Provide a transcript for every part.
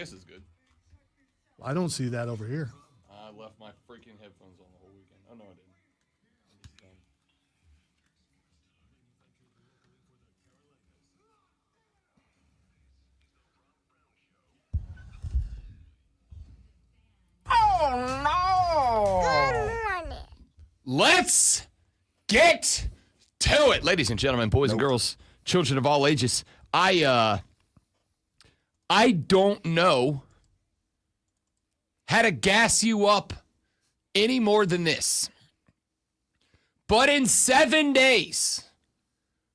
guess it's good. I don't see that over here. I left my freaking headphones on the whole weekend. Oh, no, I didn't. I'm just dumb. Oh, no! Good morning. Let's get to it. Ladies and gentlemen, boys and girls, children of all ages. I don't know how to gas you up any more than this. But in 7 days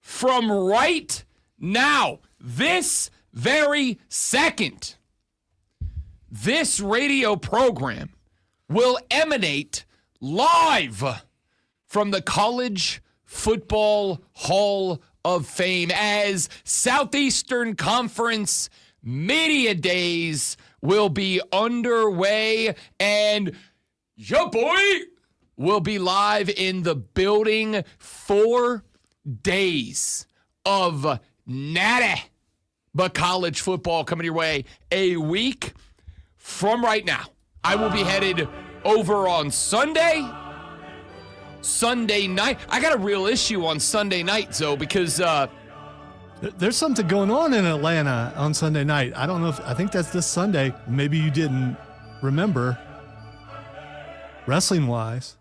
from right now, this very second, this radio program will emanate live from the College Football Hall of Fame as Southeastern Conference Media Days will be underway, and your boy will be live in the building. 4 days of natty but college football coming your way a week from right now. I will be headed over on Sunday night. I got a real issue on Sunday night, Zoe, because There's something going on in Atlanta on Sunday night. I don't know I think that's this Sunday. Maybe you didn't remember. Wrestling-wise.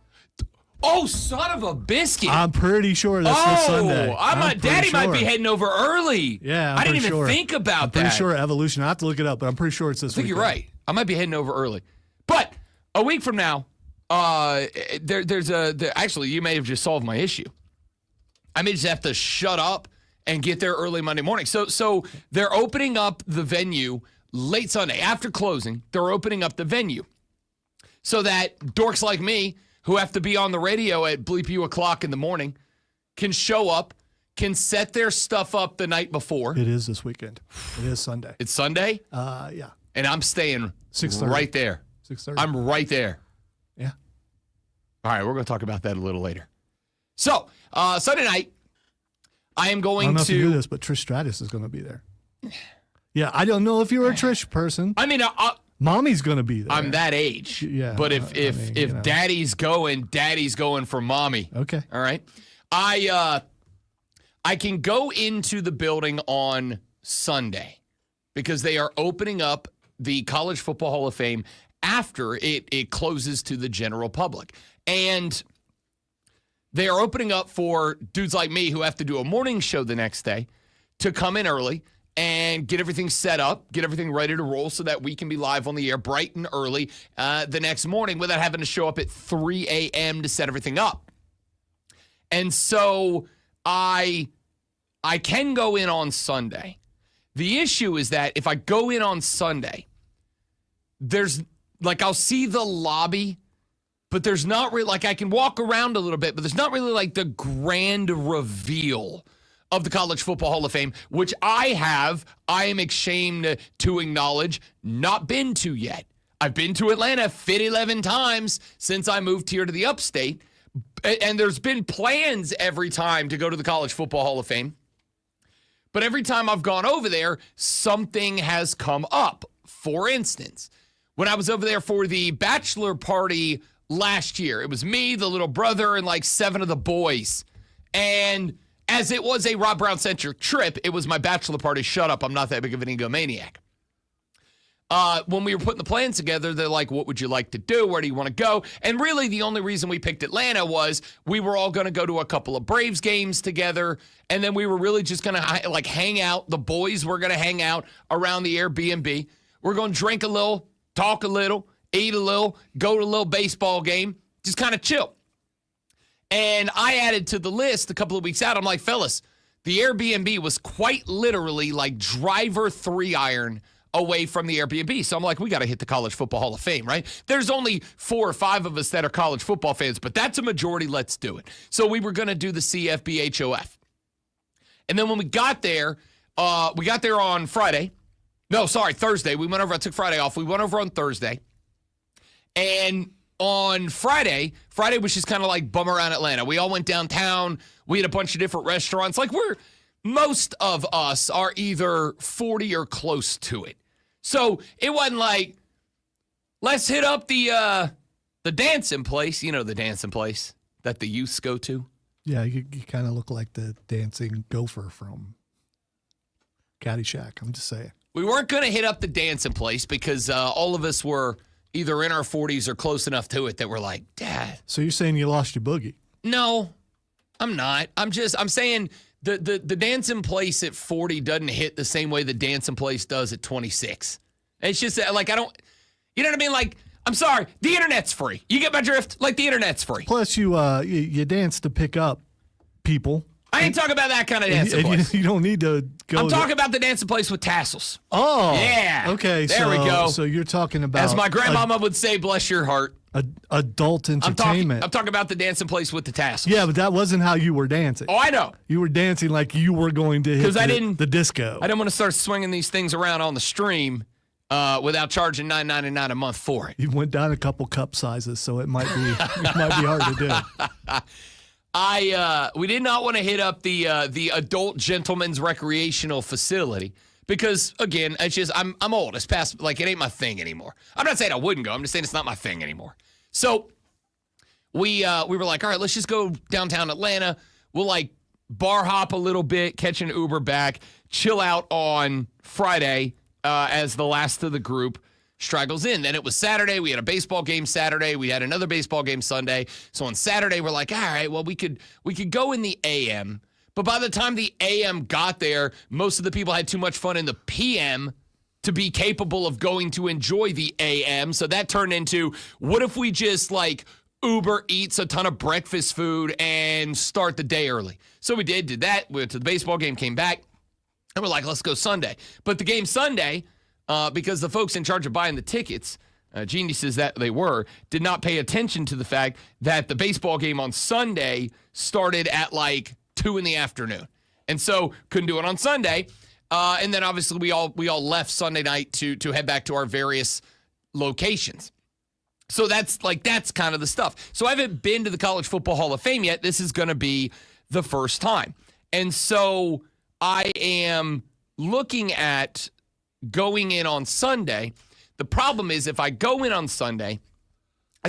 oh, son of a biscuit. I'm pretty sure that's this Sunday. Daddy might be heading over early. Yeah, I didn't even think about that. I'm pretty sure Evolution. I have to look it up, but I'm pretty sure it's this week. I think you're right. I might be heading over early. But a week from now, actually, you may have just solved my issue. I may just have to shut up and get there early Monday morning. So they're opening up the venue late Sunday. After closing, they're opening up the venue so that dorks like me who have to be on the radio at bleep you o'clock in the morning can show up, can set their stuff up the night before. It is this weekend. It is Sunday. It's Sunday? Yeah. And I'm staying 6:30. right there. 6:30. I'm right there. Yeah. All right, we're going to talk about that a little later. So, Sunday night, I am going I don't know to... if you do this, but Trish Stratus is going to be there. Yeah, I don't know if you're a Trish person. I mean, Mommy's going to be there. I'm that age. Yeah, But if daddy's going for mommy. Okay. All right. I can go into the building on Sunday because they are opening up the College Football Hall of Fame after it closes to the general public. And they are opening up for dudes like me who have to do a morning show the next day to come in early and get everything set up, get everything ready to roll so that we can be live on the air bright and early the next morning without having to show up at 3 a.m. to set everything up. And so I can go in on Sunday. The issue is that if I go in on Sunday, there's I'll see the lobby, but there's not really, I can walk around a little bit, but there's not really the grand reveal of the College Football Hall of Fame, which I am ashamed to acknowledge, not been to yet. I've been to Atlanta 11 times since I moved here to the upstate, and there's been plans every time to go to the College Football Hall of Fame. But every time I've gone over there, something has come up. For instance, when I was over there for the bachelor party last year, it was me, the little brother, and 7 of the boys. And as it was a Rob Brown-centric trip, it was my bachelor party. Shut up, I'm not that big of an egomaniac. When we were putting the plans together, they're like, what would you like to do? Where do you want to go? And really, the only reason we picked Atlanta was we were all going to go to a couple of Braves games together, and then we were really just going to hang out. The boys were going to hang out around the Airbnb. We're going to drink a little, talk a little, eat a little, go to a little baseball game, just kind of chill. And I added to the list a couple of weeks out. I'm like, fellas, the Airbnb was quite literally driver 3-iron away from the Airbnb. So I'm like, we got to hit the College Football Hall of Fame, right? There's only 4 or 5 of us that are college football fans, but that's a majority. Let's do it. So we were going to do the CFBHOF. And then when we got there on Friday. No, sorry, Thursday. We went over. I took Friday off. We went over on Thursday. And on Friday was just kind of bum around Atlanta. We all went downtown. We had a bunch of different restaurants. Most of us are either 40 or close to it. So it wasn't like, let's hit up the dancing place. You know, the dancing place that the youths go to. Yeah, you kind of look like the dancing gopher from Caddyshack. I'm just saying. We weren't going to hit up the dancing place because all of us were either in our 40s or close enough to it that we're like, Dad. So you're saying you lost your boogie? No, I'm not. I'm saying the dancing place at 40 doesn't hit the same way the dancing place does at 26. It's just like, I don't, you know what I mean? Like, I'm sorry, the internet's free. You get my drift? Like, the internet's free. Plus, you dance to pick up people. I ain't talking about that kind of dancing place. You don't need to go. I'm talking about the dancing place with tassels. Oh. Yeah. Okay. There we go. So you're talking about. As my grandmama would say, bless your heart. Adult entertainment. I'm talking about the dancing place with the tassels. Yeah, but that wasn't how you were dancing. Oh, I know. You were dancing like you were going to hit the disco. I didn't want to start swinging these things around on the stream without charging $9.99 a month for it. You went down a couple cup sizes, so it might be hard to do. We did not want to hit up the adult gentleman's recreational facility because, again, it's just I'm old. It's past, like, it ain't my thing anymore. I'm not saying I wouldn't go. I'm just saying it's not my thing anymore. So we were like, all right, let's just go downtown Atlanta. We'll like bar hop a little bit, catch an Uber back, chill out on Friday as the last of the group straggles in. Then it was Saturday. We had a baseball game Saturday. We had another baseball game Sunday. So on Saturday, we're like, all right, well, we could go in the AM. But by the time the AM got there, most of the people had too much fun in the PM to be capable of going to enjoy the AM. So that turned into, what if we just like Uber eats a ton of breakfast food and start the day early? So we did that. We went to the baseball game, came back, and we're like, let's go Sunday. But the game Sunday, because the folks in charge of buying the tickets, geniuses that they were, did not pay attention to the fact that the baseball game on Sunday started at like 2 in the afternoon. And so couldn't do it on Sunday. And then obviously we all left Sunday night to head back to our various locations. So that's kind of the stuff. So I haven't been to the College Football Hall of Fame yet. This is going to be the first time. And so I am looking at going in on Sunday. The problem is if I go in on Sunday,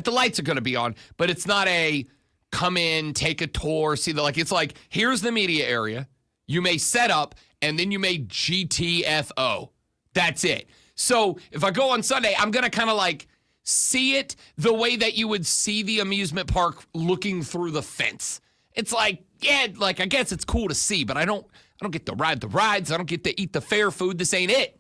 the lights are going to be on, but it's not a come in, take a tour, see it's like, here's the media area. You may set up, and then you may GTFO. That's it. So if I go on Sunday, I'm going to kind of like see it the way that you would see the amusement park looking through the fence. It's like, yeah, like I guess it's cool to see, but I don't get to ride the rides. I don't get to eat the fair food. This ain't it.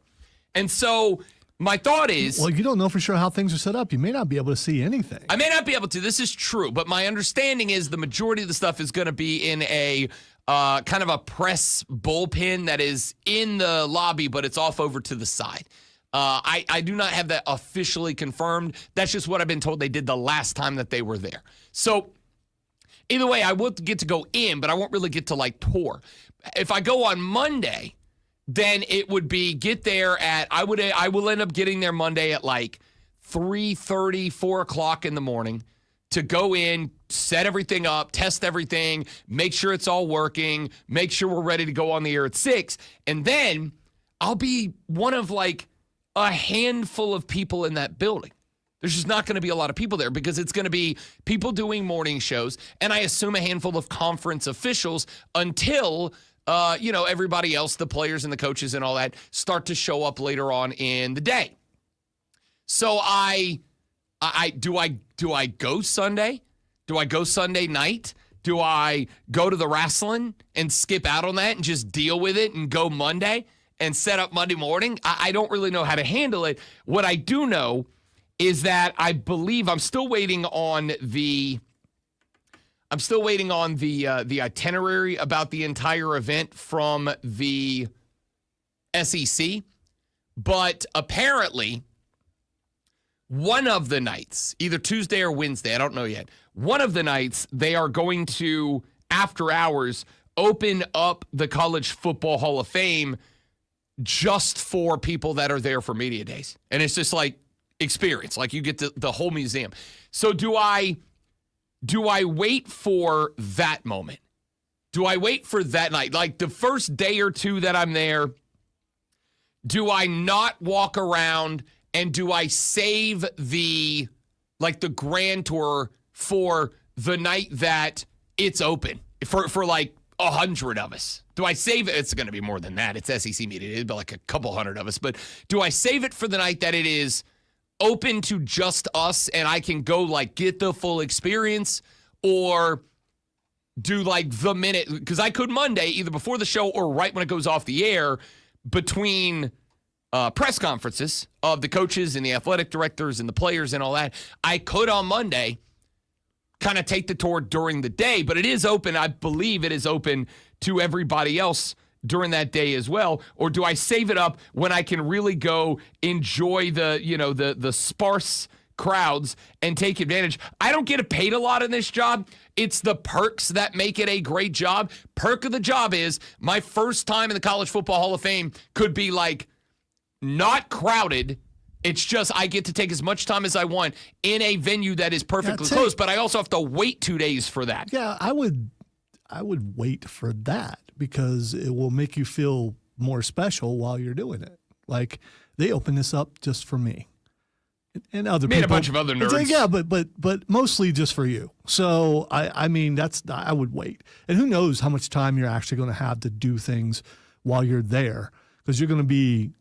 And so my thought is... Well, you don't know for sure how things are set up. You may not be able to see anything. I may not be able to. This is true. But my understanding is the majority of the stuff is going to be in a kind of a press bullpen that is in the lobby, but it's off over to the side. I do not have that officially confirmed. That's just what I've been told they did the last time that they were there. So either way, I will get to go in, but I won't really get to like tour. If I go on Monday, then it would be get there at, I will end up getting there Monday at like 3:30, 4 o'clock in the morning to go in, set everything up, test everything, make sure it's all working, make sure we're ready to go on the air at 6. And then I'll be one of like a handful of people in that building. There's just not going to be a lot of people there because it's going to be people doing morning shows, and I assume a handful of conference officials until everybody else, the players and the coaches and all that, start to show up later on in the day. So do I go Sunday? Do I go Sunday night? Do I go to the wrestling and skip out on that and just deal with it and go Monday and set up Monday morning? I don't really know how to handle it. What I do know is that I believe I'm still waiting on the itinerary about the entire event from the SEC. But apparently, one of the nights, either Tuesday or Wednesday, I don't know yet, one of the nights they are going to, after hours, open up the College Football Hall of Fame just for people that are there for media days. And it's just like experience, like you get the whole museum. So do I wait for that moment? Do I wait for that night? Like the first day or two that I'm there, do I not walk around and do I save the grand tour for the night that it's open for like 100 of us? Do I save it? It's going to be more than that. It's SEC media. It'd be like a couple hundred of us. But do I save it for the night that it is open to just us and I can go like get the full experience, or do like the minute? Because I could Monday, either before the show or right when it goes off the air, between press conferences of the coaches and the athletic directors and the players and all that, I could on Monday kind of take the tour during the day, but it is open. I believe it is open to everybody else during that day as well. Or do I save it up when I can really go enjoy the sparse crowds and take advantage? I don't get paid a lot in this job. It's the perks that make it a great job. Perk of the job is my first time in the College Football Hall of Fame could be like not crowded. It's just I get to take as much time as I want in a venue that is perfectly closed, but I also have to wait 2 days for that. Yeah, I would wait for that because it will make you feel more special while you're doing it. Like they open this up just for me and other people. A bunch of other nerds. Yeah, but mostly just for you. So I mean I would wait. And who knows how much time you're actually going to have to do things while you're there, because you're going to be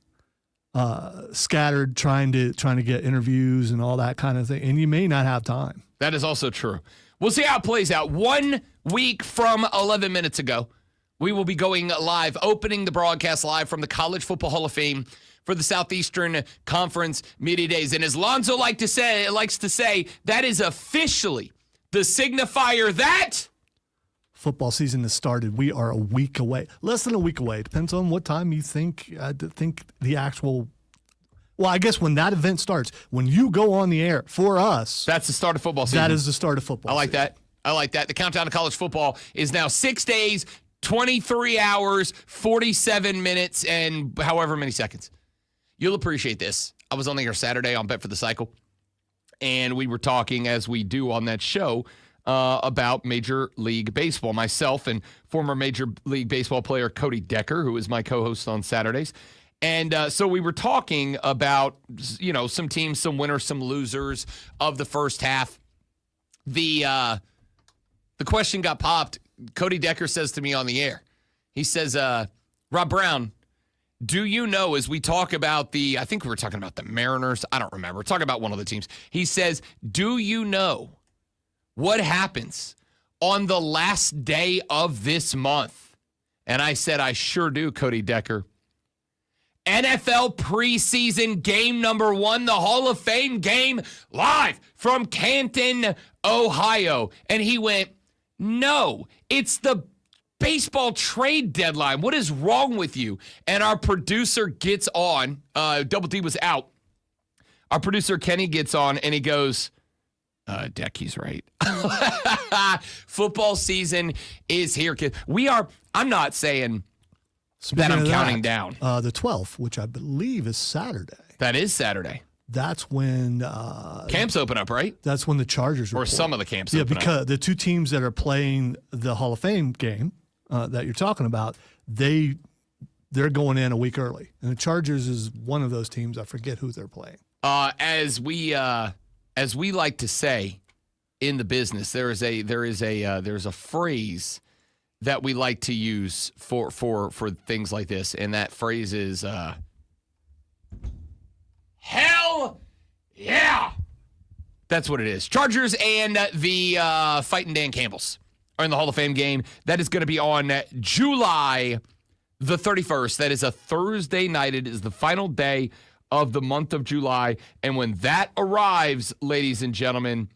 scattered trying to get interviews and all that kind of thing, and you may not have time. That is also true. We'll see how it plays out. 1 week from 11 minutes ago, we will be going live, opening the broadcast live from the College Football Hall of Fame for the Southeastern Conference Media Days. And as Lonzo likes to say, that is officially the signifier that football season has started. We are a week away, less than a week away. Depends on what time you think the actual. Well, I guess when that event starts, when you go on the air for us, that's the start of football season. That is the start of football. I like that. The countdown to college football is now 6 days, 23 hours, 47 minutes, and however many seconds. You'll appreciate this. I was on the air Saturday on Bet for the Cycle, and we were talking, as we do on that show, about Major League Baseball. Myself and former Major League Baseball player Cody Decker, who is my co-host on Saturdays. And so we were talking about, some teams, some winners, some losers of the first half. The question got popped. Cody Decker says to me on the air, he says, Rob Brown, do you know, as we talk about I think we were talking about the Mariners. I don't remember. We're talking about one of the teams. He says, do you know what happens on the last day of this month? And I said, I sure do, Cody Decker. NFL preseason game number 1, the Hall of Fame game, live from Canton, Ohio. And he went, no, it's the baseball trade deadline. What is wrong with you? And our producer gets on. Double D was out. Our producer, Kenny, gets on, and he goes, Deck, he's right. Football season is here, kid. I'm not saying that I'm counting down. The 12th, which I believe is Saturday. That is Saturday. That's when camps open up, right? That's when the Chargers report. Or some of the camps open up. Yeah, because the two teams that are playing the Hall of Fame game that you're talking about, they're going in a week early. And the Chargers is one of those teams. I forget who they're playing. As we like to say in the business, there's a phrase that we like to use for things like this, and that phrase is hell yeah. That's what it is. Chargers and the Fighting Dan Campbells are in the Hall of Fame game. That is going to be on July the 31st. That is a Thursday night. It is the final day of the month of July. And when that arrives, ladies and gentlemen,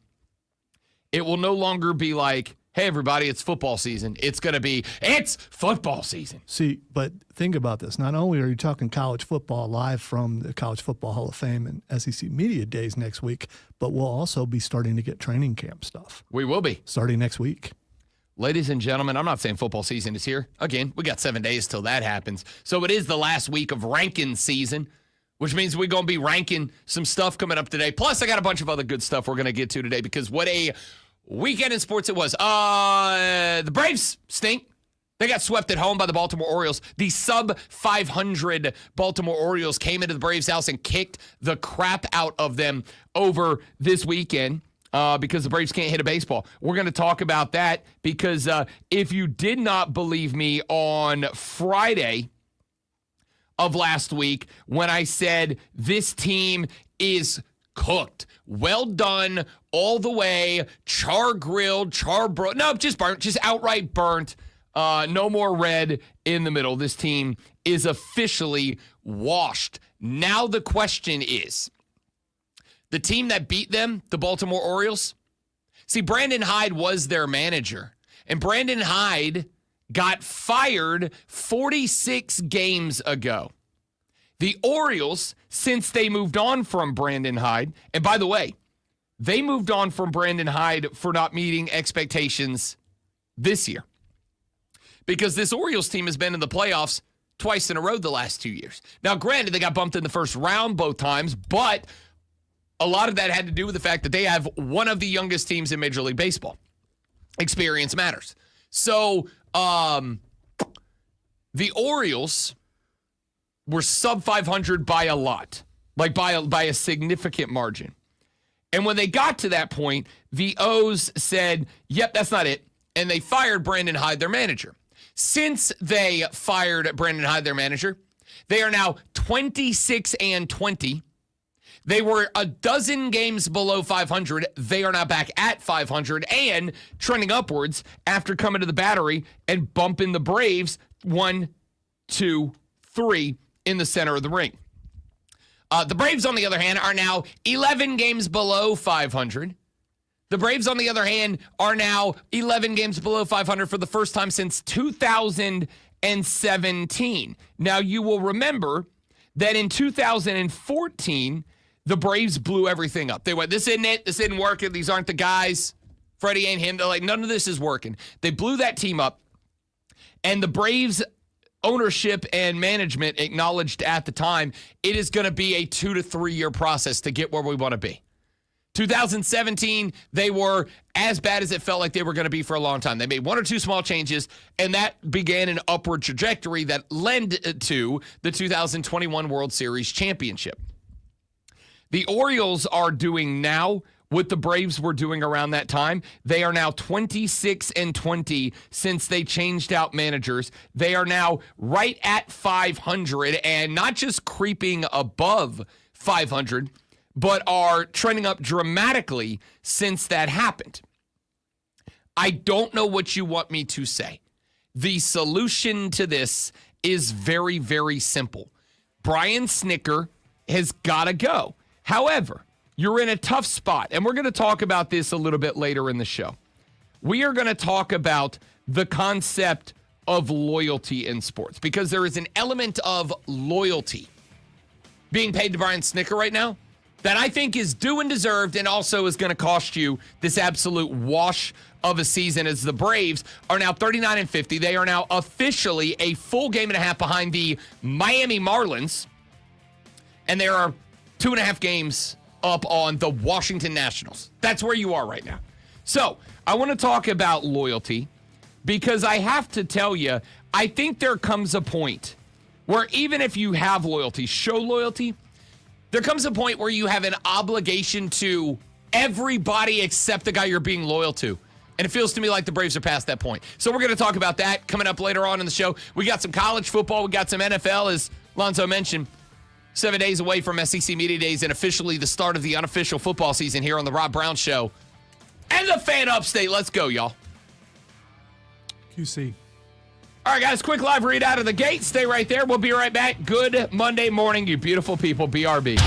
it will no longer be like, hey, everybody, it's football season. It's going to be, it's football season. See, but think about this. Not only are you talking college football live from the College Football Hall of Fame and SEC Media Days next week, but we'll also be starting to get training camp stuff. We will be. Starting next week. Ladies and gentlemen, I'm not saying football season is here. Again, we got 7 days till that happens. So it is the last week of ranking season, which means we're going to be ranking some stuff coming up today. Plus, I got a bunch of other good stuff we're going to get to today because what a weekend in sports it was. The Braves stink. They got swept at home by the Baltimore Orioles. The sub-500 Baltimore Orioles came into the Braves' house and kicked the crap out of them over this weekend because the Braves can't hit a baseball. We're going to talk about that because if you did not believe me on Friday of last week when I said this team is cooked, well done, all the way, char-grilled, just burnt, just outright burnt. No more red in the middle. This team is officially washed. Now the question is, the team that beat them, the Baltimore Orioles, see, Brandon Hyde was their manager, and Brandon Hyde got fired 46 games ago. The Orioles, since they moved on from Brandon Hyde, and by the way, they moved on from Brandon Hyde for not meeting expectations this year. Because this Orioles team has been in the playoffs twice in a row the last 2 years. Now, granted, they got bumped in the first round both times, but a lot of that had to do with the fact that they have one of the youngest teams in Major League Baseball. Experience matters. So, the Orioles were sub-500 by a lot, like by a significant margin. And when they got to that point, the O's said, yep, that's not it. And they fired Brandon Hyde, their manager. Since they fired Brandon Hyde, their manager, they are now 26-20. They were a dozen games below 500. They are now back at 500 and trending upwards after coming to the Battery and bumping the Braves 1, 2, 3 in the center of the ring. The Braves, on the other hand, are now 11 games below 500. The Braves, on the other hand, are now 11 games below 500 for the first time since 2017. Now, you will remember that in 2014, the Braves blew everything up. They went, this isn't it. This isn't working. These aren't the guys. Freddie ain't him. They're like, none of this is working. They blew that team up. And the Braves ownership and management acknowledged at the time it is going to be a 2 to 3 year process to get where we want to be. 2017, they were as bad as it felt like they were going to be for a long time. They made 1 or 2 small changes, and that began an upward trajectory that led to the 2021 World Series championship. The Orioles are doing now what the Braves were doing around that time. They are now 26-20 since they changed out managers. They are now right at 500 and not just creeping above 500, but are trending up dramatically since that happened. I don't know what you want me to say. The solution to this is very, very simple. Brian Snitker has got to go. However, you're in a tough spot, and we're going to talk about this a little bit later in the show. We are going to talk about the concept of loyalty in sports because there is an element of loyalty being paid to Brian Snitker right now that I think is due and deserved and also is going to cost you this absolute wash of a season as the Braves are now 39-50. They are now officially a full game and a half behind the Miami Marlins, and there are 2.5 games up on the Washington Nationals. That's where you are right now. So I want to talk about loyalty because I have to tell you, I think there comes a point where even if you have loyalty, show loyalty, there comes a point where you have an obligation to everybody except the guy you're being loyal to. And it feels to me like the Braves are past that point. So we're going to talk about that coming up later on in the show. We got some college football. We got some NFL, as Lonzo mentioned. 7 days away from SEC Media Days and officially the start of the unofficial football season here on the Rob Brown Show. And the Fan Upstate. Let's go, y'all. QC. All right, guys, quick live read out of the gate. Stay right there. We'll be right back. Good Monday morning, you beautiful people. BRB.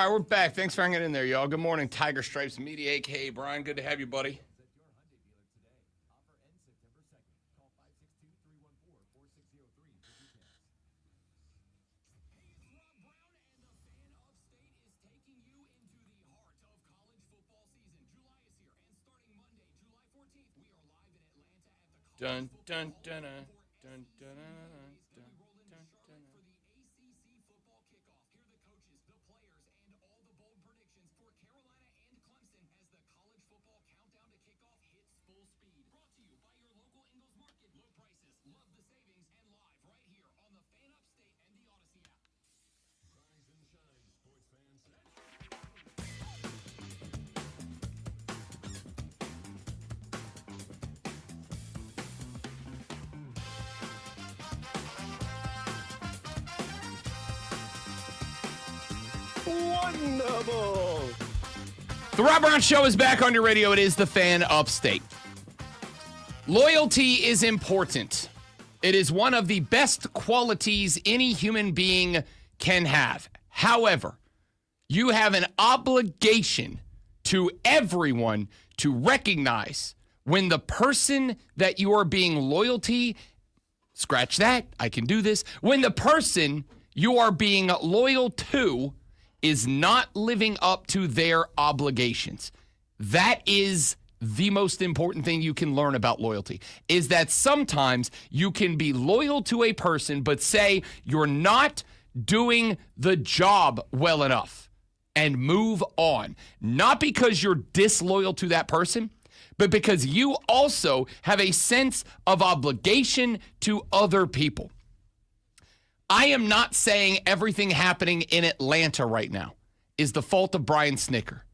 right, we're back. Thanks for hanging in there, y'all. Good morning, Tiger Stripes Media, a.k.a. Brian. Good to have you, buddy. Dun, dun, dun, dun, dun, dun, dun, dun, dun, dun. Wonderful. The Rob Brown Show is back on your radio. It is the Fan Upstate. Loyalty is important. It is one of the best qualities any human being can have. However, you have an obligation to everyone to recognize when the person that you are being loyal to, scratch that, I can do this, when the person you are being loyal to is not living up to their obligations. That is the most important thing you can learn about loyalty, is that sometimes you can be loyal to a person, but say you're not doing the job well enough and move on. Not because you're disloyal to that person, but because you also have a sense of obligation to other people. I am not saying everything happening in Atlanta right now is the fault of Brian Snicker.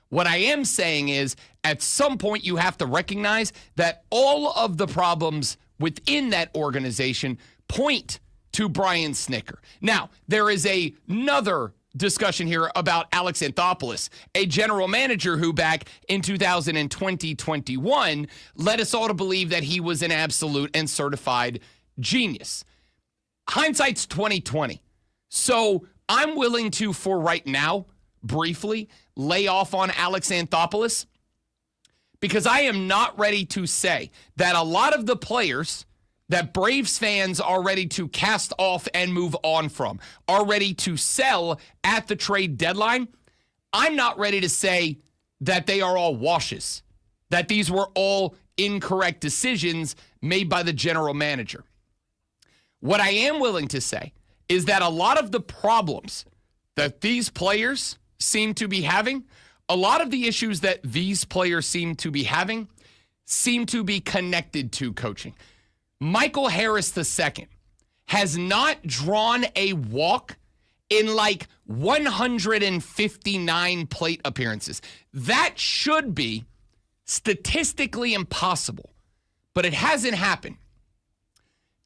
What I am saying is at some point you have to recognize that all of the problems within that organization point to Brian Snicker. Now, there is another discussion here about Alex Anthopoulos, a general manager who back in 2020-21 led us all to believe that he was an absolute and certified genius. Hindsight's 2020. So I'm willing to, for right now, briefly lay off on Alex Anthopoulos because I am not ready to say that a lot of the players that Braves fans are ready to cast off and move on from, are ready to sell at the trade deadline. I'm not ready to say that they are all washes, that these were all incorrect decisions made by the general manager. What I am willing to say is that a lot of the problems that these players seem to be having, a lot of the issues that these players seem to be having, seem to be connected to coaching. Michael Harris II has not drawn a walk in like 159 plate appearances. That should be statistically impossible, but it hasn't happened.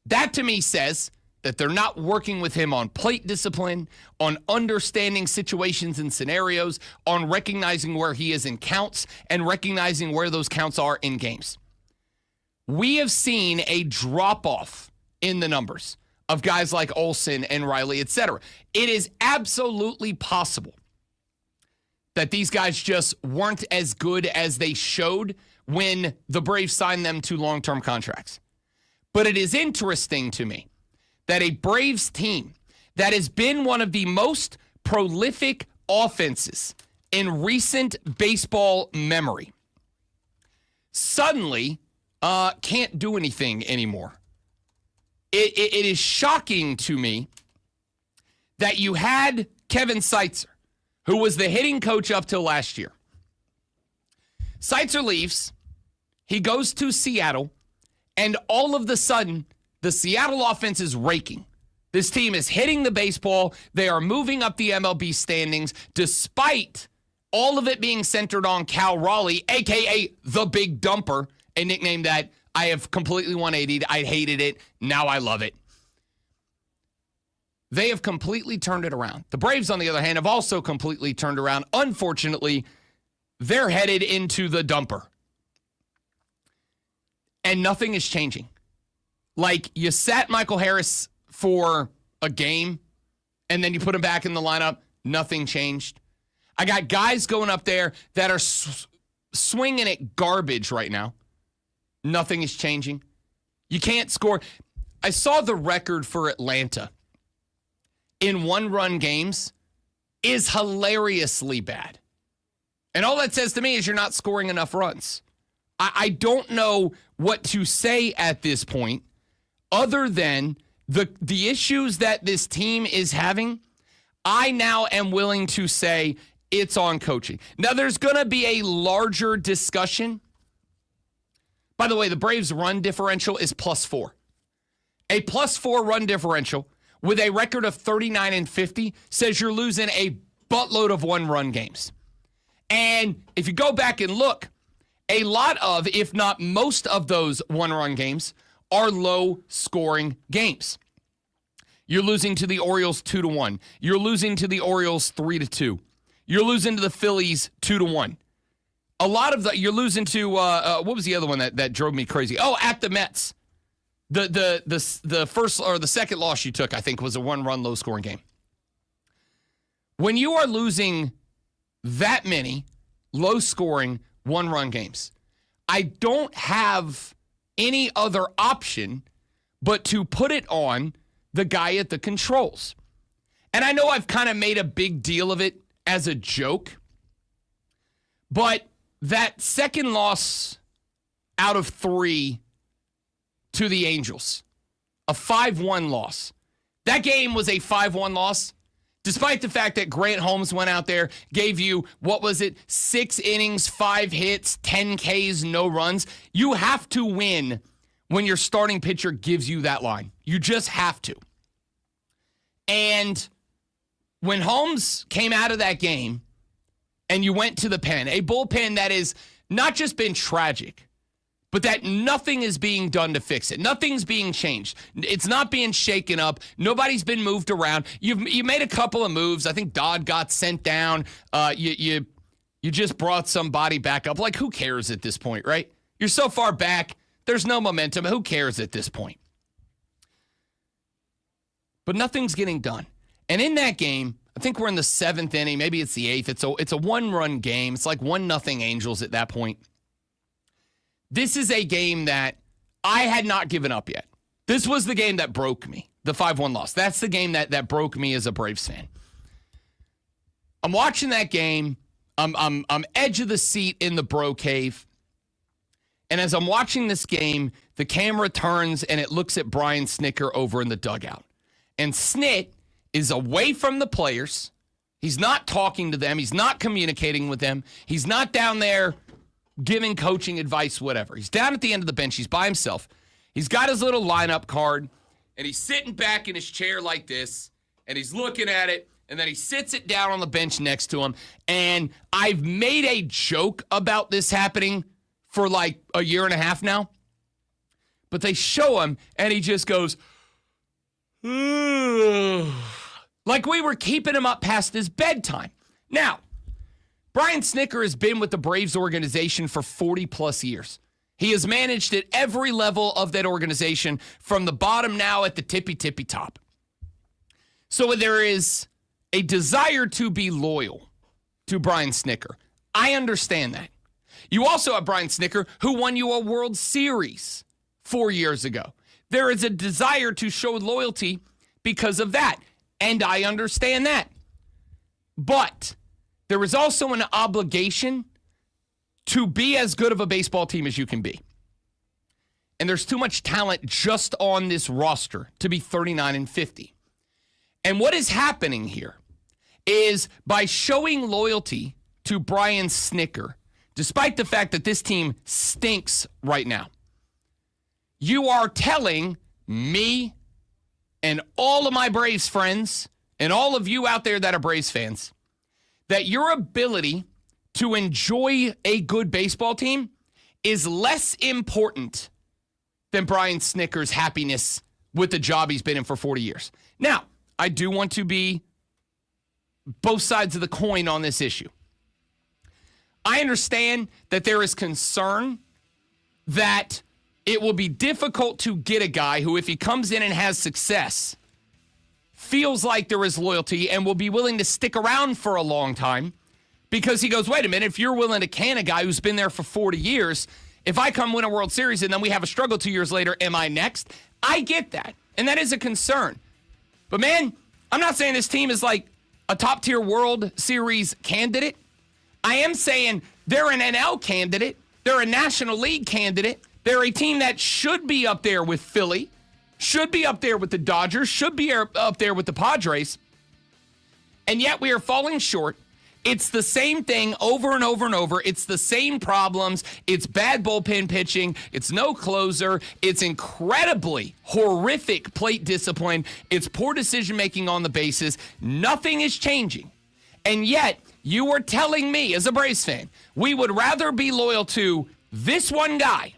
That to me says that they're not working with him on plate discipline, on understanding situations and scenarios, on recognizing where he is in counts, and recognizing where those counts are in games. We have seen a drop-off in the numbers of guys like Olsen and Riley, etc. It is absolutely possible that these guys just weren't as good as they showed when the Braves signed them to long-term contracts. But it is interesting to me that a Braves team that has been one of the most prolific offenses in recent baseball memory suddenly can't do anything anymore. It is shocking to me that you had Kevin Seitzer, who was the hitting coach up till last year. Seitzer leaves. He goes to Seattle. And all of the sudden, the Seattle offense is raking. This team is hitting the baseball. They are moving up the MLB standings, despite all of it being centered on Cal Raleigh, a.k.a. the Big Dumper, a nickname that I have completely 180'd. I hated it. Now I love it. They have completely turned it around. The Braves, on the other hand, have also completely turned around. Unfortunately, they're headed into the dumper. And nothing is changing. Like, you sat Michael Harris for a game, and then you put him back in the lineup. Nothing changed. I got guys going up there that are swinging at garbage right now. Nothing is changing. You can't score. I saw the record for Atlanta in one-run games is hilariously bad. And all that says to me is you're not scoring enough runs. I don't know what to say at this point other than the issues that this team is having. I now am willing to say it's on coaching. Now, there's going to be a larger discussion. By the way, the Braves' run differential is +4. A +4 run differential with a record of 39-50 says you're losing a buttload of one-run games. And if you go back and look, a lot of, if not most of those one-run games are low-scoring games. You're losing to the Orioles 2-1. You're losing to the Orioles 3-2. You're losing to the Phillies 2-1. A lot of you're losing to what was the other one that drove me crazy? Oh, at the Mets. The first or the second loss you took, I think, was a one-run low-scoring game. When you are losing that many low-scoring one-run games, I don't have any other option but to put it on the guy at the controls. And I know I've kind of made a big deal of it as a joke, but that second loss out of 3 to the Angels, a 5-1 loss. That game was a 5-1 loss, despite the fact that Grant Holmes went out there, gave you, 6 innings, 5 hits, 10 Ks, no runs. You have to win when your starting pitcher gives you that line. You just have to. And when Holmes came out of that game and you went to the pen, a bullpen that has not just been tragic, but that nothing is being done to fix it. Nothing's being changed. It's not being shaken up. Nobody's been moved around. You made a couple of moves. I think Dodd got sent down. You just brought somebody back up. Like, who cares at this point, right? You're so far back. There's no momentum. Who cares at this point? But nothing's getting done. And in that game, I think we're in the 7th inning. Maybe it's the 8th. It's a one-run game. It's like 1-0 Angels at that point. This is a game that I had not given up yet. This was the game that broke me, the 5-1 loss. That's the game that broke me as a Braves fan. I'm watching that game. I'm edge of the seat in the bro cave. And as I'm watching this game, the camera turns and it looks at Brian Snitker over in the dugout. And Snit is away from the players. He's not talking to them. He's not communicating with them. He's not down there giving coaching advice, whatever. He's down at the end of the bench. He's by himself. He's got his little lineup card, and he's sitting back in his chair like this, and he's looking at it, and then he sits it down on the bench next to him. And I've made a joke about this happening for like a year and a half now. But they show him, and he just goes, ugh. Like we were keeping him up past his bedtime. Now, Brian Snitker has been with the Braves organization for 40-plus years. He has managed at every level of that organization, from the bottom now at the tippy top. So there is a desire to be loyal to Brian Snitker. I understand that. You also have Brian Snitker, who won you a World Series 4 years ago. There is a desire to show loyalty because of that, and I understand that. But there is also an obligation to be as good of a baseball team as you can be. And there's too much talent just on this roster to be 39-50. And what is happening here is by showing loyalty to Brian Snitker, despite the fact that this team stinks right now, you are telling me and all of my Braves friends and all of you out there that are Braves fans that your ability to enjoy a good baseball team is less important than Brian Snitker's happiness with the job he's been in for 40 years. Now, I do want to be both sides of the coin on this issue. I understand that there is concern that it will be difficult to get a guy who, if he comes in and has success, feels like there is loyalty and will be willing to stick around for a long time Because he goes, wait a minute, if you're willing to can a guy who's been there for 40 years, if I come win a World Series and then we have a struggle 2 years later, am I next? I get that. And that is a concern. But man, I'm not saying this team is like a top-tier World Series candidate. I am saying they're an NL candidate. They're a National League candidate. They're a team that should be up there with Philly, should be up there with the Dodgers, should be up there with the Padres. And yet we are falling short. It's the same thing over and over and over. It's the same problems. It's bad bullpen pitching. It's no closer. It's incredibly horrific plate discipline. It's poor decision-making on the bases. Nothing is changing. And yet, you are telling me, as a Braves fan, we would rather be loyal to this one guy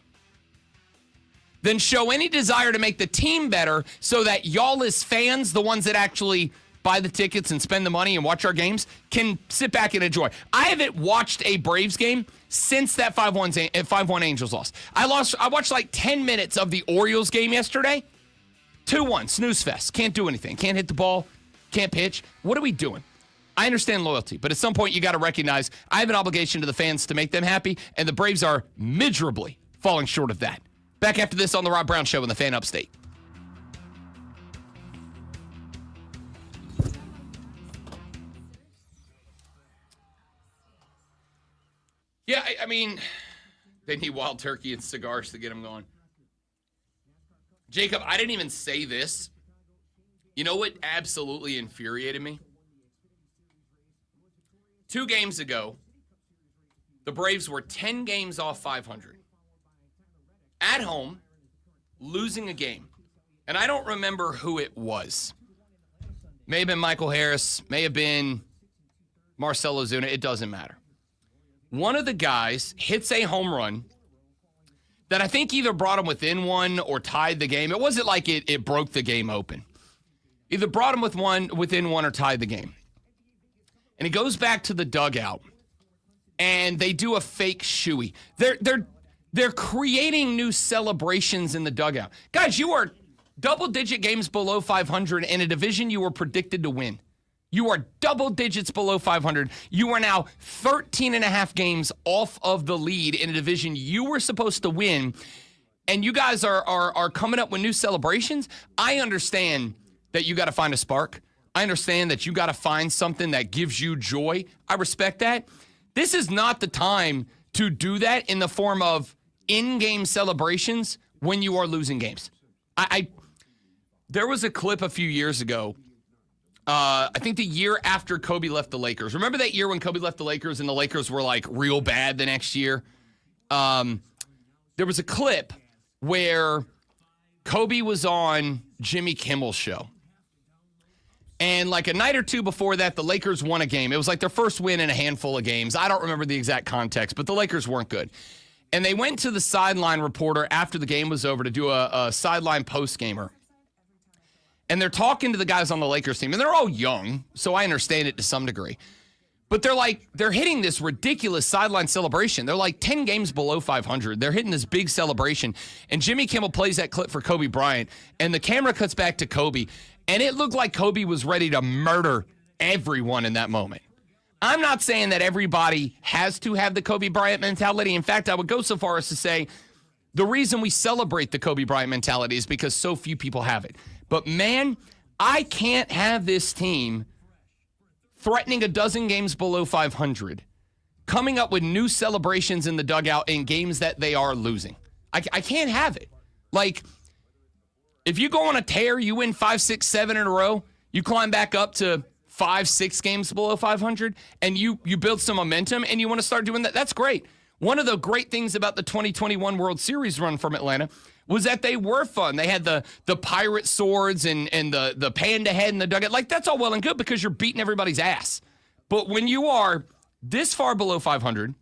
than show any desire to make the team better so that y'all as fans, the ones that actually buy the tickets and spend the money and watch our games, can sit back and enjoy. I haven't watched a Braves game since that 5-1 Angels loss. I watched like 10 minutes of the Orioles game yesterday. 2-1, snooze fest. Can't do anything. Can't hit the ball. Can't pitch. What are we doing? I understand loyalty, but at some point you got to recognize I have an obligation to the fans to make them happy, and the Braves are miserably falling short of that. Back after this on the Rob Brown Show in the Fan Upstate. Yeah, I mean, they need wild turkey and cigars to get them going. Jacob, I didn't even say this. You know what absolutely infuriated me? 2 games ago, the Braves were 10 games off 500. At home, losing a game. And I don't remember who it was. May have been Michael Harris, may have been Marcell Ozuna, it doesn't matter. One of the guys hits a home run that I think either brought him within one or tied the game. It wasn't like it broke the game open. Either brought him within one or tied the game. And he goes back to the dugout, and they do a fake shooey. They're creating new celebrations in the dugout. Guys, you are double-digit games below 500 in a division you were predicted to win. You are double digits below 500. You are now 13 and a half games off of the lead in a division you were supposed to win, and you guys are coming up with new celebrations. I understand that you got to find a spark. I understand that you got to find something that gives you joy. I respect that. This is not the time to do that in the form of in-game celebrations when you are losing games. There was a clip a few years ago. I think the year after Kobe left the Lakers. Remember that year when Kobe left the Lakers and the Lakers were like real bad the next year? There was a clip where Kobe was on Jimmy Kimmel's show. And like a night or two before that, the Lakers won a game. It was like their first win in a handful of games. I don't remember the exact context, but the Lakers weren't good. And they went to the sideline reporter after the game was over to do a sideline post-gamer. And they're talking to the guys on the Lakers team, and they're all young, so I understand it to some degree. But they're hitting this ridiculous sideline celebration. They're like 10 games below 500. They're hitting this big celebration. And Jimmy Kimmel plays that clip for Kobe Bryant, and the camera cuts back to Kobe, and it looked like Kobe was ready to murder everyone in that moment. I'm not saying that everybody has to have the Kobe Bryant mentality. In fact, I would go so far as to say the reason we celebrate the Kobe Bryant mentality is because so few people have it. But man, I can't have this team threatening a dozen games below 500, coming up with new celebrations in the dugout in games that they are losing. I can't have it. Like, if you go on a tear, you win 5, 6, 7 in a row, you climb back up to 5, 6 games below 500, and you build some momentum, and you want to start doing that, that's great. One of the great things about the 2021 World Series run from Atlanta was that they were fun. They had the pirate swords and the panda head in the dugout. Like, that's all well and good because you're beating everybody's ass. But when you are this far below 500,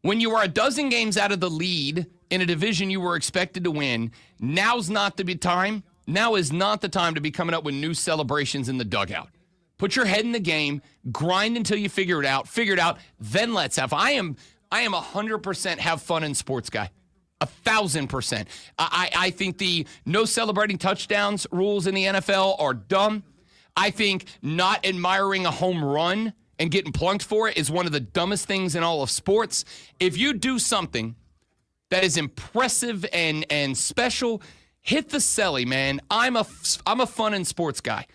when you are a dozen games out of the lead in a division you were expected to win, now's not the time. Now is not the time to be coming up with new celebrations in the dugout. Put your head in the game, grind until you figure it out, then let's have. I am 100% have fun in sports guy. 1,000%. I think the no celebrating touchdowns rules in the NFL are dumb. I think not admiring a home run and getting plunked for it is one of the dumbest things in all of sports. If you do something that is impressive and special, hit the celly, man. I'm a fun and sports guy.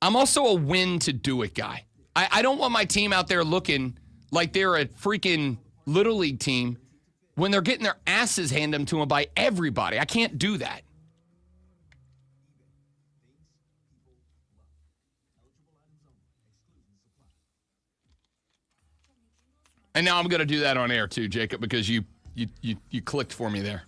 I'm also a win to do it guy. I don't want my team out there looking like they're a freaking Little League team when they're getting their asses handed to them by everybody. I can't do that. And now I'm going to do that on air too, Jacob, because you clicked for me there.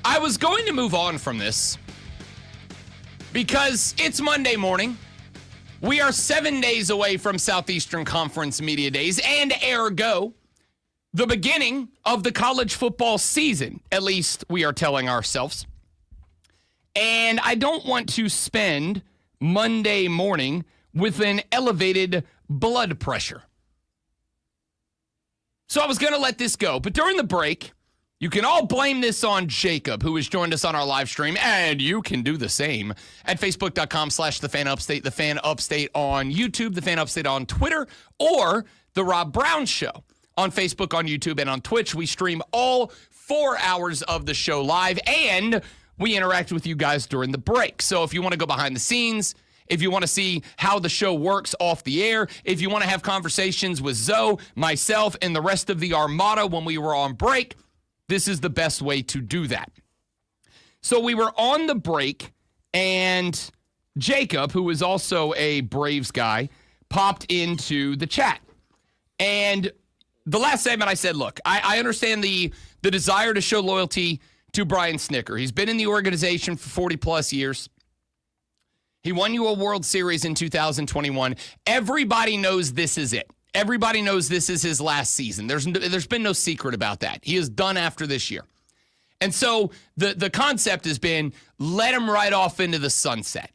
I was going to move on from this because it's Monday morning. We are 7 days away from Southeastern Conference Media Days and ergo, the beginning of the college football season, at least we are telling ourselves. And I don't want to spend Monday morning with an elevated blood pressure. So I was going to let this go. But during the break, you can all blame this on Jacob, who has joined us on our live stream, and you can do the same at facebook.com/thefanupstate, the Fan Upstate on YouTube, the Fan Upstate on Twitter, or the Rob Brown Show on Facebook, on YouTube, and on Twitch. We stream all 4 hours of the show live, and we interact with you guys during the break. So if you want to go behind the scenes, if you want to see how the show works off the air, if you want to have conversations with Zoe, myself, and the rest of the Armada when we were on break, this is the best way to do that. So we were on the break, and Jacob, who is also a Braves guy, popped into the chat. And the last segment I said, look, I understand the desire to show loyalty to Brian Snicker. He's been in the organization for 40-plus years. He won you a World Series in 2021. Everybody knows this is it. Everybody knows this is his last season. There's been no secret about that. He is done after this year. And so the concept has been, let him ride off into the sunset.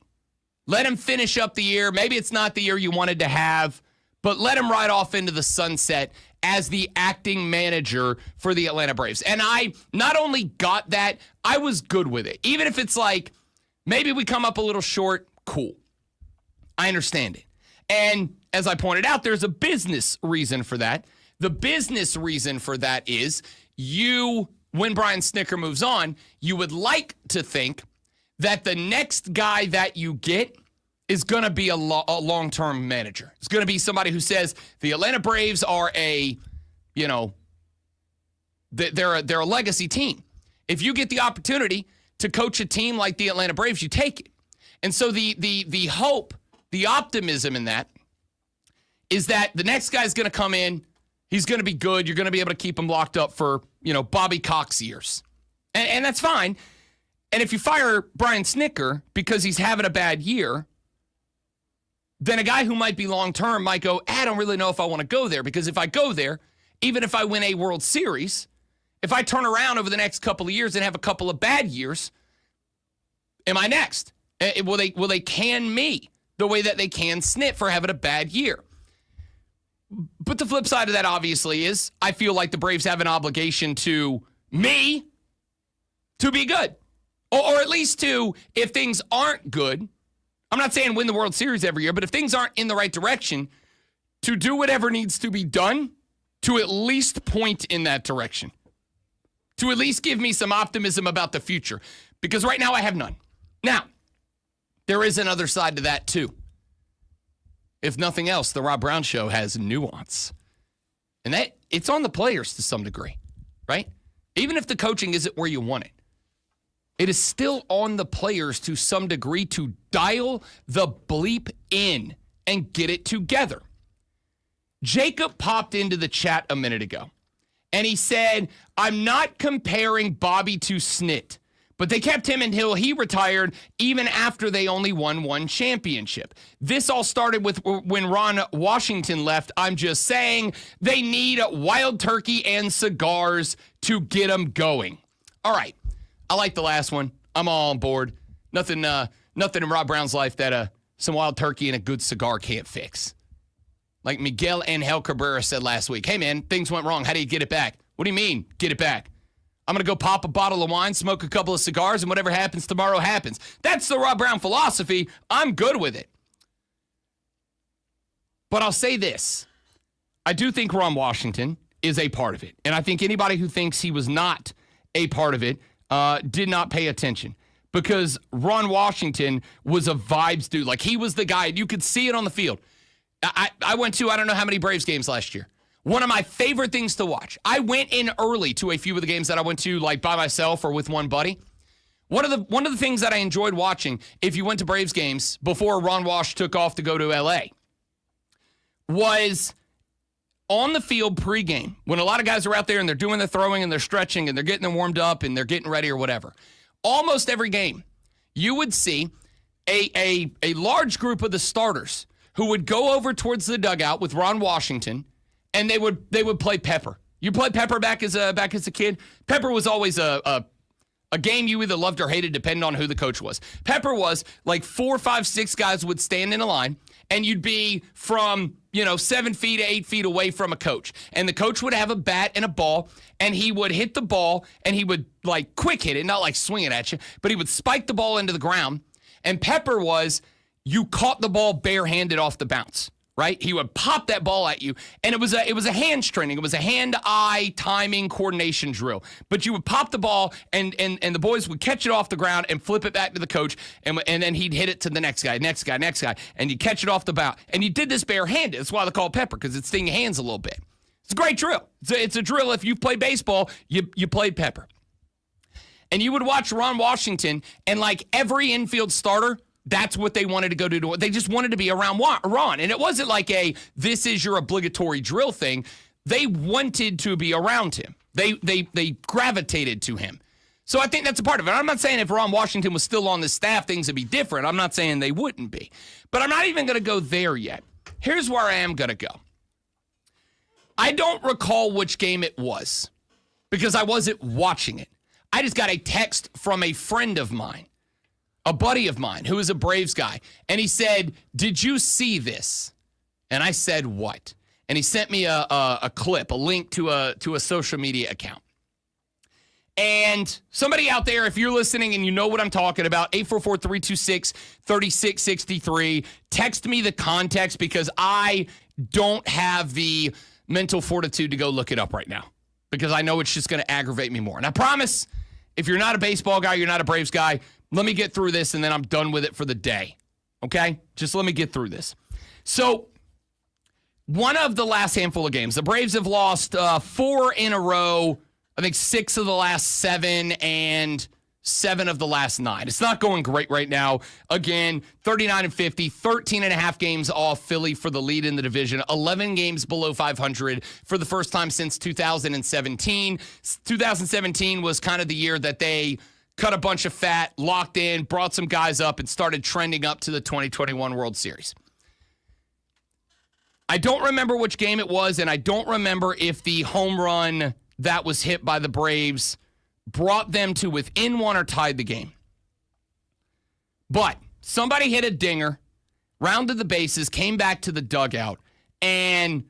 Let him finish up the year. Maybe it's not the year you wanted to have, but let him ride off into the sunset as the acting manager for the Atlanta Braves. And I not only got that, I was good with it. Even if it's like, maybe we come up a little short, cool. I understand it. And as I pointed out, there's a business reason for that. The business reason for that is when Brian Snicker moves on, you would like to think that the next guy that you get is going to be a long-term manager. It's going to be somebody who says the Atlanta Braves are they're a legacy team. If you get the opportunity to coach a team like the Atlanta Braves, you take it. And so the hope, the optimism in that is that the next guy's going to come in. He's going to be good. You're going to be able to keep him locked up for, Bobby Cox years. And that's fine. And if you fire Brian Snicker because he's having a bad year, then a guy who might be long-term might go, I don't really know if I want to go there, because if I go there, even if I win a World Series, if I turn around over the next couple of years and have a couple of bad years, am I next? Will they can me the way that they can Snit for having a bad year? But the flip side of that, obviously, is I feel like the Braves have an obligation to me to be good. Or at least to, if things aren't good, I'm not saying win the World Series every year, but if things aren't in the right direction, to do whatever needs to be done to at least point in that direction. To at least give me some optimism about the future. Because right now I have none. Now, there is another side to that too. If nothing else, the Rob Brown Show has nuance. And that it's on the players to some degree, right? Even if the coaching isn't where you want it. It is still on the players to some degree to dial the bleep in and get it together. Jacob popped into the chat a minute ago, and he said, I'm not comparing Bobby to Snit, but they kept him until he retired, even after they only won one championship. This all started with when Ron Washington left. I'm just saying they need wild turkey and cigars to get them going. All right. I like the last one. I'm all on board. Nothing in Rob Brown's life that some wild turkey and a good cigar can't fix. Like Miguel Angel Cabrera said last week, hey, man, things went wrong. How do you get it back? What do you mean, get it back? I'm going to go pop a bottle of wine, smoke a couple of cigars, and whatever happens tomorrow happens. That's the Rob Brown philosophy. I'm good with it. But I'll say this. I do think Ron Washington is a part of it. And I think anybody who thinks he was not a part of it did not pay attention. Because Ron Washington was a vibes dude. Like, he was the guy. You could see it on the field. I went to, I don't know how many Braves games last year. One of my favorite things to watch. I went in early to a few of the games that I went to, like, by myself or with one buddy. One of the things that I enjoyed watching, if you went to Braves games before Ron Wash took off to go to L.A., was on the field pregame, when a lot of guys are out there and they're doing their throwing and they're stretching and they're getting them warmed up and they're getting ready or whatever. Almost every game, you would see a large group of the starters who would go over towards the dugout with Ron Washington, and they would play Pepper. You played Pepper back as a kid? Pepper was always a game you either loved or hated, depending on who the coach was. Pepper was like 4, 5, 6 guys would stand in a line, and you'd be from 7 feet to 8 feet away from a coach. And the coach would have a bat and a ball, and he would hit the ball, and he would like quick hit it, not like swing it at you, but he would spike the ball into the ground. And Pepper was, you caught the ball barehanded off the bounce, right? He would pop that ball at you, and it was a hands training. It was a hand-eye timing coordination drill. But you would pop the ball, and the boys would catch it off the ground and flip it back to the coach, and then he'd hit it to the next guy, and you catch it off the bounce. And you did this barehanded. That's why they call it Pepper, because it's stinging your hands a little bit. It's a great drill. It's a drill. If you play baseball, you played Pepper. And you would watch Ron Washington, and like every infield starter, that's what they wanted to go do. They just wanted to be around Ron. And it wasn't like this is your obligatory drill thing. They wanted to be around him. They gravitated to him. So I think that's a part of it. I'm not saying if Ron Washington was still on the staff, things would be different. I'm not saying they wouldn't be. But I'm not even going to go there yet. Here's where I am going to go. I don't recall which game it was because I wasn't watching it. I just got a text from a friend of mine, a buddy of mine who is a Braves guy, and he said, "Did you see this?" And I said, "What?" And he sent me a clip, a link to a social media account. And somebody out there, if you're listening and you know what I'm talking about, 844-326-3663, text me the context because I don't have the mental fortitude to go look it up right now because I know it's just going to aggravate me more. And I promise, if you're not a baseball guy, you're not a Braves guy, let me get through this, and then I'm done with it for the day, okay? Just let me get through this. So, one of the last handful of games, the Braves have lost 4 in a row, I think 6 of the last 7, and 7 of the last 9. It's not going great right now. Again, 39-50, 13.5 games off Philly for the lead in the division, 11 games below 500 for the first time since 2017. 2017 was kind of the year that they cut a bunch of fat, locked in, brought some guys up, and started trending up to the 2021 World Series. I don't remember which game it was, and I don't remember if the home run that was hit by the Braves brought them to within 1 or tied the game. But somebody hit a dinger, rounded the bases, came back to the dugout, and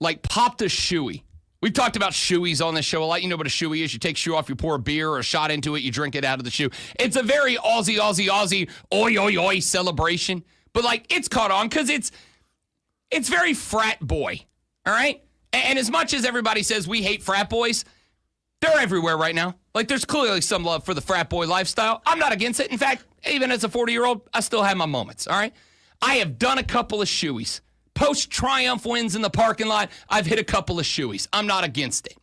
like popped a shoey. We've talked about shoeys on this show a lot. You know what a shoey is. You take a shoe off, you pour a beer or a shot into it, you drink it out of the shoe. It's a very Aussie, oi, oi, oi celebration. But, like, it's caught on because it's very frat boy, all right? And as much as everybody says we hate frat boys, they're everywhere right now. Like, there's clearly some love for the frat boy lifestyle. I'm not against it. In fact, even as a 40-year-old, I still have my moments, all right? I have done a couple of shoeys. Post-triumph wins in the parking lot, I've hit a couple of shoeys. I'm not against it.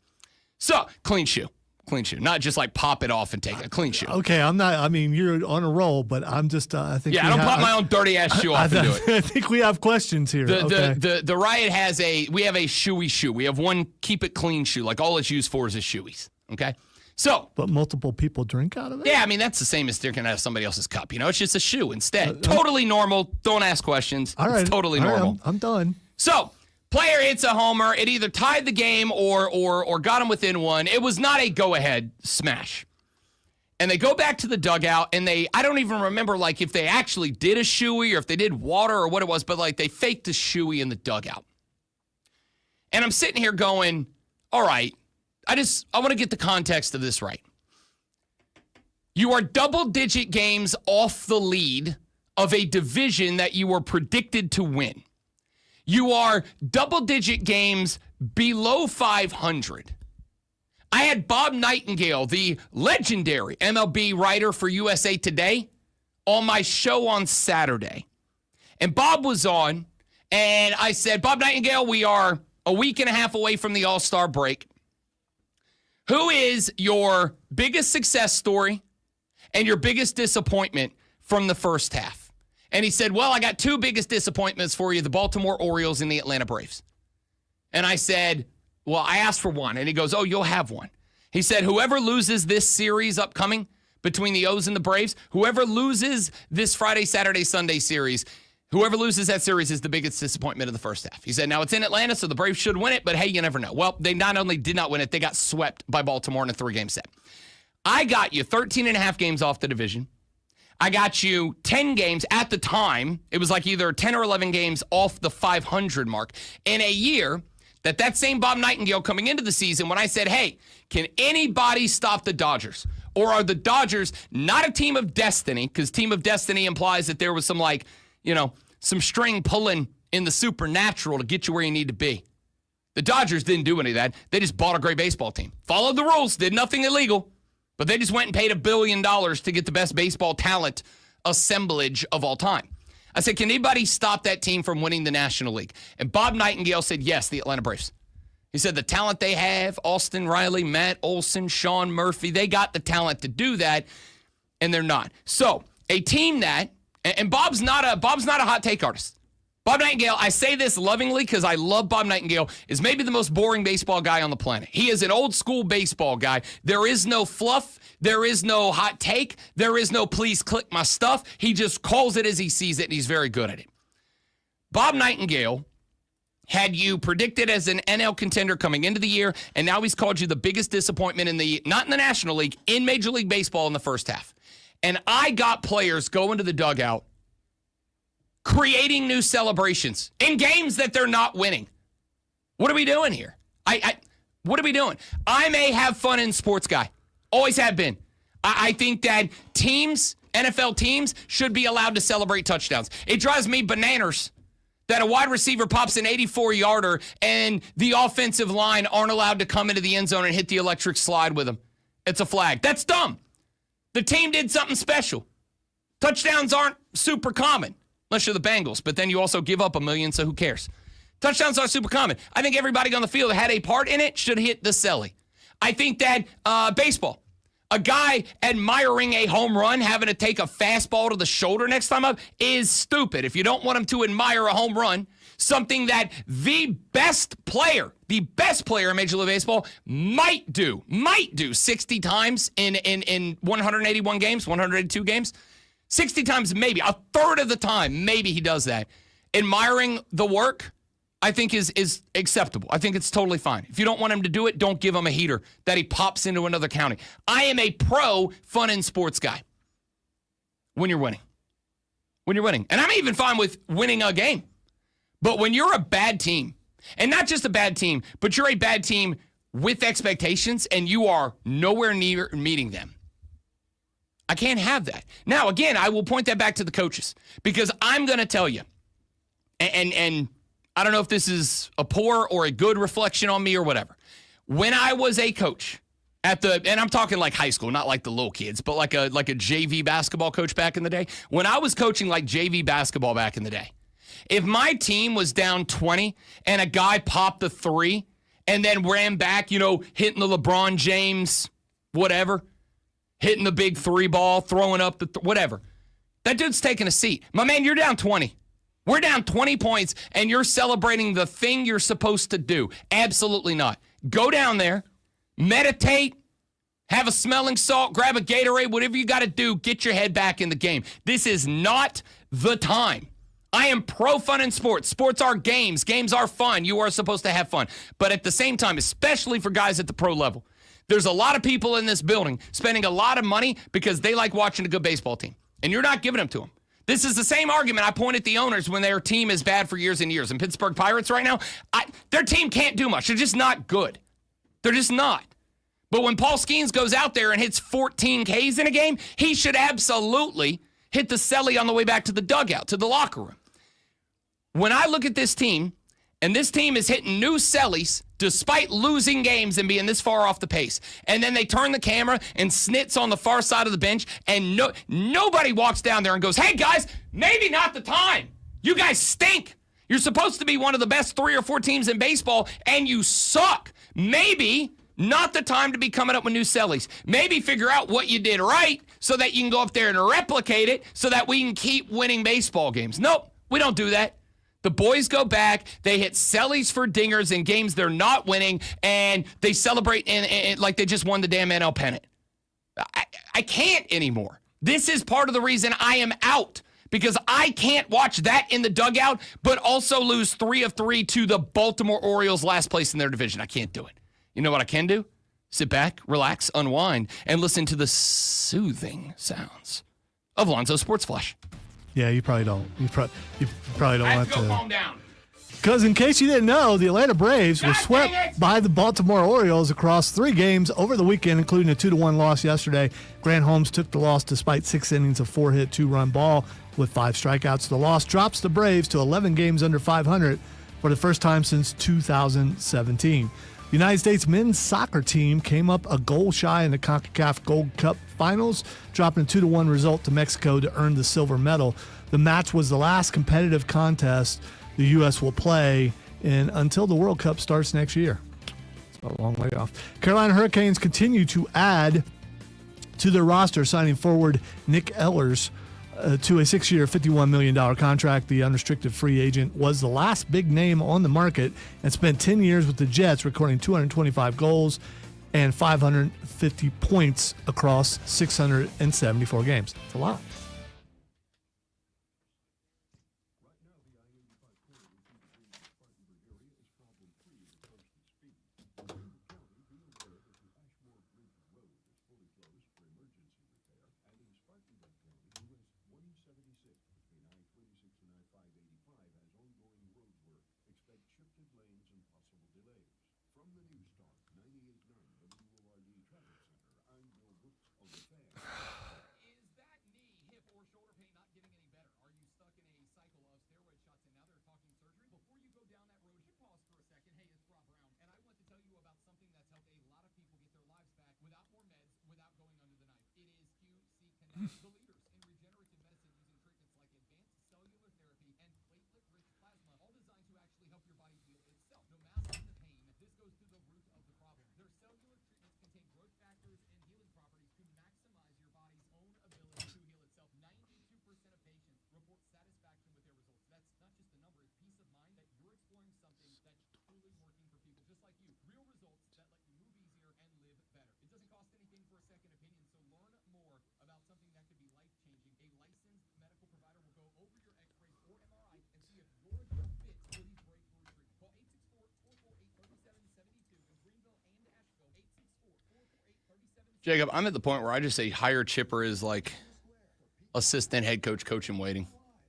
So, clean shoe. Clean shoe. Not just like pop it off and take it. Clean shoe. Okay, I'm not, I mean, you're on a roll, but I'm just, I think. Yeah, I don't pop my own dirty ass shoe off and do it. I think we have questions here. The Riot has we have a shoey shoe. We have one keep it clean shoe. Like all it's used for is a shoeys. Okay? So. But multiple people drink out of it? Yeah, I mean, that's the same as drinking out of somebody else's cup. You know, it's just a shoe instead. Totally normal. Don't ask questions. All right. It's totally normal. I'm done. So, Player hits a homer. It either tied the game or got him within one. It was not a go-ahead smash. And they go back to the dugout, and I don't even remember, like, if they actually did a shoey or if they did water or what it was, but, like, they faked a shoey in the dugout. And I'm sitting here going, all right, I want to get the context of this right. You are double-digit games off the lead of a division that you were predicted to win. You are double-digit games below 500. I had Bob Nightingale, the legendary MLB writer for USA Today, on my show on Saturday. And Bob was on, and I said, Bob Nightingale, we are a week and a half away from the All-Star break. Who is your biggest success story and your biggest disappointment from the first half? And he said, well, I got two biggest disappointments for you, the Baltimore Orioles and the Atlanta Braves. And I said, well, I asked for one. And he goes, oh, you'll have one. He said, whoever loses this series upcoming between the O's and the Braves, whoever loses this Friday, Saturday, Sunday series, whoever loses that series is the biggest disappointment of the first half. He said, now it's in Atlanta, so the Braves should win it, but hey, you never know. Well, they not only did not win it, they got swept by Baltimore in a 3-game set. I got you 13 and a half games off the division. I got you 10 games at the time. It was like either 10 or 11 games off the 500 mark in a year that same Bob Nightingale coming into the season when I said, hey, can anybody stop the Dodgers? Or are the Dodgers not a team of destiny? Because team of destiny implies that there was some some string pulling in the supernatural to get you where you need to be. The Dodgers didn't do any of that. They just bought a great baseball team. Followed the rules, did nothing illegal. But they just went and paid $1 billion to get the best baseball talent assemblage of all time. I said, can anybody stop that team from winning the National League? And Bob Nightingale said, yes, the Atlanta Braves. He said the talent they have, Austin Riley, Matt Olson, Sean Murphy, they got the talent to do that, and they're not. So a team that, and Bob's not a hot take artist. Bob Nightingale, I say this lovingly because I love Bob Nightingale, is maybe the most boring baseball guy on the planet. He is an old school baseball guy. There is no fluff. There is no hot take. There is no please click my stuff. He just calls it as he sees it, and he's very good at it. Bob Nightingale had you predicted as an NL contender coming into the year, and now he's called you the biggest disappointment not in the National League, in Major League Baseball in the first half. And I got players going to the dugout creating new celebrations in games that they're not winning. What are we doing here? What are we doing? I'm a have fun in sports guy. Always have been. I think that NFL teams, should be allowed to celebrate touchdowns. It drives me bananas that a wide receiver pops an 84-yarder and the offensive line aren't allowed to come into the end zone and hit the electric slide with them. It's a flag. That's dumb. The team did something special. Touchdowns aren't super common, unless you're the Bengals, but then you also give up $1 million, so who cares? Touchdowns are super common. I think everybody on the field that had a part in it should hit the celly. I think that baseball, a guy admiring a home run, having to take a fastball to the shoulder next time up is stupid. If you don't want him to admire a home run, something that the best player in Major League Baseball might do 60 times in 181 games, 182 games, 60 times maybe, a third of the time, maybe he does that. Admiring the work, I think is acceptable. I think it's totally fine. If you don't want him to do it, don't give him a heater that he pops into another county. I am a pro fun in sports guy when you're winning. And I'm even fine with winning a game. But when you're a bad team, and not just a bad team, but you're a bad team with expectations and you are nowhere near meeting them, I can't have that. Now, again, I will point that back to the coaches because I'm going to tell you, and I don't know if this is a poor or a good reflection on me or whatever. When I was a coach and I'm talking like high school, not like the little kids, but like a JV basketball coach back in the day. When I was coaching like JV basketball back in the day, if my team was down 20 and a guy popped the three and then ran back, hitting the LeBron James, whatever, hitting the big three ball, throwing up whatever, that dude's taking a seat. My man, you're down 20. We're down 20 points, and you're celebrating the thing you're supposed to do. Absolutely not. Go down there, meditate, have a smelling salt, grab a Gatorade, whatever you got to do, get your head back in the game. This is not the time. I am pro fun in sports. Sports are games. Games are fun. You are supposed to have fun. But at the same time, especially for guys at the pro level, there's a lot of people in this building spending a lot of money because they like watching a good baseball team. And you're not giving them to them. This is the same argument I point at the owners when their team is bad for years and years. And Pittsburgh Pirates right now, their team can't do much. They're just not good. They're just not. But when Paul Skeens goes out there and hits 14 Ks in a game, he should absolutely hit the celly on the way back to the dugout, to the locker room. When I look at this team, and this team is hitting new cellies despite losing games and being this far off the pace, and then they turn the camera and Snit's on the far side of the bench, and nobody walks down there and goes, hey, guys, maybe not the time. You guys stink. You're supposed to be one of the best 3 or 4 teams in baseball, and you suck. Maybe not the time to be coming up with new cellies. Maybe figure out what you did right so that you can go up there and replicate it so that we can keep winning baseball games. Nope, we don't do that. The boys go back, they hit cellies for dingers in games they're not winning, and they celebrate like they just won the damn NL pennant. I can't anymore. This is part of the reason I am out, because I can't watch that in the dugout, but also lose 3 of 3 to the Baltimore Orioles, last place in their division. I can't do it. You know what I can do? Sit back, relax, unwind, and listen to the soothing sounds of Lonzo Sports Flash. Yeah, you probably don't. You probably don't want to. Calm down. Because in case you didn't know, the Atlanta Braves were swept by the Baltimore Orioles across 3 games over the weekend, including a 2-1 loss yesterday. Grant Holmes took the loss despite 6 innings of 4-hit, 2-run ball with 5 strikeouts. The loss drops the Braves to 11 games under 500 for the first time since 2017. The United States men's soccer team came up a goal shy in the CONCACAF Gold Cup finals, dropping a 2-1 result to Mexico to earn the silver medal. The match was the last competitive contest the U.S. will play until the World Cup starts next year. It's a long way off. Carolina Hurricanes continue to add to their roster, signing forward Nick Ehlers to a 6-year, $51 million contract. The unrestricted free agent was the last big name on the market and spent 10 years with the Jets, recording 225 goals and 550 points across 674 games. That's a lot. Jacob, I'm at the point where I just say hire Chipper as like assistant head coach in waiting.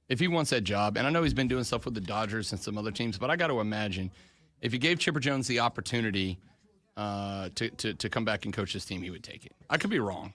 If he wants that job, and I know he's been doing stuff with the Dodgers and some other teams, but I got to imagine if he gave Chipper Jones the opportunity to come back and coach this team, he would take it. I could be wrong.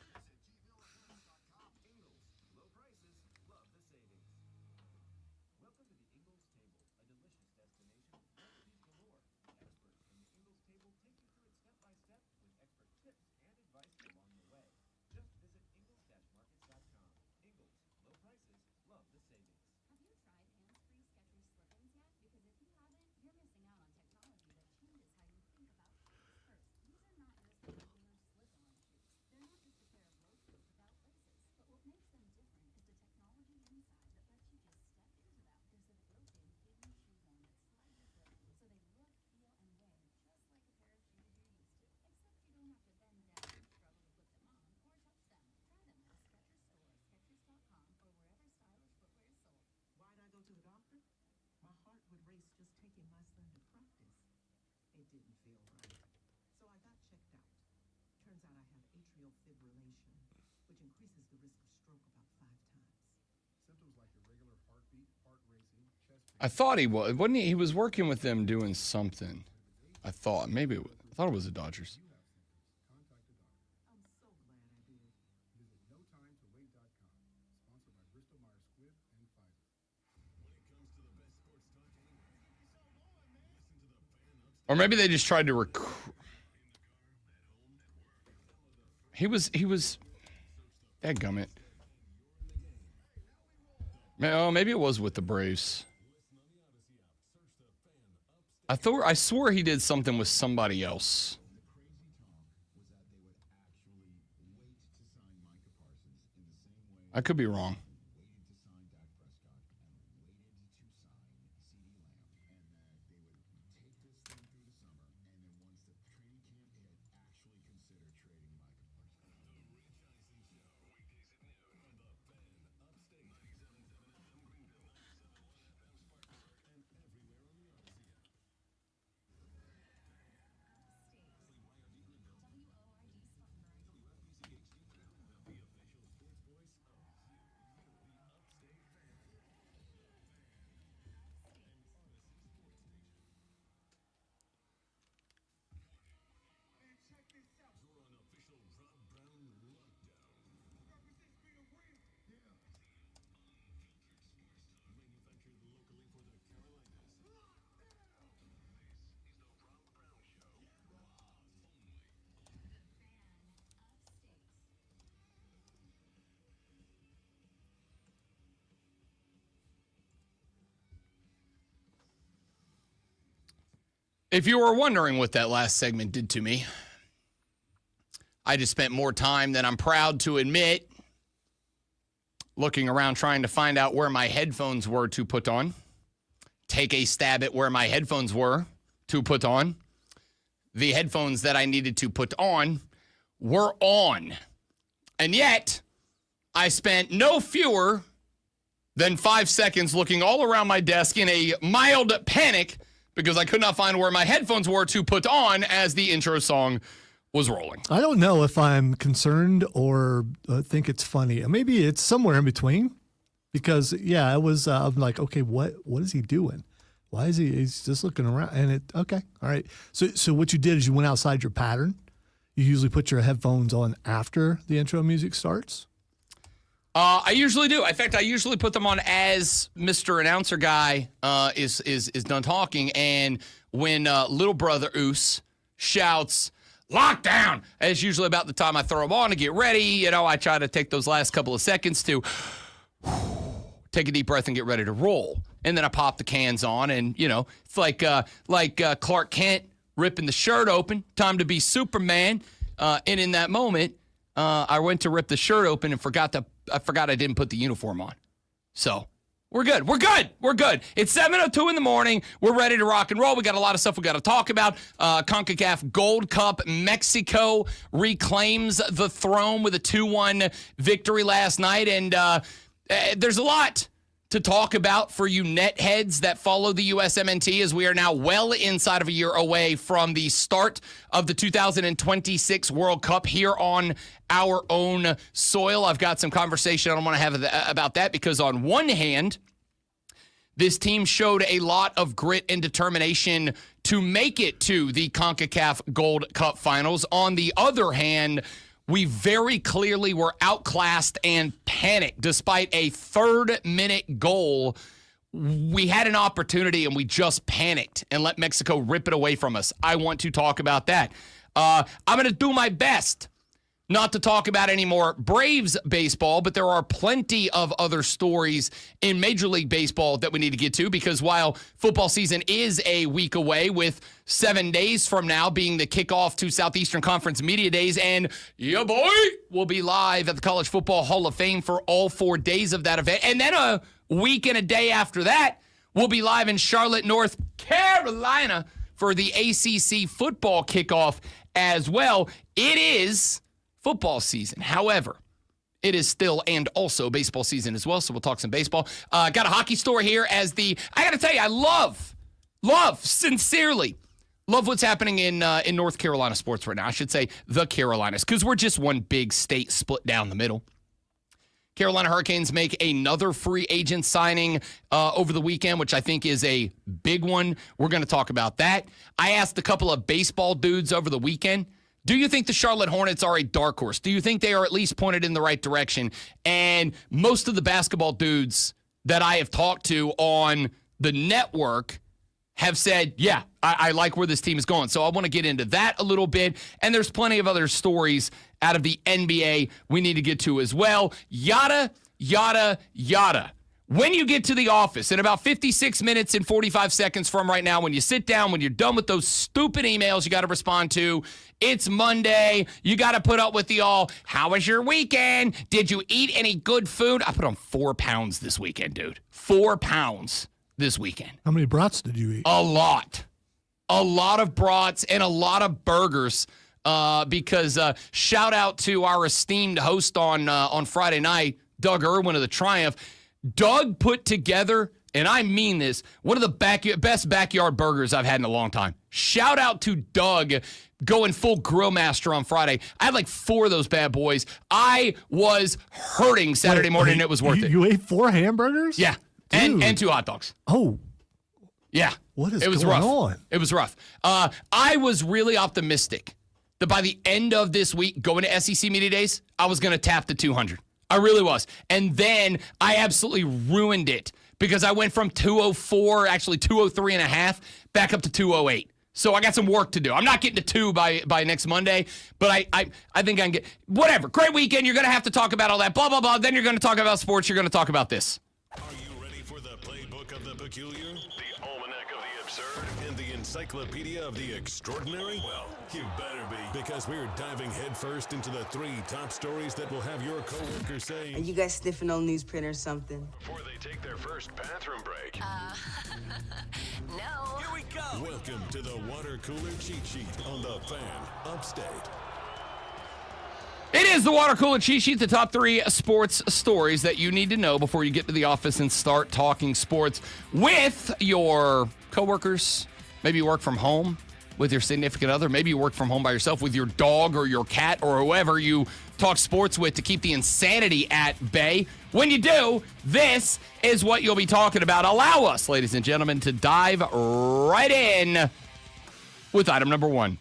I thought he was. Wasn't he? He was working with them doing something. I thought. Maybe I thought it was the Dodgers. Or maybe they just tried to recruit. He was, dadgummit. Oh, maybe it was with the Braves. I swore he did something with somebody else. I could be wrong. If you were wondering what that last segment did to me, I just spent more time than I'm proud to admit looking around trying to find out where my headphones were to put on. Take a stab at where my headphones were to put on. The headphones that I needed to put on were on. And yet, I spent no fewer than 5 seconds looking all around my desk in a mild panic because I could not find where my headphones were to put on as the intro song was rolling. I don't know if I'm concerned or think it's funny. Maybe it's somewhere in between because, yeah, it was, I'm like, okay, what is he doing? Why is he's just looking around? And okay, all right. So what you did is you went outside your pattern. You usually put your headphones on after the intro music starts. I usually do. In fact, I usually put them on as Mr. Announcer Guy is done talking. And when little brother Oos shouts, "Lockdown," it's usually about the time I throw them on to get ready. You know, I try to take those last couple of seconds to take a deep breath and get ready to roll. And then I pop the cans on, and, you know, it's like Clark Kent ripping the shirt open. Time to be Superman. And in that moment, I went to rip the shirt open and forgot I didn't put the uniform on. So we're good. We're good. We're good. It's 7:02 in the morning. We're ready to rock and roll. We got a lot of stuff we got to talk about. CONCACAF Gold Cup. Mexico reclaims the throne with a 2-1 victory last night. And there's a lot to talk about for you net heads that follow the USMNT, as we are now well inside of a year away from the start of the 2026 World Cup here on our own soil. I've got some conversation I want to have about that because on one hand, this team showed a lot of grit and determination to make it to the CONCACAF Gold Cup finals. On the other hand, we very clearly were outclassed and panicked. Despite a third-minute goal, we had an opportunity and we just panicked and let Mexico rip it away from us. I want to talk about that. I'm going to do my best not to talk about any more Braves baseball, but there are plenty of other stories in Major League Baseball that we need to get to, because while football season is a week away, with 7 days from now being the kickoff to Southeastern Conference Media Days, and yeah, boy, we'll be live at the College Football Hall of Fame for all 4 days of that event. And then a week and a day after that, we'll be live in Charlotte, North Carolina for the ACC football kickoff as well. It is football season. However, it is still and also baseball season as well, so we'll talk some baseball. Got a hockey story here I got to tell you, I sincerely Love what's happening in North Carolina sports right now. I should say the Carolinas, because we're just one big state split down the middle. Carolina Hurricanes make another free agent signing over the weekend, which I think is a big one. We're going to talk about that. I asked a couple of baseball dudes over the weekend, do you think the Charlotte Hornets are a dark horse? Do you think they are at least pointed in the right direction? And most of the basketball dudes that I have talked to on the network have said, yeah, I like where this team is going. So I want to get into that a little bit. And there's plenty of other stories out of the NBA we need to get to as well. Yada, yada, yada. When you get to the office in about 56 minutes and 45 seconds from right now, when you sit down, when you're done with those stupid emails you got to respond to, it's Monday. You got to put up with the all, how was your weekend? Did you eat any good food? I put on 4 pounds this weekend, dude. 4 pounds this weekend. How many brats did you eat? A lot. A lot of brats and a lot of burgers because shout out to our esteemed host on Friday night, Doug Irwin of the Triumph. Doug put together, and I mean this, one of the best backyard burgers I've had in a long time. Shout out to Doug going full grill master on Friday. I had like 4 of those bad boys. I was hurting Saturday morning, and it was worth it. You ate 4 hamburgers? Yeah. And 2 hot dogs. Oh. Yeah. What is it was going rough. on? It was rough. I was really optimistic that by the end of this week, going to SEC Media Days, I was going to tap the 200. I really was. And then I absolutely ruined it because I went from 204, actually 203 and a half, back up to 208. So I got some work to do. I'm not getting to 2 by next Monday, but I think I can get, whatever. Great weekend. You're going to have to talk about all that, blah, blah, blah. Then you're going to talk about sports. You're going to talk about this. Are you ready for the playbook of the peculiar, the almanac of the absurd, and the encyclopedia of the extraordinary? Well, you better be, because we're diving headfirst into the 3 top stories that will have your coworkers saying, Are you guys sniffing on newsprint or something? before they take their first bathroom break. No. Here we go. Welcome to the water cooler cheat sheet on the Fan Upstate. It is the water cooler cheat sheet, the top 3 sports stories that you need to know before you get to the office and start talking sports with your coworkers. Maybe you work from home with your significant other. Maybe you work from home by yourself with your dog or your cat or whoever you talk sports with to keep the insanity at bay. When you do, this is what you'll be talking about. Allow us, ladies and gentlemen, to dive right in with item number 1.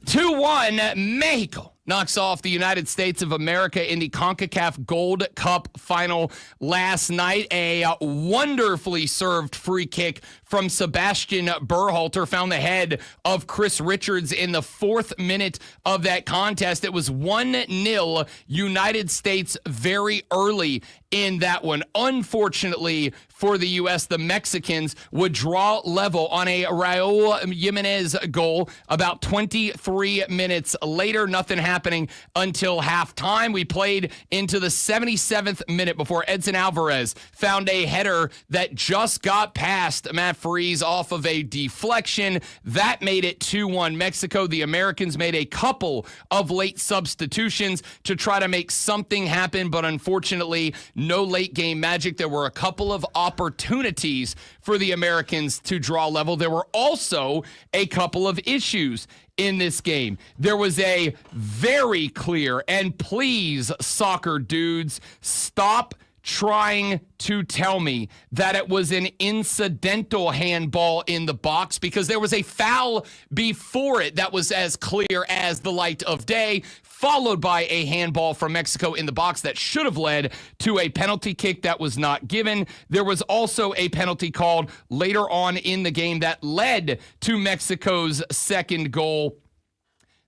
2-1, Mexico knocks off the United States of America in the CONCACAF Gold Cup final last night. A wonderfully served free kick from Sebastian Berhalter found the head of Chris Richards in the 4th minute of that contest. It was 1-0 United States very early in that one. Unfortunately for the U.S., the Mexicans would draw level on a Raul Jimenez goal about 23 minutes later. Nothing happening until halftime. We played into the 77th minute before Edson Alvarez found a header that just got past Matt Freese off of a deflection. That made it 2-1 Mexico. The Americans made a couple of late substitutions to try to make something happen, but unfortunately, no late game magic. There were a couple of opportunities for the Americans to draw level. There were also a couple of issues in this game. There was a very clear, and please, soccer dudes, stop trying to tell me that it was an incidental handball in the box, because there was a foul before it that was as clear as the light of day, followed by a handball from Mexico in the box that should have led to a penalty kick that was not given. There was also a penalty called later on in the game that led to Mexico's second goal.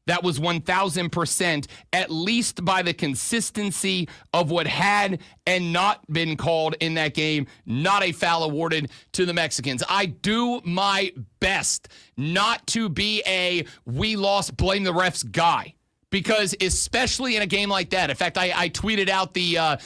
That was 1,000%, at least by the consistency of what had and not been called in that game. Not a foul awarded to the Mexicans. I do my best not to be a we lost, blame the refs guy. Because especially in a game like that, in fact, I tweeted out the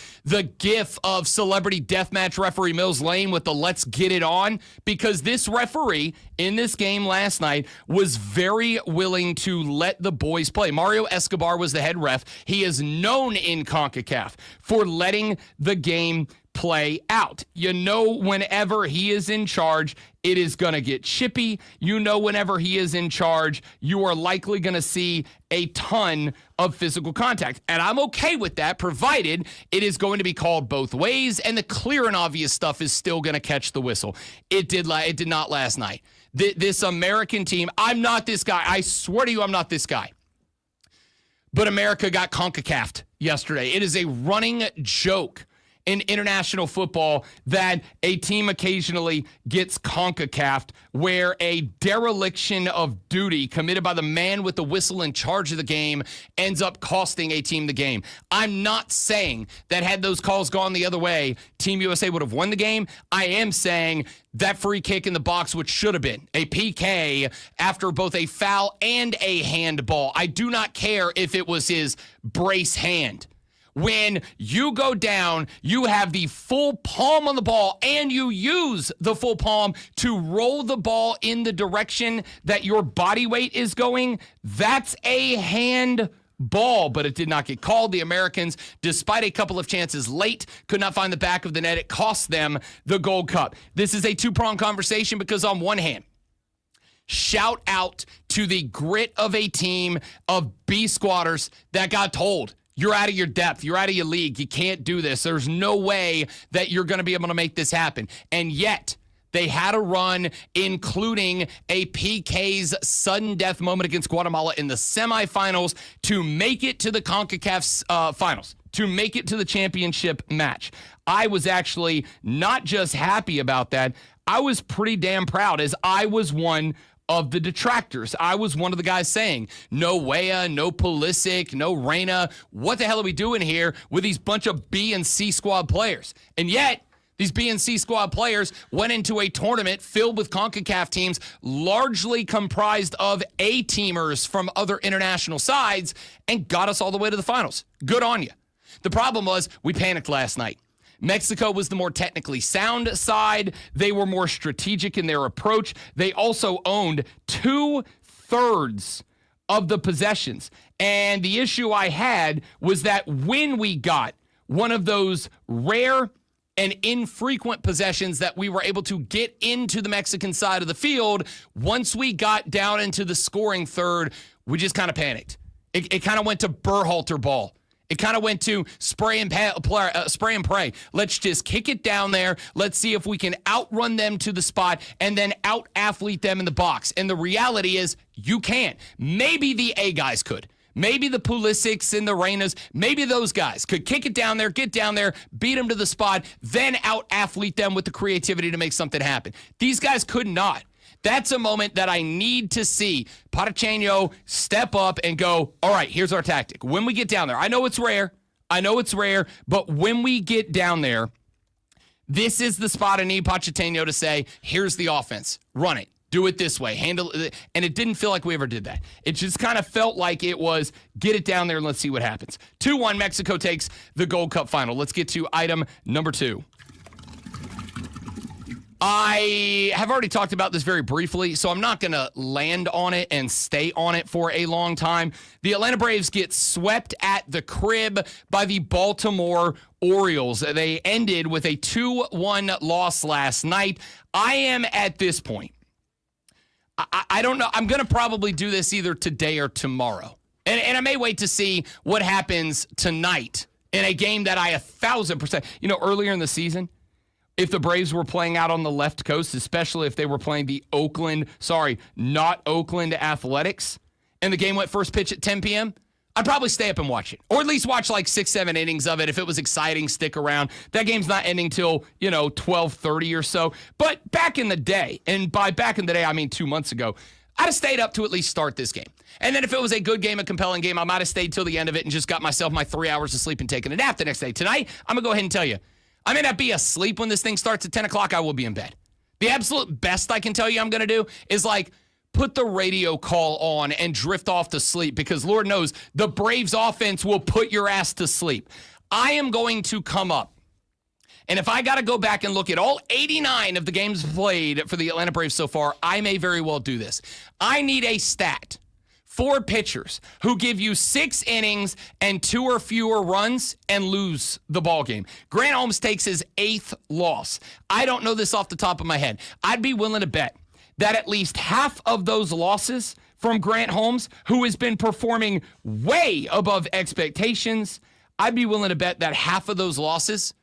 gif of celebrity deathmatch referee Mills Lane with the let's get it on, because this referee in this game last night was very willing to let the boys play. Mario Escobar was the head ref. He is known in CONCACAF for letting the game play out. You know, whenever he is in charge, it is going to get chippy. You know, whenever he is in charge, you are likely going to see a ton of physical contact. And I'm okay with that, provided it is going to be called both ways and the clear and obvious stuff is still going to catch the whistle. It did not last night. This American team, I'm not this guy. I swear to you, I'm not this guy. But America got CONCACAF'd yesterday. It is a running joke in international football that a team occasionally gets CONCACAF'd, where a dereliction of duty committed by the man with the whistle in charge of the game ends up costing a team the game. I'm not saying that had those calls gone the other way, Team USA would have won the game. I am saying that free kick in the box, which should have been a PK after both a foul and a handball. I do not care if it was his brace hand. When you go down, you have the full palm on the ball, and you use the full palm to roll the ball in the direction that your body weight is going. That's a handball, but it did not get called. The Americans, despite a couple of chances late, could not find the back of the net. It cost them the Gold Cup. This is a two-pronged conversation because on one hand, shout out to the grit of a team of B-squatters that got told, you're out of your depth. You're out of your league. You can't do this. There's no way that you're going to be able to make this happen. And yet, they had a run, including a PK's sudden death moment against Guatemala in the semifinals to make it to the CONCACAF finals, to make it to the championship match. I was actually not just happy about that. I was pretty damn proud, as I was one of the detractors. I was one of the guys saying, no Weah, no Pulisic, no Reyna. What the hell are we doing here with these bunch of B and C squad players? And yet, these B and C squad players went into a tournament filled with CONCACAF teams, largely comprised of A-teamers from other international sides, and got us all the way to the finals. Good on you. The problem was we panicked last night. Mexico was the more technically sound side. They were more strategic in their approach. They also owned 2/3 of the possessions. And the issue I had was that when we got one of those rare and infrequent possessions that we were able to get into the Mexican side of the field, once we got down into the scoring third, we just kind of panicked. It kind of went to Berhalter ball. It kind of went to spray and pray. Let's just kick it down there. Let's see if we can outrun them to the spot and then out-athlete them in the box. And the reality is you can't. Maybe the A guys could. Maybe the Pulisics and the Reynas, maybe those guys could kick it down there, get down there, beat them to the spot, then out-athlete them with the creativity to make something happen. These guys could not. That's a moment that I need to see Pacheco step up and go, all right, here's our tactic. When we get down there, I know it's rare, but when we get down there, this is the spot I need Pacheco to say, here's the offense. Run it. Do it this way. Handle it. And it didn't feel like we ever did that. It just kind of felt like it was get it down there and let's see what happens. 2-1, Mexico takes the Gold Cup final. Let's get to item number 2. I have already talked about this very briefly, so I'm not going to land on it and stay on it for a long time. The Atlanta Braves get swept at the crib by the Baltimore Orioles. They ended with a 2-1 loss last night. I am at this point, I don't know. I'm going to probably do this either today or tomorrow. And I may wait to see what happens tonight in a game that I 1,000%, earlier in the season, if the Braves were playing out on the left coast, especially if they were playing the not Oakland Athletics, and the game went first pitch at 10 p.m., I'd probably stay up and watch it. Or at least watch like 6-7 innings of it. If it was exciting, stick around. That game's not ending till, 12:30 or so. But back in the day, and by back in the day, I mean 2 months ago, I'd have stayed up to at least start this game. And then if it was a good game, a compelling game, I might have stayed till the end of it and just got myself my 3 hours of sleep and taken a nap the next day. Tonight, I'm going to go ahead and tell you, I may not be asleep when this thing starts at 10 o'clock. I will be in bed. The absolute best I can tell you I'm going to do is put the radio call on and drift off to sleep because Lord knows the Braves offense will put your ass to sleep. I am going to come up. And if I got to go back and look at all 89 of the games played for the Atlanta Braves so far, I may very well do this. I need a stat 4 pitchers who give you 6 innings and 2 or fewer runs and lose the ball game. Grant Holmes takes his 8th loss. I don't know this off the top of my head. I'd be willing to bet that at least half of those losses from Grant Holmes, who has been performing way above expectations, I'd be willing to bet that half of those losses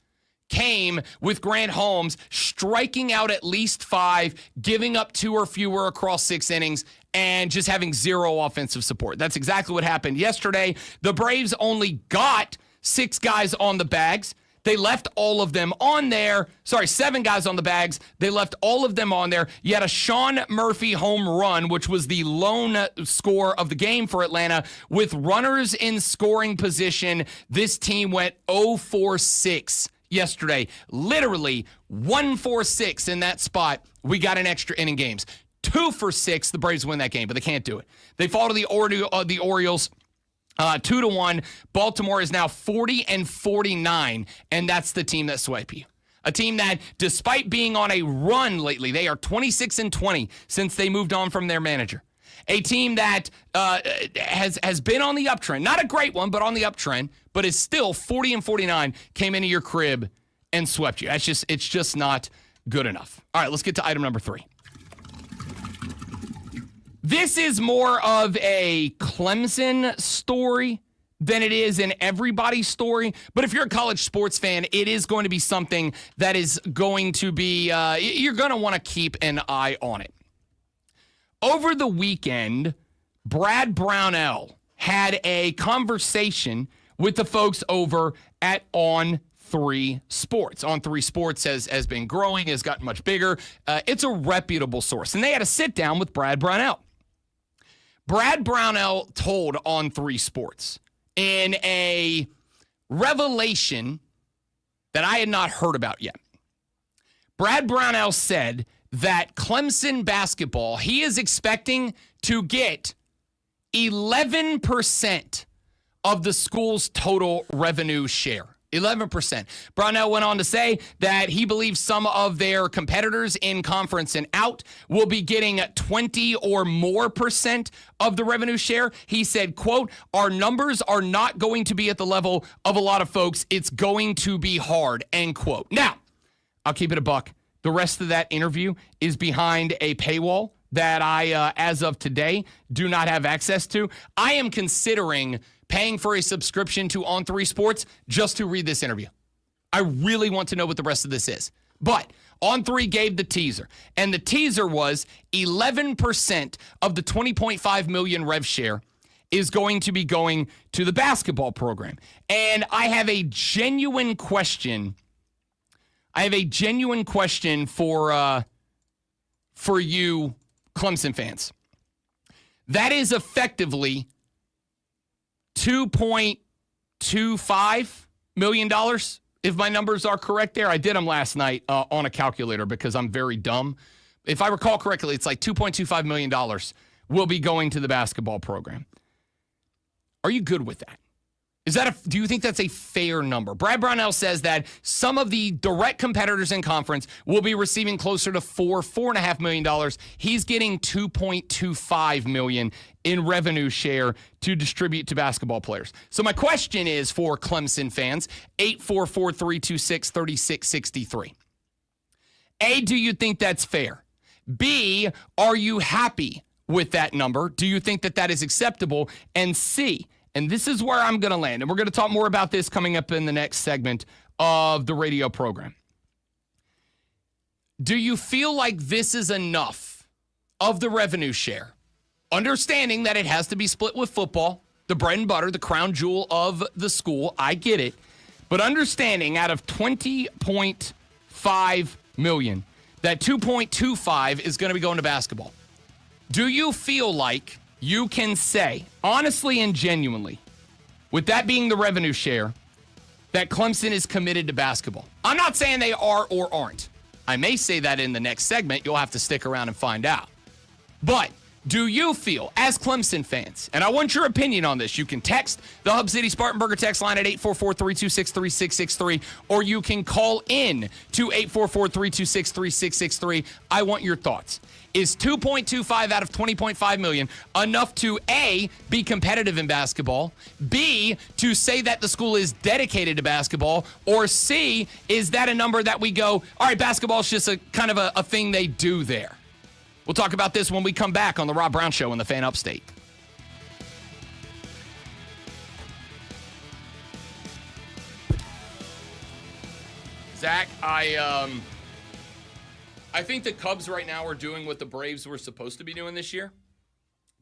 came with Grant Holmes striking out at least 5, giving up 2 or fewer across 6 innings, and just having 0 offensive support. That's exactly what happened yesterday. The Braves only got 6 guys on the bags. They left all of them on there. 7 guys on the bags. They left all of them on there. You had a Sean Murphy home run, which was the lone score of the game for Atlanta. With runners in scoring position, this team went 0-for-6 yesterday. Literally 1-for-6 in that spot. We got an extra inning games. 2-for-6, the Braves win that game, but they can't do it. They fall to the Orioles 2-1. Baltimore is now 40-49, and that's the team that swept you. A team that, despite being on a run lately, they are 26-20 since they moved on from their manager. A team that has been on the uptrend. Not a great one, but on the uptrend, but is still 40-49, came into your crib and swept you. It's just not good enough. All right, let's get to item number 3. This is more of a Clemson story than it is an everybody's story. But if you're a college sports fan, it is going to be something that is going to be, you're going to want to keep an eye on it. Over the weekend, Brad Brownell had a conversation with the folks over at On3 Sports. On3 Sports has been growing, has gotten much bigger. It's a reputable source. And they had a sit down with Brad Brownell. Brad Brownell told On3 Sports in a revelation that I had not heard about yet. Brad Brownell said that Clemson basketball, he is expecting to get 11% of the school's total revenue share. 11%. Brownell went on to say that he believes some of their competitors in conference and out will be getting 20 or more % of the revenue share. He said, quote, "Our numbers are not going to be at the level of a lot of folks. It's going to be hard," end quote. Now, I'll keep it a buck. The rest of that interview is behind a paywall that I, as of today, do not have access to. I am considering paying for a subscription to On3 Sports just to read this interview. I really want to know what the rest of this is. But On3 gave the teaser, and the teaser was 11% of the $20.5 million rev share is going to be going to the basketball program. And I have a genuine question. For you Clemson fans. That is effectively $2.25 million, if my numbers are correct there. I did them last night on a calculator because I'm very dumb. If I recall correctly, it's like $2.25 million will be going to the basketball program. Are you good with that? Do you think that's a fair number? Brad Brownell says that some of the direct competitors in conference will be receiving closer to $4.5 million. He's getting $2.25 million in revenue share to distribute to basketball players. So my question is for Clemson fans, 844-326-3663. A, do you think that's fair? B, are you happy with that number? Do you think that is acceptable? And C, and this is where I'm going to land, and we're going to talk more about this coming up in the next segment of the radio program. Do you feel like this is enough of the revenue share? Understanding that it has to be split with football, the bread and butter, the crown jewel of the school. I get it. But understanding out of $20.5 million, that $2.25 is going to be going to basketball. Do you feel like you can say, honestly and genuinely, with that being the revenue share, that Clemson is committed to basketball? I'm not saying they are or aren't. I may say that in the next segment. You'll have to stick around and find out. But Do you feel, as Clemson fans, and I want your opinion on this, you can text the Hub City Spartanburger text line at 844-326-3663, or you can call in to 844-326-3663. I want your thoughts. Is 2.25 out of 20.5 million enough to A, be competitive in basketball, B, to say that the school is dedicated to basketball, or C, is that a number that we go, all right, basketball's just a kind of a thing they do there? We'll talk about this when we come back on the Rob Brown Show in the Fan Upstate. Zach, I think the Cubs right now are doing what the Braves were supposed to be doing this year.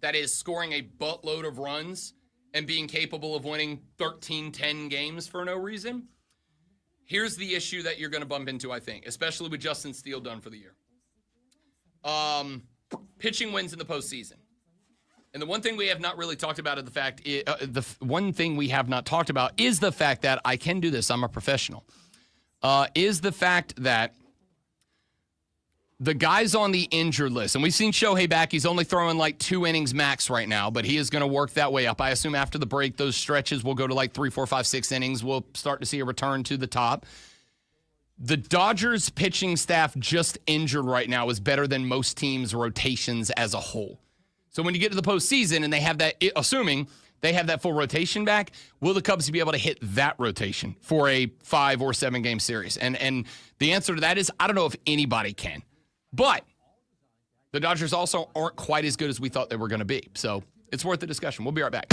That is scoring a buttload of runs and being capable of winning 13-10 games for no reason. Here's the issue that you're going to bump into, I think, especially with Justin Steele done for the year. Pitching wins in the postseason. And the one thing we have not really talked about is the fact, is the fact that I can do this. I'm a professional. Is the fact that the guys on the injured list, and we've seen Shohei back. He's only throwing like 2 innings max right now, but he is going to work that way up. I assume after the break, those stretches will go to like 3, 4, 5, 6 innings. We'll start to see a return to the top. The Dodgers pitching staff just injured right now is better than most teams' rotations as a whole. So when you get to the postseason and they have that, assuming they have that full rotation back, will the Cubs be able to hit that rotation for a 5 or 7 game series? And the answer to that is I don't know if anybody can. But the Dodgers also aren't quite as good as we thought they were going to be. So it's worth the discussion. We'll be right back.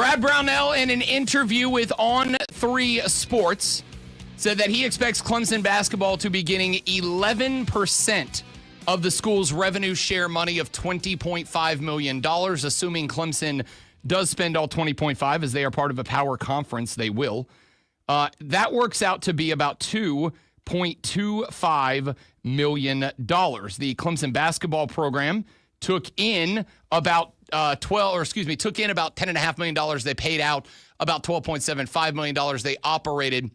Brad Brownell, in an interview with On3 Sports, said that he expects Clemson basketball to be getting 11% of the school's revenue share money of $20.5 million, assuming Clemson does spend all 20.5, as they are part of a power conference. They will. That works out to be about $2.25 million. The Clemson basketball program took in about $10.5 million. They paid out about $12.75 million. They operated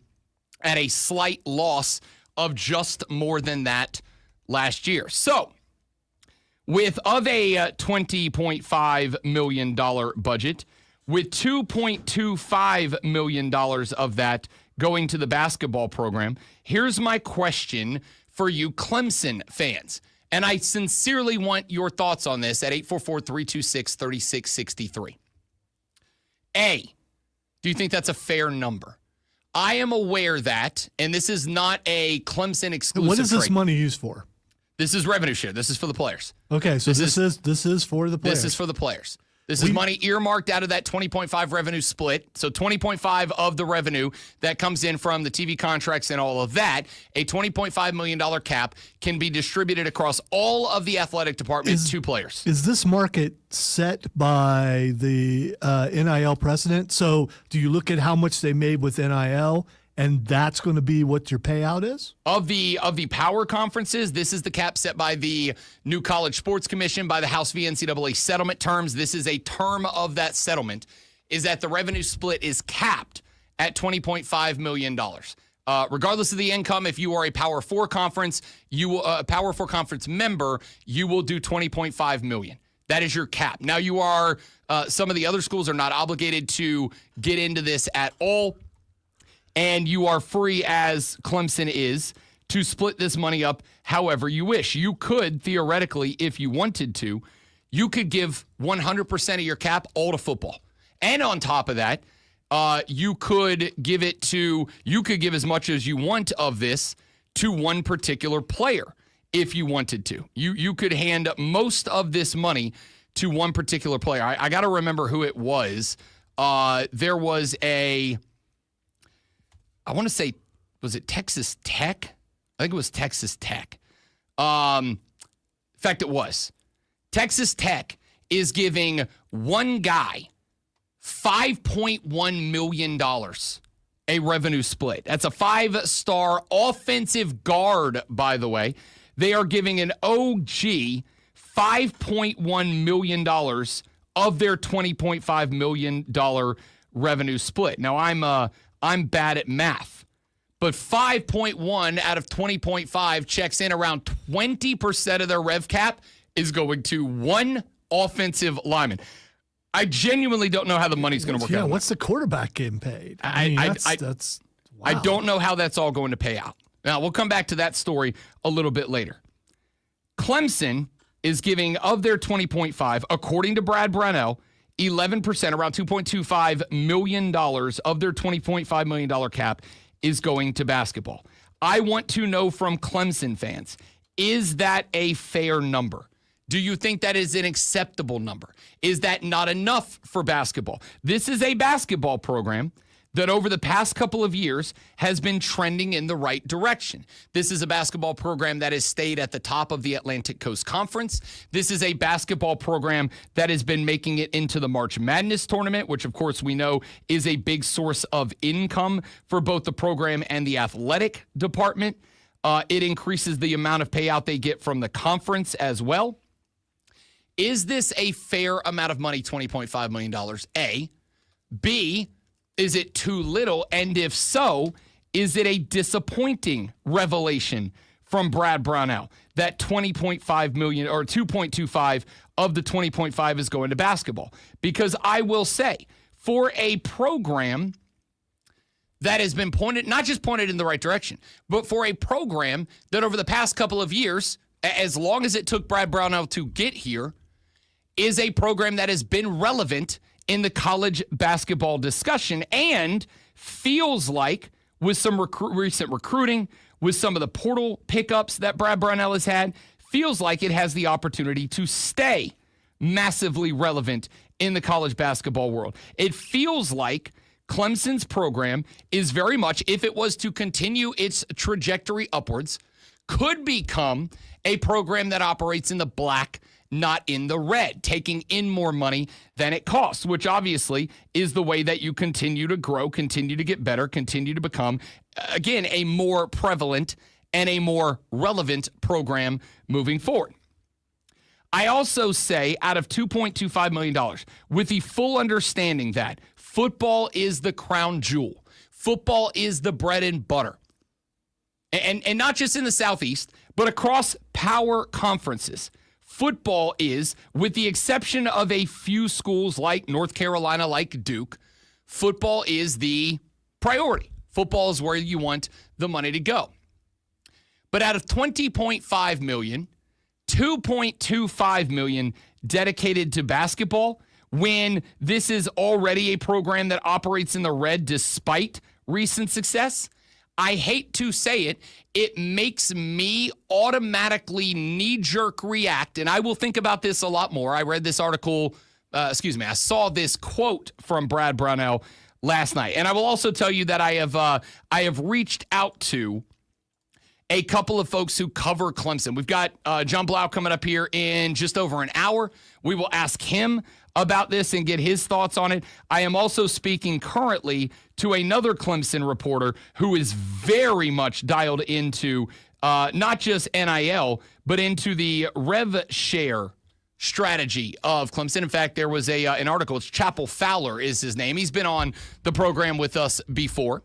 at a slight loss of just more than that last year. So, of a $20.5 million budget, with $2.25 million of that going to the basketball program, here's my question for you Clemson fans. And I sincerely want your thoughts on this at 844-326-3663. A, do you think that's a fair number? I am aware that, and this is not a Clemson exclusive. What is this trade. money used for? This is revenue share. This is for the players. Okay, so this is for the players. This is for the players. This is money earmarked out of that 20.5 revenue split. So 20.5 of the revenue that comes in from the TV contracts and all of that, a $20.5 million cap can be distributed across all of the athletic department to players. Is this market set by the NIL precedent? So do you look at how much they made with NIL, and that's going to be what your payout is? Of the power conferences, this is the cap set by the new College Sports Commission, by the House v. NCAA settlement terms. This is a term of that settlement, is that the revenue split is capped at $20.5 million. Regardless of the income, if you are a Power 4 conference, a Power 4 conference member, you will do $20.5 million. That is your cap. Now, you are some of the other schools are not obligated to get into this at all. And you are free, as Clemson is, to split this money up however you wish. You could, theoretically, if you wanted to, you could give 100% of your cap all to football. And on top of that, you could give as much as you want of this to one particular player if you wanted to. You could hand most of this money to one particular player. I got to remember who it was. There was I want to say, was it Texas Tech? I think it was Texas Tech. In fact, it was. Texas Tech is giving one guy $5.1 million a revenue split. That's a 5-star offensive guard, by the way. They are giving an OG $5.1 million of their $20.5 million revenue split. Now, I'm bad at math, but 5.1 out of 20.5 checks in. Around 20% of their rev cap is going to one offensive lineman. I genuinely don't know how the money's going to work out. Yeah, what's the quarterback getting paid? That's wow. I don't know how that's all going to pay out. Now, we'll come back to that story a little bit later. Clemson is giving, of their 20.5, according to Brad Brownell, 11%, around $2.25 million of their $20.5 million cap is going to basketball. I want to know from Clemson fans, is that a fair number? Do you think that is an acceptable number? Is that not enough for basketball? This is a basketball program that over the past couple of years has been trending in the right direction. This is a basketball program that has stayed at the top of the Atlantic Coast Conference. This is a basketball program that has been making it into the March Madness tournament, which of course we know is a big source of income for both the program and the athletic department. It increases the amount of payout they get from the conference as well. Is this a fair amount of money, $20.5 million? A. B, is it too little? And if so, is it a disappointing revelation from Brad Brownell that $20.5 million or $2.25 of the $20.5 is going to basketball? Because I will say, for a program that has been not just pointed in the right direction, but for a program that over the past couple of years, as long as it took Brad Brownell to get here, is a program that has been relevant in the college basketball discussion and feels like with some recent recruiting, with some of the portal pickups that Brad Brownell has had, feels like it has the opportunity to stay massively relevant in the college basketball world. It feels like Clemson's program is very much, if it was to continue its trajectory upwards, could become a program that operates in the black, not in the red, taking in more money than it costs, which obviously is the way that you continue to grow, continue to get better, continue to become, again, a more prevalent and a more relevant program moving forward. I also say out of $2.25 million, with the full understanding that football is the crown jewel, football is the bread and butter, and not just in the Southeast, but across power conferences. Football is, with the exception of a few schools like North Carolina, like Duke, football is the priority. Football is where you want the money to go. But out of $20.5 million, $2.25 million dedicated to basketball, when this is already a program that operates in the red despite recent success, I hate to say it, it makes me automatically knee-jerk react, and I will think about this a lot more. I read this article, I saw this quote from Brad Brownell last night, and I will also tell you that I have reached out to a couple of folks who cover Clemson. We've got John Blau coming up here in just over an hour. We will ask him about this and get his thoughts on it. I am also speaking currently to another Clemson reporter who is very much dialed into not just NIL, but into the rev share strategy of Clemson. In fact, there was an article. It's Chapel Fowler is his name. He's been on the program with us before.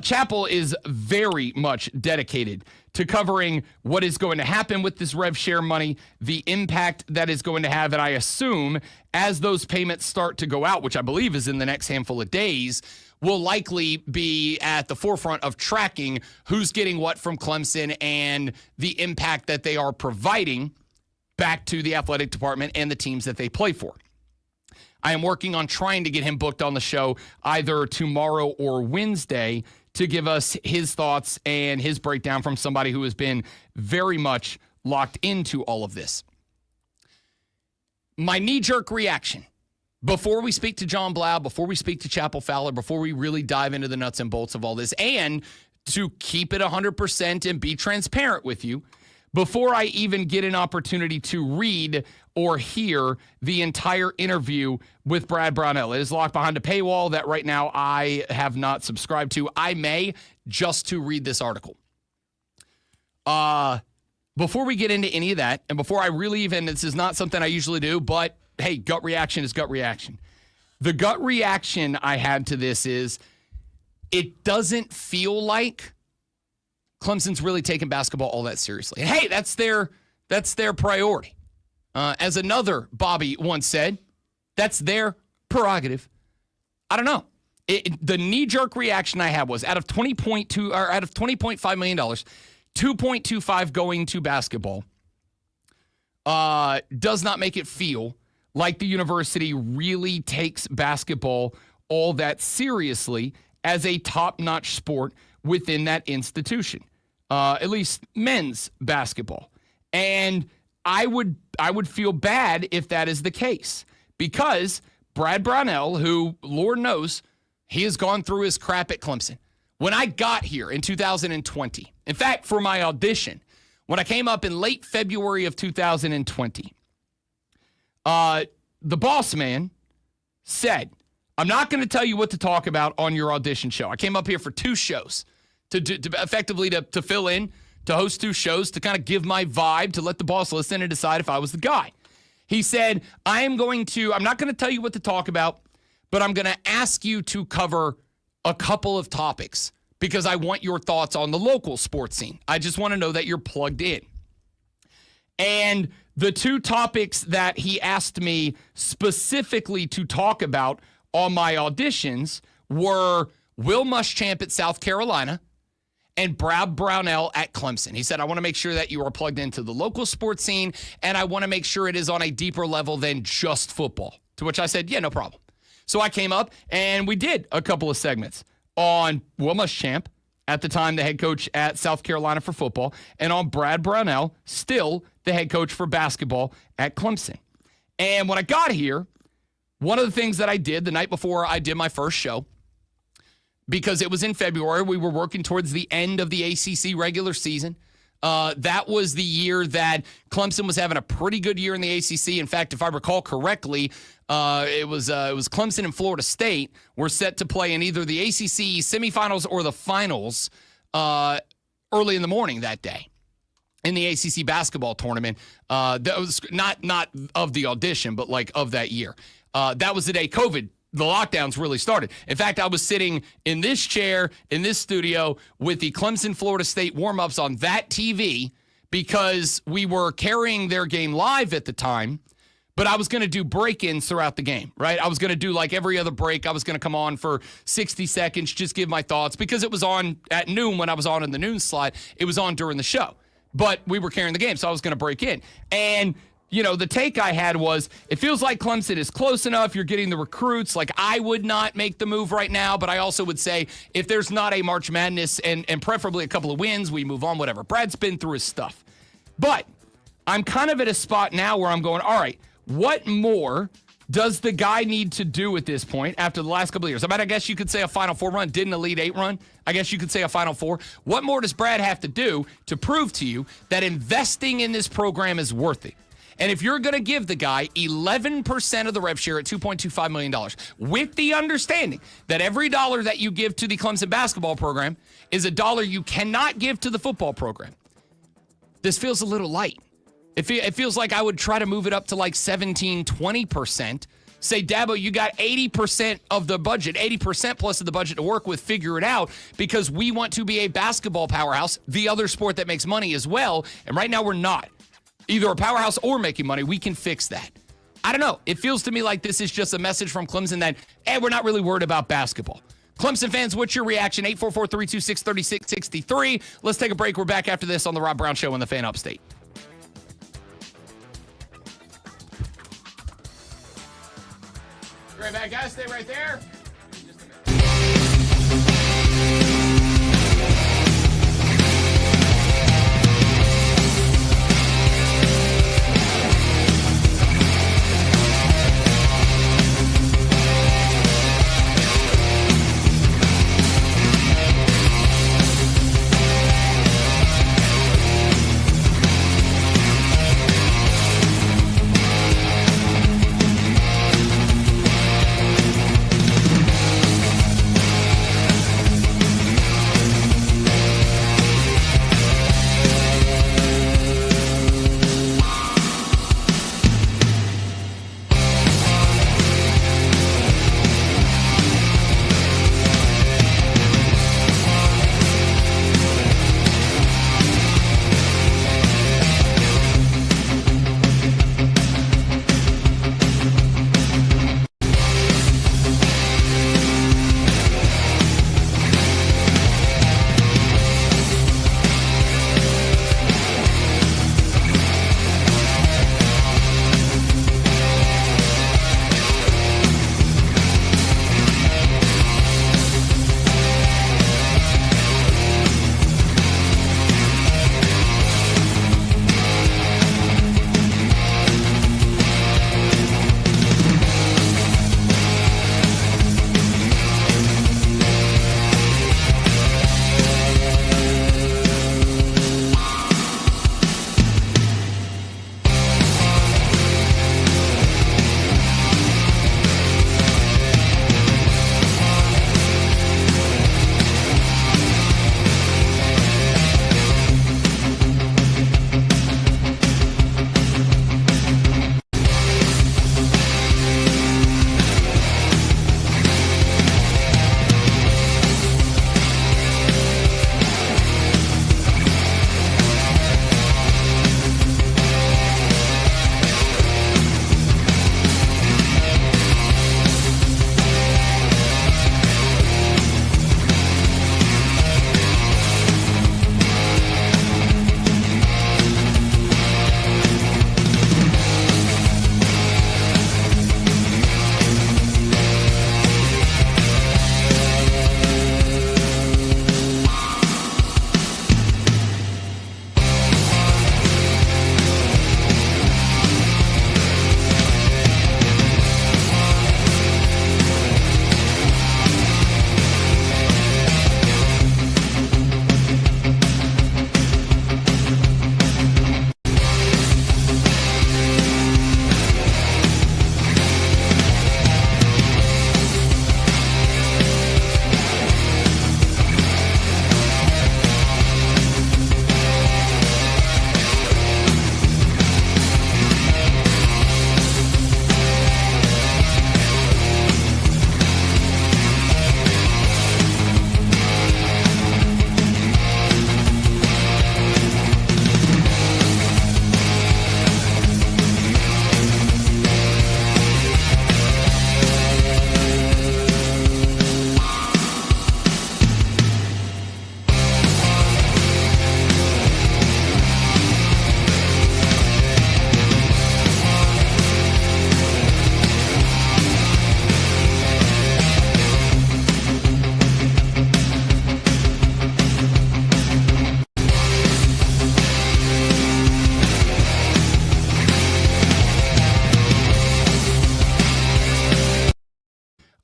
Chapel is very much dedicated to covering what is going to happen with this rev share money, the impact that is going to have, and I assume as those payments start to go out, which I believe is in the next handful of days, will likely be at the forefront of tracking who's getting what from Clemson and the impact that they are providing back to the athletic department and the teams that they play for. I am working on trying to get him booked on the show either tomorrow or Wednesday to give us his thoughts and his breakdown from somebody who has been very much locked into all of this. My knee-jerk reaction, before we speak to John Blau, before we speak to Chapel Fowler, before we really dive into the nuts and bolts of all this, and to keep it 100% and be transparent with you, before I even get an opportunity to read or hear the entire interview with Brad Brownell. It is locked behind a paywall that right now I have not subscribed to. I may, just to read this article. Before we get into any of that, and before I really even, this is not something I usually do, but hey, gut reaction is gut reaction. The gut reaction I had to this is, it doesn't feel like Clemson's really taking basketball all that seriously. And hey, that's their priority. As another Bobby once said, that's their prerogative. I don't know. The knee-jerk reaction I had was out of $20.5 million, $2.25 going to basketball does not make it feel like the university really takes basketball all that seriously as a top-notch sport within that institution, at least men's basketball. And I would feel bad if that is the case, because Brad Brownell, who Lord knows he has gone through his crap at Clemson. When I got here in 2020, in fact, for my audition, when I came up in late February of 2020, the boss man said, I'm not going to tell you what to talk about on your audition show. I came up here for 2 shows to effectively to fill in, to host 2 shows, to kind of give my vibe, to let the boss listen and decide if I was the guy. He said, I'm not going to tell you what to talk about, but I'm going to ask you to cover a couple of topics because I want your thoughts on the local sports scene. I just want to know that you're plugged in. And the 2 topics that he asked me specifically to talk about on my auditions were Will Muschamp at South Carolina and Brad Brownell at Clemson. He said, I want to make sure that you are plugged into the local sports scene, and I want to make sure it is on a deeper level than just football. To which I said, yeah, no problem. So I came up, and we did a couple of segments on Will Muschamp, at the time the head coach at South Carolina for football, and on Brad Brownell, still the head coach for basketball at Clemson. And when I got here, one of the things that I did the night before I did my first show, because it was in February, we were working towards the end of the ACC regular season. That was the year that Clemson was having a pretty good year in the ACC. In fact, if I recall correctly, it was Clemson and Florida State were set to play in either the ACC semifinals or the finals early in the morning that day in the ACC basketball tournament. That was not of the audition, but like of that year. That was the day the lockdowns really started. In fact, I was sitting in this chair in this studio with the Clemson Florida State warm-ups on that TV because we were carrying their game live at the time, but I was going to do break-ins throughout the game, right? I was going to do like every other break. I was going to come on for 60 seconds, just give my thoughts because it was on at noon when I was on in the noon slot. It was on during the show, but we were carrying the game, so I was going to break in. And the take I had was, it feels like Clemson is close enough. You're getting the recruits. Like, I would not make the move right now, but I also would say if there's not a March Madness and preferably a couple of wins, we move on, whatever. Brad's been through his stuff. But I'm kind of at a spot now where I'm going, all right, what more does the guy need to do at this point after the last couple of years? I guess you could say a Final Four run, didn't Elite Eight run. I guess you could say a Final Four. What more does Brad have to do to prove to you that investing in this program is worth it? And if you're going to give the guy 11% of the rev share at $2.25 million, with the understanding that every dollar that you give to the Clemson basketball program is a dollar you cannot give to the football program, this feels a little light. It feels like I would try to move it up to like 17, 20%. Say, Dabo, you got 80% of the budget, 80% plus of the budget to work with, figure it out, because we want to be a basketball powerhouse, the other sport that makes money as well. And right now we're not. Either a powerhouse or making money, we can fix that. I don't know. It feels to me like this is just a message from Clemson that, we're not really worried about basketball. Clemson fans, what's your reaction? 844-326-3663. Let's take a break. We're back after this on The Rob Brown Show on the Fan Upstate. Right back, guys. Stay right there.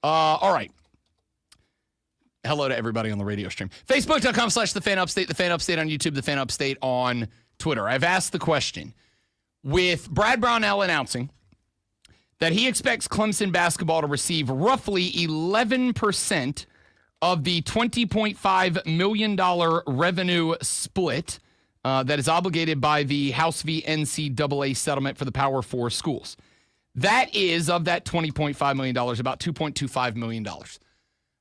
All right. Hello to everybody on the radio stream. Facebook.com/TheFanUpstate, The Fan Upstate on YouTube, The Fan Upstate on Twitter. I've asked the question, with Brad Brownell announcing that he expects Clemson basketball to receive roughly 11% of the $20.5 million revenue split that is obligated by the House v. NCAA settlement for the Power 4 schools. That is, of that $20.5 million, about $2.25 million.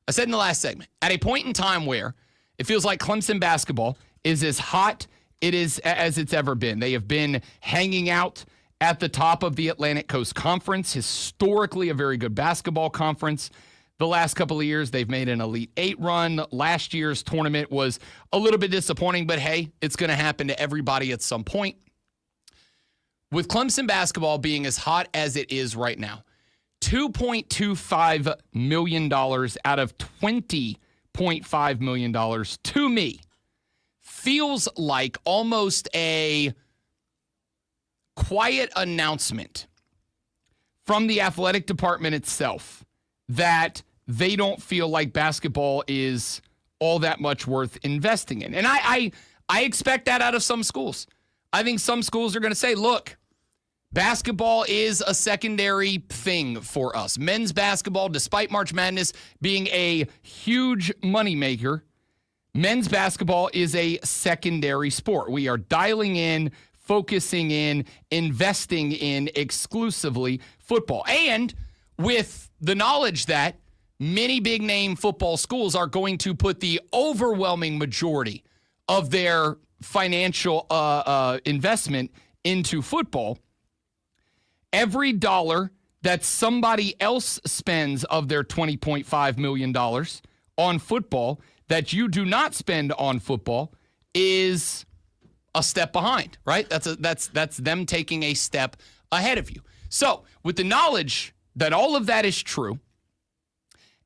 I said in the last segment, at a point in time where it feels like Clemson basketball is as hot as it's ever been. They have been hanging out at the top of the Atlantic Coast Conference, historically a very good basketball conference. The last couple of years, they've made an Elite Eight run. Last year's tournament was a little bit disappointing, but hey, it's going to happen to everybody at some point. With Clemson basketball being as hot as it is right now, $2.25 million out of $20.5 million to me feels like almost a quiet announcement from the athletic department itself that they don't feel like basketball is all that much worth investing in. And I expect that out of some schools. I think some schools are going to say, look, basketball is a secondary thing for us. Men's basketball, despite March Madness being a huge moneymaker, men's basketball is a secondary sport. We are dialing in, focusing in, investing in exclusively football. And with the knowledge that many big-name football schools are going to put the overwhelming majority of their financial investment into football, every dollar that somebody else spends of their $20.5 million on football that you do not spend on football is a step behind, right? That's them taking a step ahead of you. So with the knowledge that all of that is true,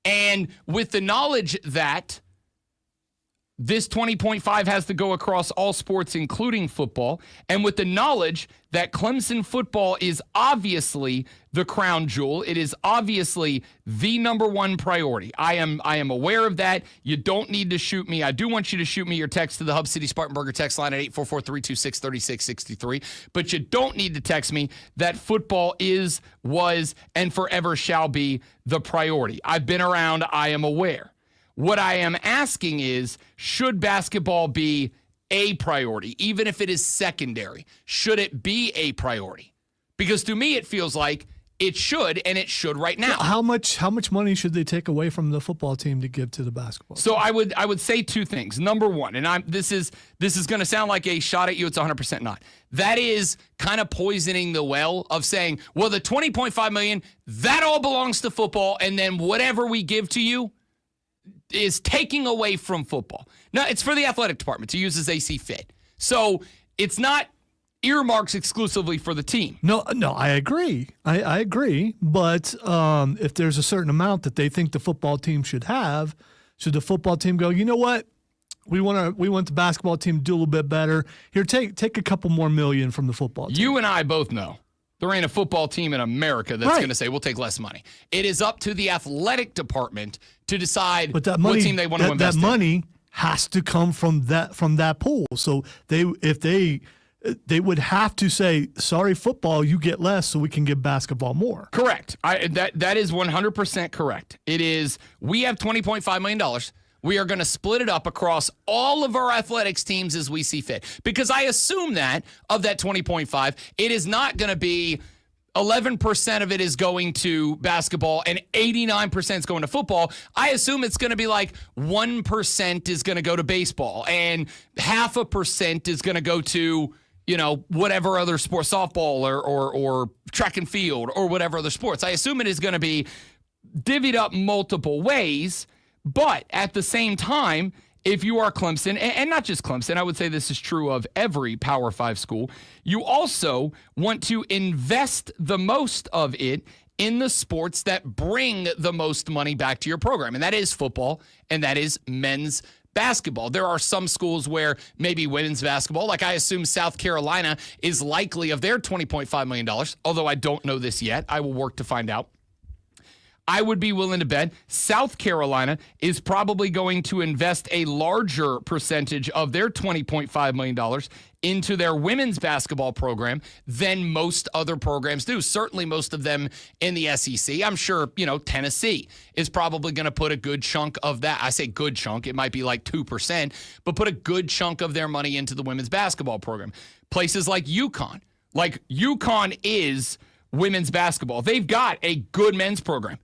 and with the knowledge that this 20.5 has to go across all sports, including football, and with the knowledge that Clemson football is obviously the crown jewel, it is obviously the number one priority. I am aware of that. You don't need to shoot me. I do want you to shoot me your text to the Hub City Spartanburger text line at 844-326-3663, but you don't need to text me that football is, was, and forever shall be the priority. I've been around. I am aware. What I am asking is, should basketball be a priority, even if it is secondary? Should it be a priority? Because to me, it feels like it should, and it should right now. How much money should they take away from the football team to give to the basketball team? So I would say two things. Number one, and this is going to sound like a shot at you. It's 100% not. That is kind of poisoning the well of saying, well, the $20.5 million, that all belongs to football, and then whatever we give to you is taking away from football. No, it's for the athletic department to use as they see fit. So it's not earmarks exclusively for the team. No, I agree. I agree. But if there's a certain amount that they think the football team should have, should the football team go, you know what? We want the basketball team to do a little bit better. Here, take a couple more million from the football team. You and I both know there ain't a football team in America that's going to say, we'll take less money. It is up to the athletic department to decide what team they want to invest in. That money has to come from that pool. So they would have to say, sorry, football, you get less so we can give basketball more. Correct. That is 100% correct. It is, we have $20.5 million. We are going to split it up across all of our athletics teams as we see fit. Because I assume that of that 20.5, it is not going to be 11% of it is going to basketball and 89% is going to football. I assume it's going to be like 1% is going to go to baseball and 0.5% is going to go to, whatever other sport, softball or track and field or whatever other sports. I assume it is going to be divvied up multiple ways. But at the same time, if you are Clemson, and not just Clemson, I would say this is true of every Power 5 school, you also want to invest the most of it in the sports that bring the most money back to your program. And that is football, and that is men's basketball. There are some schools where maybe women's basketball, like I assume South Carolina is likely of their $20.5 million, although I don't know this yet. I will work to find out. I would be willing to bet South Carolina is probably going to invest a larger percentage of their $20.5 million into their women's basketball program than most other programs do. Certainly most of them in the SEC. I'm sure, Tennessee is probably going to put a good chunk of that. I say good chunk. It might be like 2%, but put a good chunk of their money into the women's basketball program. Places like UConn. Like UConn is women's basketball. They've got a good men's program.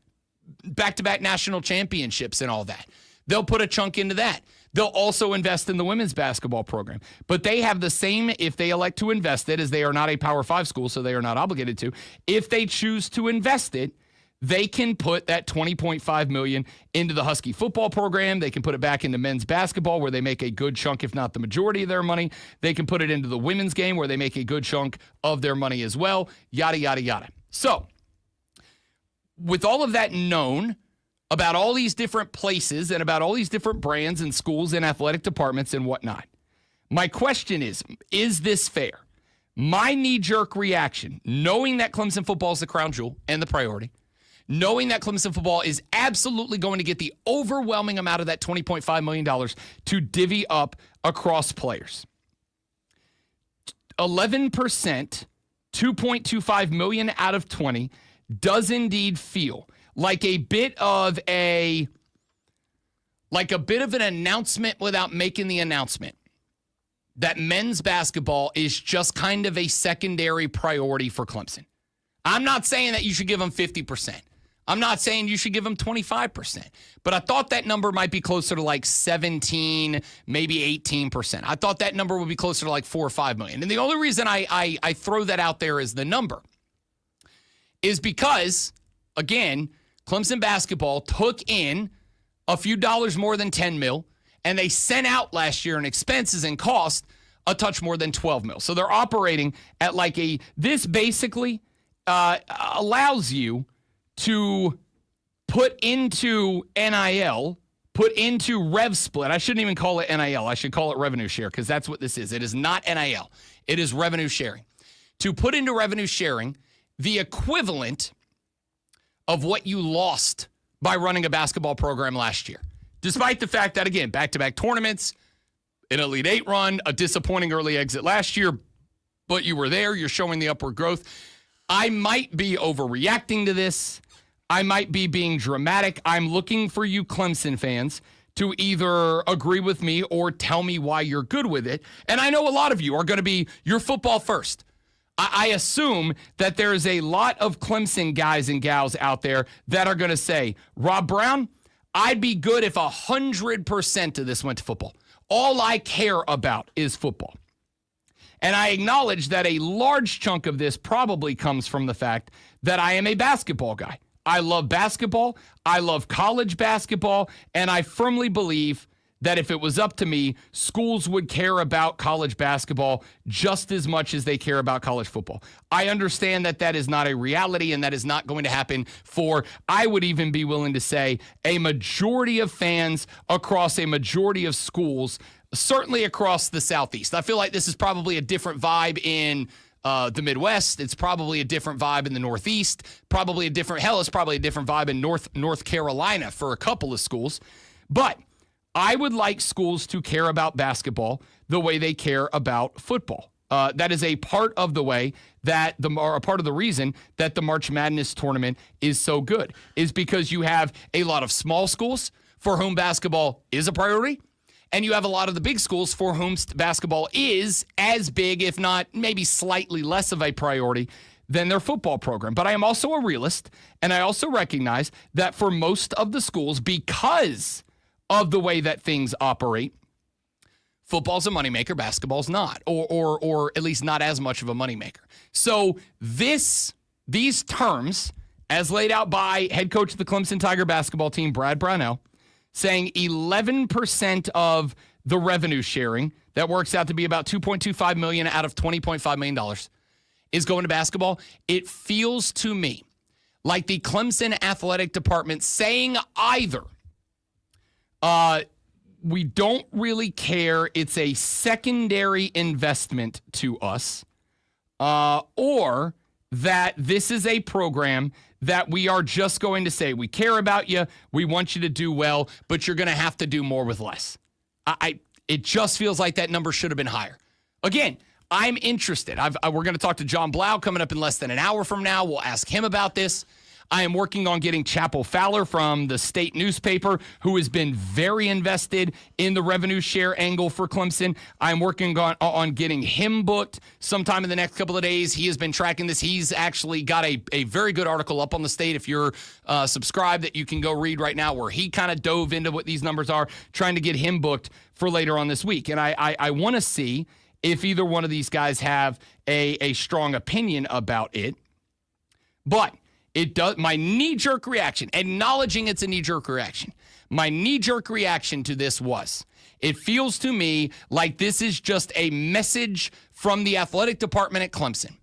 Back-to-back national championships and all that. They'll put a chunk into that. They'll also invest in the women's basketball program. But they have the same, if they elect to invest it, as they are not a Power 5 school, so they are not obligated to. If they choose to invest it, they can put that $20.5 million into the Husky football program. They can put it back into men's basketball, where they make a good chunk, if not the majority of their money. They can put it into the women's game, where they make a good chunk of their money as well. Yada, yada, yada. So, with all of that known about all these different places and about all these different brands and schools and athletic departments and whatnot, my question is this fair? My knee-jerk reaction, knowing that Clemson football is the crown jewel and the priority, knowing that Clemson football is absolutely going to get the overwhelming amount of that $20.5 million to divvy up across players. 11%, $2.25 million out of 20 does indeed feel like a bit of an announcement without making the announcement that men's basketball is just kind of a secondary priority for Clemson. I'm not saying that you should give them 50%. I'm not saying you should give them 25%, but I thought that number might be closer to like 17, maybe 18%. I thought that number would be closer to like 4 or 5 million. And the only reason I throw that out there as the number is because, again, Clemson basketball took in a few dollars more than 10 mil, and they sent out last year in expenses and cost a touch more than 12 mil. So they're operating at this basically allows you to put into NIL, put into rev split. I shouldn't even call it NIL. I should call it revenue share, because that's what this is. It is not NIL. It is revenue sharing. To put into revenue sharing the equivalent of what you lost by running a basketball program last year. Despite the fact that, again, back-to-back tournaments, an Elite Eight run, a disappointing early exit last year, but you were there, you're showing the upward growth. I might be overreacting to this. I might be being dramatic. I'm looking for you Clemson fans to either agree with me or tell me why you're good with it. And I know a lot of you are going to be, you're football first. I assume that there is a lot of Clemson guys and gals out there that are going to say, Rob Brown, I'd be good if 100% of this went to football. All I care about is football. And I acknowledge that a large chunk of this probably comes from the fact that I am a basketball guy. I love basketball. I love college basketball. And I firmly believe that if it was up to me, schools would care about college basketball just as much as they care about college football. I understand that that is not a reality, and that is not going to happen for, I would even be willing to say, a majority of fans across a majority of schools, certainly across the Southeast. I feel like this is probably a different vibe in the Midwest. It's probably a different vibe in the Northeast. It's probably a different vibe in North Carolina for a couple of schools. But I would like schools to care about basketball the way they care about football. That is a part of the way that a part of the reason that the March Madness tournament is so good, is because you have a lot of small schools for whom basketball is a priority, and you have a lot of the big schools for whom basketball is as big, if not maybe slightly less of a priority than their football program. But I am also a realist, and I also recognize that for most of the schools, because of the way that things operate, football's a moneymaker, basketball's not, or at least not as much of a moneymaker. So these terms, as laid out by head coach of the Clemson Tiger basketball team, Brad Brownell, saying 11% of the revenue sharing, that works out to be about $2.25 million out of $20.5 million, is going to basketball. It feels to me like the Clemson athletic department saying either, we don't really care, it's a secondary investment to us, or that this is a program that we are just going to say, we care about you, we want you to do well, but you're going to have to do more with less. It just feels like that number should have been higher. Again, I'm interested. We're going to talk to John Blau coming up in less than an hour from now. We'll ask him about this. I am working on getting Chapel Fowler from the state newspaper, who has been very invested in the revenue share angle for Clemson. I'm working on getting him booked sometime in the next couple of days. He has been tracking this. He's actually got a very good article up on the state, if you're subscribed, that you can go read right now, where he kind of dove into what these numbers are, trying to get him booked for later on this week. And I want to see if either one of these guys have a strong opinion about it. But it does. My knee-jerk reaction, acknowledging it's a knee-jerk reaction, my knee-jerk reaction to this was, it feels to me like this is just a message from the athletic department at Clemson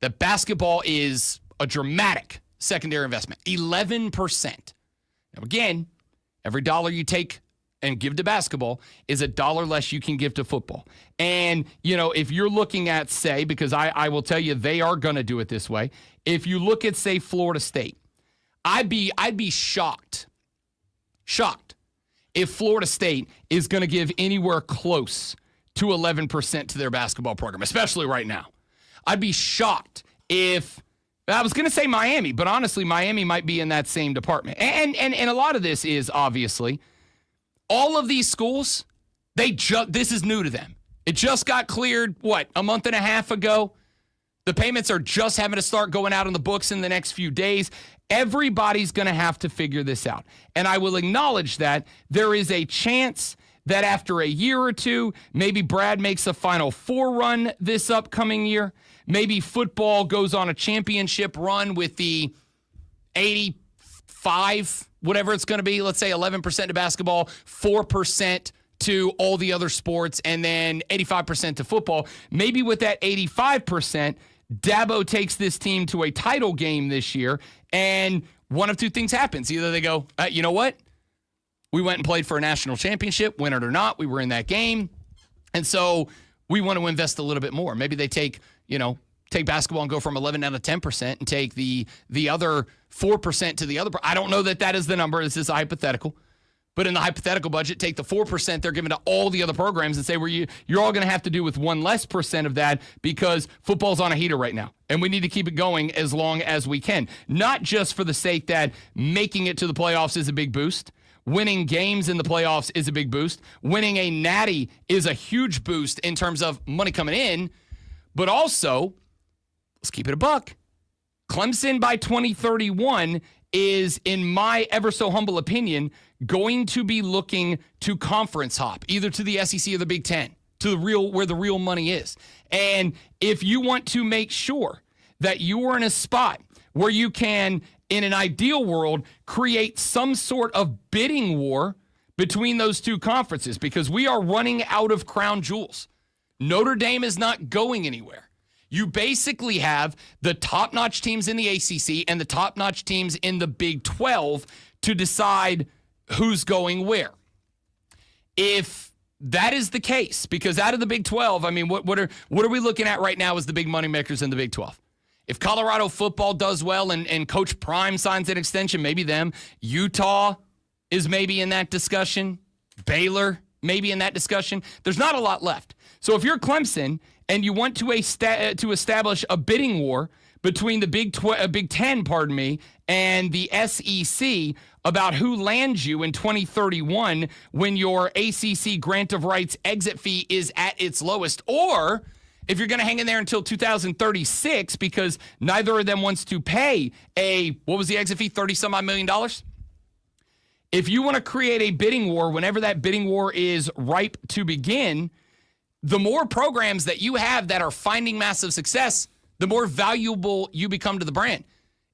that basketball is a dramatic secondary investment, 11%. Now, again, every dollar you take and give to basketball is a dollar less you can give to football. And, if you're looking at, say, because I will tell you they are going to do it this way, if you look at, say, Florida State, I'd be shocked if Florida State is going to give anywhere close to 11% to their basketball program, especially right now. I'd be shocked if, I was going to say Miami, but honestly, Miami might be in that same department. And a lot of this is obviously, all of these schools, this is new to them. It just got cleared, a month and a half ago? The payments are just having to start going out on the books in the next few days. Everybody's going to have to figure this out. And I will acknowledge that there is a chance that after a year or two, maybe Brad makes a Final Four run this upcoming year. Maybe football goes on a championship run with the 85, whatever it's going to be. Let's say 11% to basketball, 4% to all the other sports, and then 85% to football. Maybe with that 85%, Dabo takes this team to a title game this year, and one of two things happens. Either they go, you know what? We went and played for a national championship, win it or not. We were in that game, and so we want to invest a little bit more. Maybe they take basketball and go from 11 down to 10% and take the other 4% to the other. I don't know that is the number. This is a hypothetical. But in the hypothetical budget, take the 4% they're giving to all the other programs and say, you're all going to have to do with one less percent of that, because football's on a heater right now. And we need to keep it going as long as we can. Not just for the sake that making it to the playoffs is a big boost. Winning games in the playoffs is a big boost. Winning a natty is a huge boost in terms of money coming in. But also, let's keep it a buck. Clemson by 2031 is, in my ever so humble opinion, going to be looking to conference hop, either to the SEC or the Big Ten, to where the real money is. And if you want to make sure that you are in a spot where you can, in an ideal world, create some sort of bidding war between those two conferences, because we are running out of crown jewels. Notre Dame is not going anywhere. You basically have the top-notch teams in the ACC and the top-notch teams in the Big 12 to decide who's going where. If that is the case, because out of the Big 12, I mean, what are we looking at right now as the big moneymakers in the Big 12? If Colorado football does well and Coach Prime signs an extension, maybe them. Utah is maybe in that discussion. Baylor maybe in that discussion. There's not a lot left. So if you're Clemson and you want to establish a bidding war between the Big 10, and the SEC about who lands you in 2031 when your ACC grant of rights exit fee is at its lowest, or if you're going to hang in there until 2036 because neither of them wants to pay what was the exit fee, $30-some-odd million? If you want to create a bidding war, whenever that bidding war is ripe to begin, the more programs that you have that are finding massive success, the more valuable you become to the brand.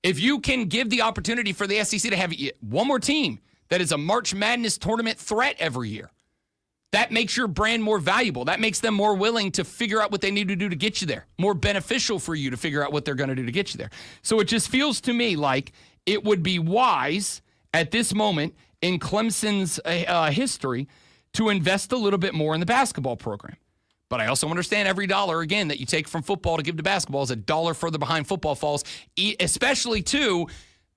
If you can give the opportunity for the SEC to have one more team that is a March Madness tournament threat every year, that makes your brand more valuable. That makes them more willing to figure out what they need to do to get you there, more beneficial for you to figure out what they're going to do to get you there. So it just feels to me like it would be wise at this moment in Clemson's history to invest a little bit more in the basketball program. But I also understand every dollar, again, that you take from football to give to basketball is a dollar further behind football falls, especially to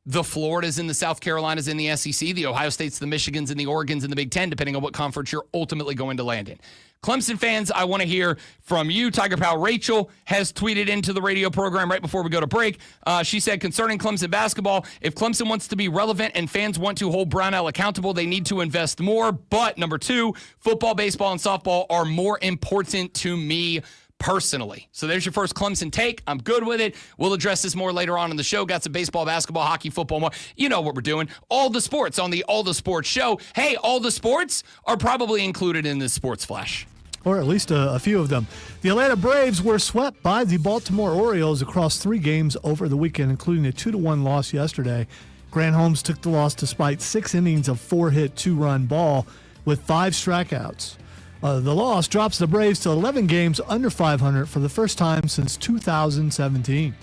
the Floridas and the South Carolinas in the SEC, the Ohio States, the Michigans, and the Oregons in the Big Ten, depending on what conference you're ultimately going to land in. Clemson fans, I want to hear from you. Tiger Pal Rachel has tweeted into the radio program right before we go to break. She said, concerning Clemson basketball, if Clemson wants to be relevant and fans want to hold Brownell accountable, they need to invest more. But number two, football, baseball, and softball are more important to me personally. So there's your first Clemson take. I'm good with it. We'll address this more later on in the show. Got some baseball, basketball, hockey, football, more. You know what we're doing. All the sports on the All the Sports show. Hey, all the sports are probably included in this Sports Flash. Or at least a few of them. The Atlanta Braves were swept by the Baltimore Orioles across 3 games over the weekend, including a 2-1 loss yesterday. Grant Holmes took the loss despite 6 innings of 4-hit, 2-run ball with 5 strikeouts. The loss drops the Braves to 11 games under 500 for the first time since 2017.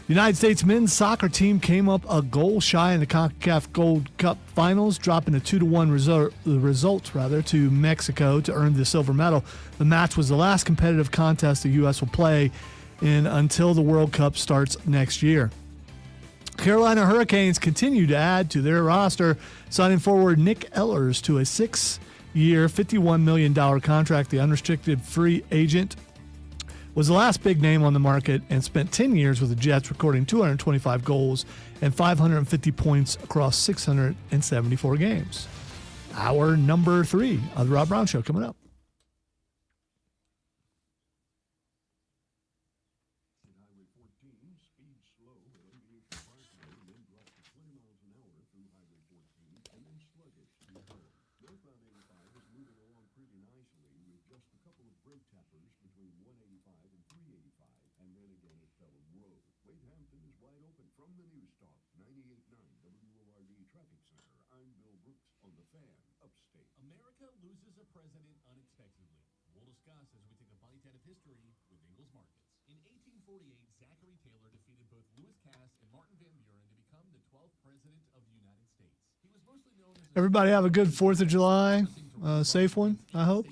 The United States men's soccer team came up a goal shy in the CONCACAF Gold Cup finals, dropping a 2-1 result to Mexico to earn the silver medal. The match was the last competitive contest the U.S. will play in until the World Cup starts next year. Carolina Hurricanes continue to add to their roster, signing forward Nick Ehlers to a 6-year, $51 million contract. The unrestricted free agent was the last big name on the market and spent 10 years with the Jets, recording 225 goals and 550 points across 674 games. Hour number 3 of the Rob Brown Show coming up. Everybody have a good 4th of July, safe one, I hope.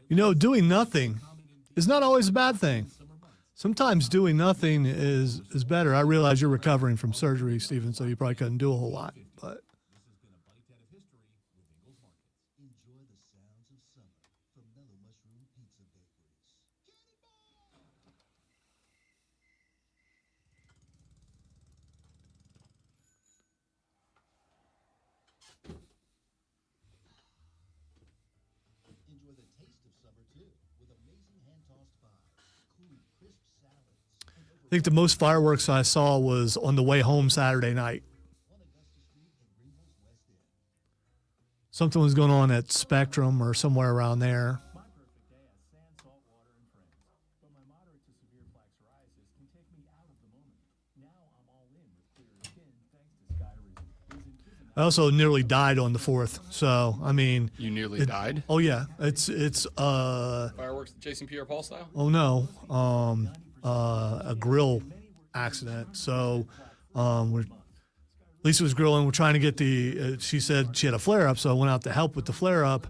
You know, doing nothing is not always a bad thing. Sometimes doing nothing is better. I realize you're recovering from surgery, Stephen, so you probably couldn't do a whole lot. But I think the most fireworks I saw was on the way home Saturday night. Something was going on at Spectrum or somewhere around there. I also nearly died on the 4th. So, I mean. You nearly died? Oh, yeah. It's Fireworks Jason Pierre-Paul style? Oh, no. A grill accident. So, Lisa was grilling. We're trying to get she said she had a flare-up, so I went out to help with the flare-up.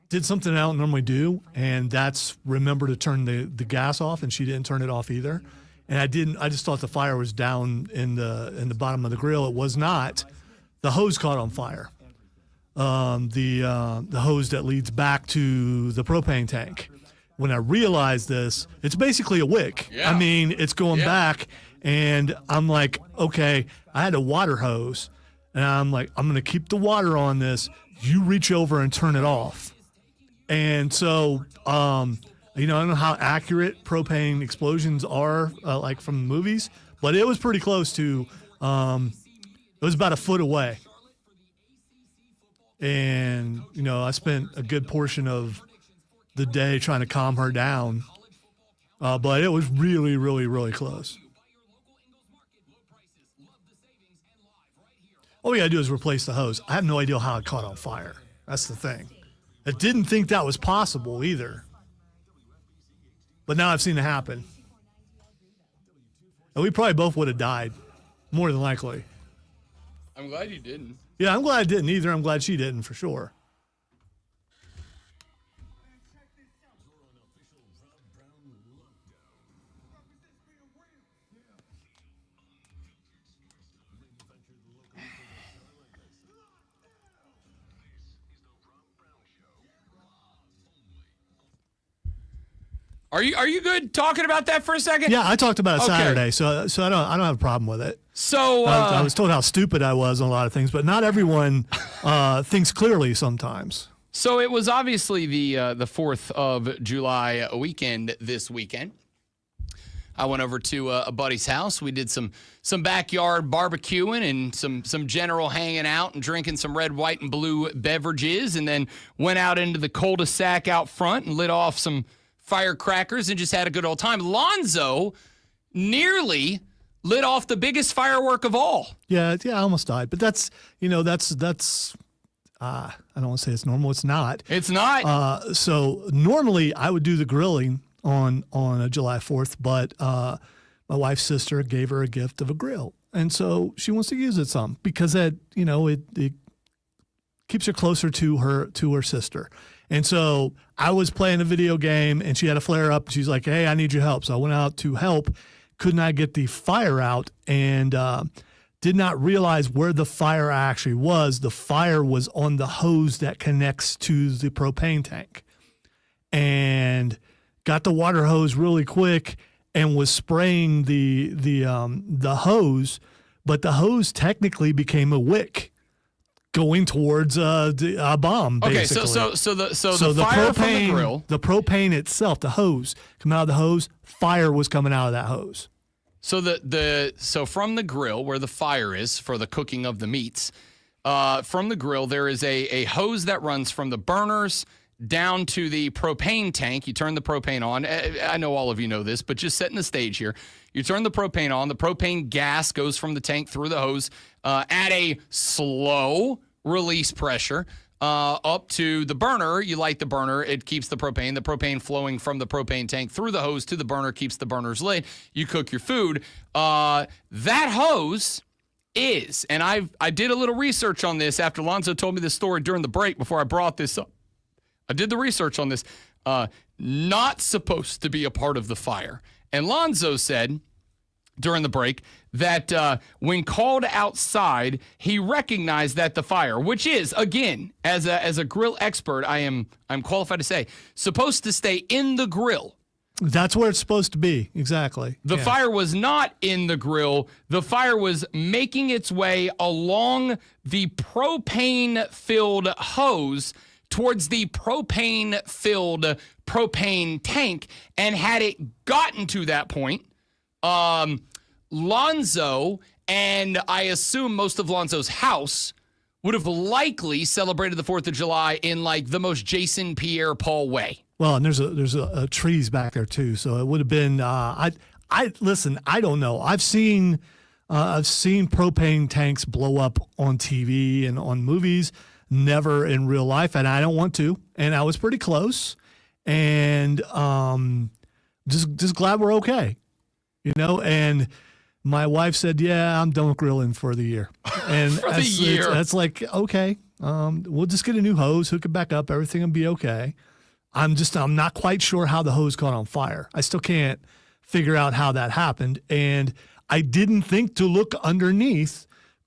Did something I don't normally do, and that's remember to turn the gas off, and she didn't turn it off either. And I just thought the fire was down in the bottom of the grill. It was not. The hose caught on fire. The hose that leads back to the propane tank. When I realized this, it's basically a wick. Yeah. I mean, it's going back, and I'm like, okay, I had a water hose, and I'm like, I'm going to keep the water on this. You reach over and turn it off. And so, I don't know how accurate propane explosions are, like from movies, but it was pretty close to, it was about a foot away. And, I spent a good portion of the day trying to calm her down. But it was really, really, really close. All we got to do is replace the hose. I have no idea how it caught on fire. That's the thing. I didn't think that was possible either. But now I've seen it happen. And we probably both would have died, more than likely. I'm glad you didn't. Yeah, I'm glad I didn't either. I'm glad she didn't, for sure. Are you good talking about that for a second? Yeah, I talked about it Okay. Saturday, so I don't have a problem with it. So I was told how stupid I was on a lot of things, but not everyone thinks clearly sometimes. So it was obviously the 4th of July weekend this weekend. I went over to a buddy's house. We did some backyard barbecuing and some general hanging out and drinking some red, white, and blue beverages, and then went out into the cul-de-sac out front and lit off some firecrackers and just had a good old time. Lonzo nearly lit off the biggest firework of all. Yeah, I almost died, but that's I don't want to say it's normal. It's not. It's not. So normally I would do the grilling on July 4th, but my wife's sister gave her a gift of a grill, and so she wants to use it some because it keeps her closer to her sister. And so I was playing a video game, and she had a flare up. She's like, "Hey, I need your help." So I went out to help. Could not get the fire out, and did not realize where the fire actually was. The fire was on the hose that connects to the propane tank, and got the water hose really quick and was spraying the hose, but the hose technically became a wick going towards a bomb. Basically. Okay, so the fire from the grill, the propane itself, the hose come out of the hose. Fire was coming out of that hose. So so from the grill where the fire is for the cooking of the meats, from the grill there is a hose that runs from the burners down to the propane tank. You turn the propane on. I know all of you know this, but just setting the stage here. You turn the propane on. The propane gas goes from the tank through the hose at a slow release pressure up to the burner. You light the burner. It keeps the propane flowing from the propane tank through the hose to the burner, keeps the burners lit. You cook your food. That hose is, and I did a little research on this after Lonzo told me this story during the break before I brought this up. I did the research on this. Not supposed to be a part of the fire. And Lonzo said during the break that when called outside, he recognized that the fire, which is, again, as a grill expert, I'm qualified to say, supposed to stay in the grill. That's where it's supposed to be. Exactly. The fire was not in the grill. The fire was making its way along the propane-filled hose towards the propane-filled propane tank, and had it gotten to that point, Lonzo, and I assume most of Lonzo's house, would have likely celebrated the 4th of July in like the most Jason Pierre-Paul way. Well, and there's a trees back there too, so it would have been. Listen. I don't know. I've seen propane tanks blow up on TV and on movies. Never in real life, and I don't want to. And I was pretty close, and just glad we're okay, And my wife said, "Yeah, I'm done with grilling for the year." And for the year, that's like okay. We'll just get a new hose, hook it back up, everything will be okay. I'm not quite sure how the hose caught on fire. I still can't figure out how that happened, and I didn't think to look underneath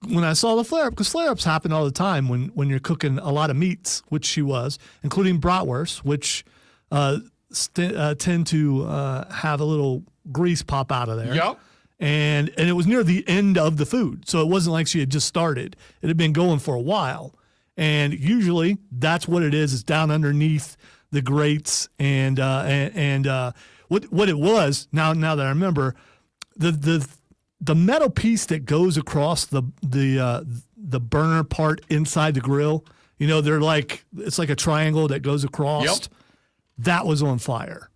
when I saw the flare-up, because flare-ups happen all the time when you're cooking a lot of meats, which she was, including bratwurst, which tend to have a little grease pop out of there. Yep. And it was near the end of the food, so it wasn't like she had just started. It had been going for a while. And usually that's what it is. It's down underneath the grates. And what it was, now that I remember, the metal piece that goes across the burner part inside the grill, they're like, it's like a triangle that goes across. Yep. that was on fire.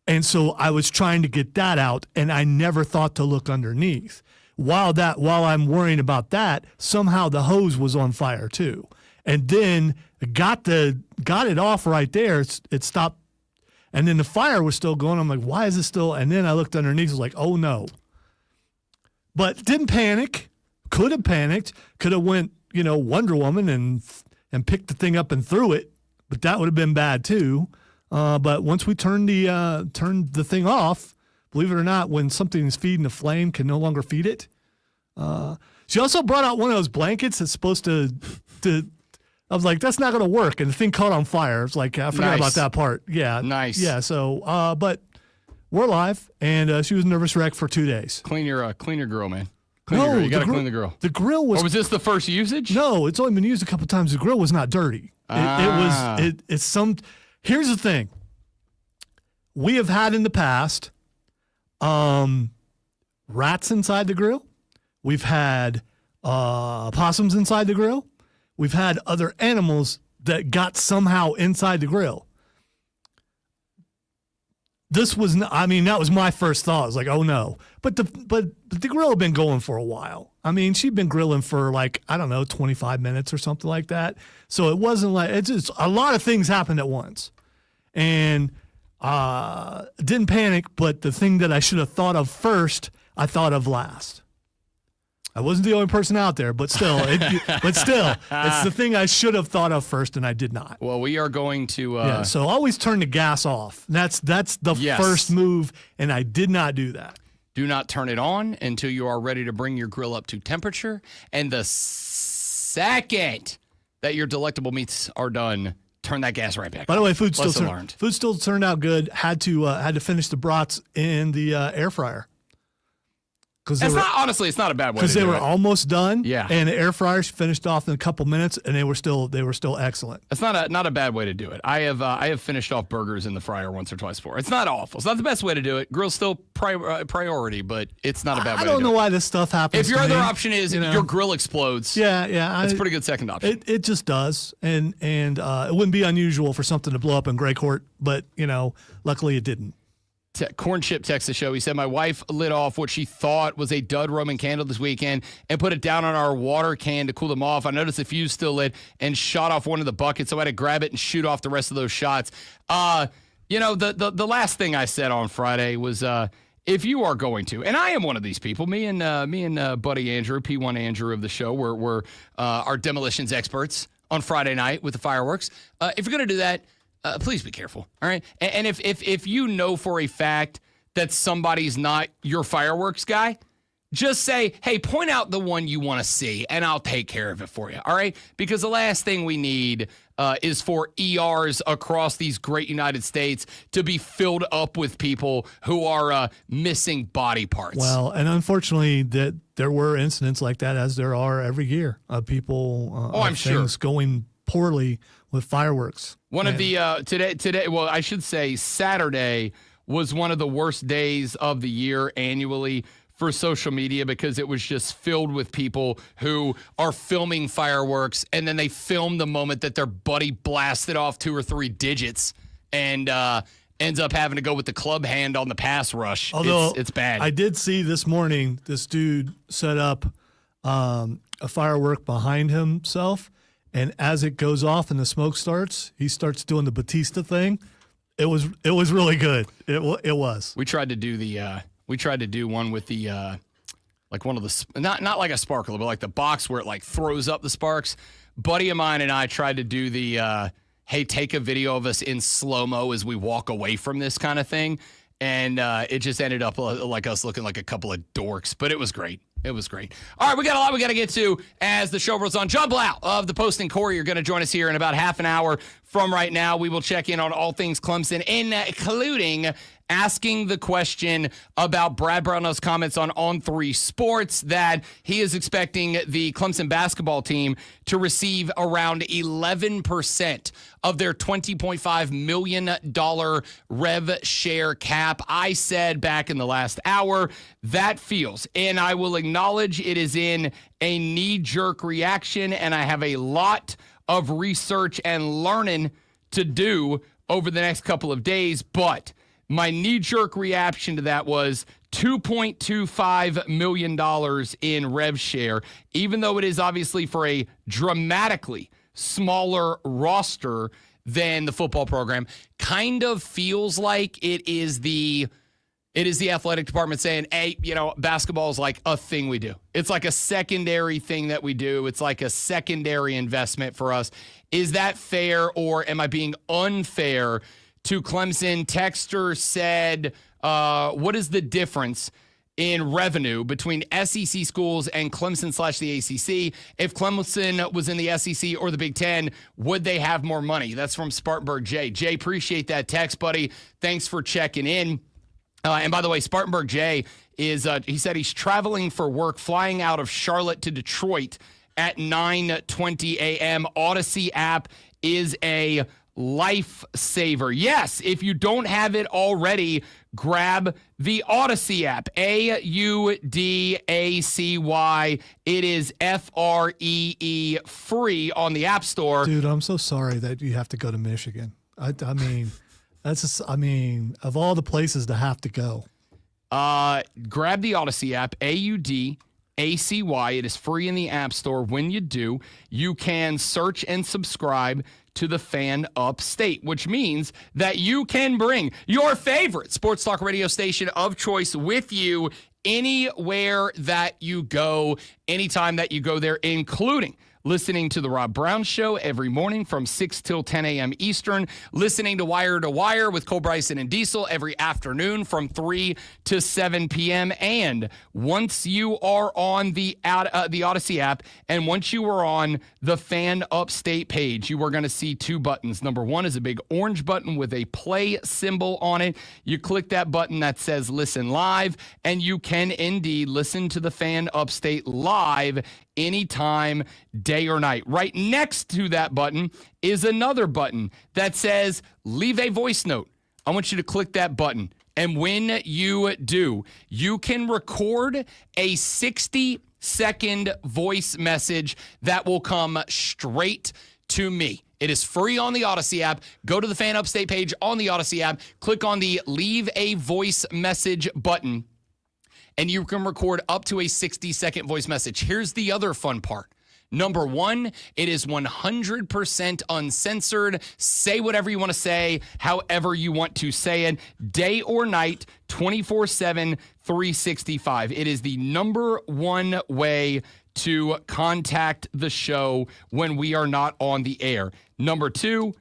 And so I was trying to get that out, and I never thought to look underneath. While I'm worrying about that, somehow the hose was on fire too. And then got it off right there. It stopped. And then the fire was still going. I'm like, why is it still? And then I looked underneath. I was like, oh no. But didn't panic. Could have panicked. Could have went, Wonder Woman and picked the thing up and threw it. But that would have been bad too. But once we turned the thing off, believe it or not, when something is feeding a flame, can no longer feed it. She also brought out one of those blankets that's supposed to. I was like, that's not going to work, and the thing caught on fire. I was like, I forgot about that part. Yeah, nice. Yeah. So, but we're alive, and she was a nervous wreck for 2 days. Clean your grill, man. You got to clean the grill. The grill was. Or was this the first usage? No, it's only been used a couple times. The grill was not dirty. It's some. Here's the thing. We have had in the past rats inside the grill. We've had possums inside the grill. We've had other animals that got somehow inside the grill. This was, that was my first thought. I was like, oh no. But the grill had been going for a while. She'd been grilling for 25 minutes or something like that. So it wasn't it's just a lot of things happened at once. And didn't panic, but the thing that I should have thought of first, I thought of last. I wasn't the only person out there, but still, it's the thing I should have thought of first, and I did not. Well, we are going to. So always turn the gas off. That's the first move, and I did not do that. Do not turn it on until you are ready to bring your grill up to temperature. And the second that your delectable meats are done, turn that gas right back. By the way, food Lesson still turned out good. Had to finish the brats in the air fryer. It's not a bad way to do it. Because they were almost done. Yeah. And the air fryers finished off in a couple minutes, and they were still excellent. It's not a bad way to do it. I have finished off burgers in the fryer once or twice before. It's not awful. It's not the best way to do it. Grill's still priority, but it's not a bad way to do it. I don't know why this stuff happens. If your other option is your grill explodes, it's a pretty good second option. It just does, and it wouldn't be unusual for something to blow up in Gray Court, but luckily it didn't. Corn Chip texts the show. He said, my wife lit off what she thought was a dud Roman candle this weekend and put it down on our water can to cool them off. I noticed the fuse still lit and shot off one of the buckets, so I had to grab it and shoot off the rest of those shots. The last thing I said on Friday was if you are going to, and I am one of these people, me and buddy Andrew, P1 Andrew of the show, we're our demolitions experts on Friday night with the fireworks. If you're going to do that, please be careful, all right? And if you know for a fact that somebody's not your fireworks guy, just say, hey, point out the one you want to see, and I'll take care of it for you, all right? Because the last thing we need is for ERs across these great United States to be filled up with people who are missing body parts. Well, and unfortunately, there were incidents like that, as there are every year, of people I'm sure going poorly with fireworks. One of the today, well, I should say Saturday was one of the worst days of the year annually for social media because it was just filled with people who are filming fireworks and then they film the moment that their buddy blasted off 2 or 3 digits and ends up having to go with the club hand on the pass rush. Although it's bad. I did see this morning this dude set up a firework behind himself. And as it goes off and the smoke starts, he starts doing the Batista thing. It was really good. It was. We tried to do one with the like one of the not like a sparkler, but like the box where it like throws up the sparks. Buddy of mine and I tried to do the hey, take a video of us in slow-mo as we walk away from this kind of thing, and it just ended up like us looking like a couple of dorks, but it was great. It was great. All right, we got a lot we got to get to as the show rolls on. John Blau of the Post and Courier are going to join us here in about half an hour from right now. We will check in on all things Clemson, including asking the question about Brad Brownell's comments on On3 Sports that he is expecting the Clemson basketball team to receive around 11% of their $20.5 million rev share cap. I said back in the last hour, that feels, and I will acknowledge it is in a knee-jerk reaction, and I have a lot of research and learning to do over the next couple of days, but my knee-jerk reaction to that was $2.25 million in rev share, even though it is obviously for a dramatically smaller roster than the football program, kind of feels like it is the athletic department saying, hey, basketball is like a thing we do. It's like a secondary thing that we do. It's like a secondary investment for us. Is that fair, or am I being unfair to Clemson? Texter said, what is the difference in revenue between SEC schools and Clemson/the ACC? If Clemson was in the SEC or the Big Ten, would they have more money? That's from Spartanburg J. Jay, appreciate that text, buddy. Thanks for checking in. And by the way, Spartanburg J is, he said he's traveling for work, flying out of Charlotte to Detroit at 9:20 a.m. Odyssey app is a lifesaver. Yes, if you don't have it already, grab the Odyssey app. AUDACY. It is FREE, free on the App Store. Dude, I'm so sorry that you have to go to Michigan. I mean, of all the places to have to go. Grab the Odyssey app, AUDACY. It is free in the App Store. When you do, you can search and subscribe to the Fan Upstate, which means that you can bring your favorite sports talk radio station of choice with you anywhere that you go, anytime that you go there, including listening to The Rob Brown Show every morning from 6 till 10 a.m. Eastern, listening to Wire to Wire with Cole Bryson and Diesel every afternoon from 3 to 7 p.m. And once you are on the Odyssey app, and once you are on the Fan Upstate page, you are going to see two buttons. Number one is a big orange button with a play symbol on it. You click that button that says Listen Live, and you can indeed listen to the Fan Upstate live anytime, day or night. Right next to that button is another button that says Leave a Voice Note. I want you to click that button. And when you do, you can record a 60-second voice message that will come straight to me. It is free on the Odyssey app. Go to the Fan Upstate page on the Odyssey app. Click on the Leave a Voice Message button, and you can record up to a 60-second voice message. Here's the other fun part. Number one, it is 100% uncensored. Say whatever you want to say, however you want to say it, day or night, 24/7, 365. It is the number one way to contact the show when we are not on the air. Number two,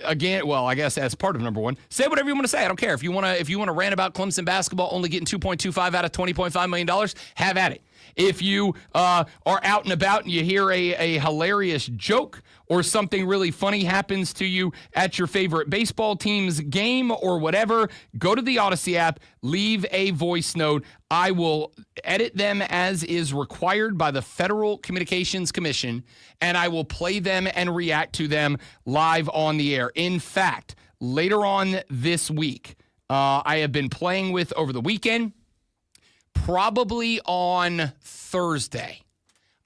again, well, I guess as part of number one, say whatever you want to say. I don't care. If you want to rant about Clemson basketball only getting $2.25 out of $20.5 million, have at it. If you are out and about and you hear a hilarious joke or something really funny happens to you at your favorite baseball team's game or whatever, go to the Odyssey app, leave a voice note. I will edit them as is required by the Federal Communications Commission, and I will play them and react to them live on the air. In fact, later on this week, I have been playing with over the weekend, probably on Thursday,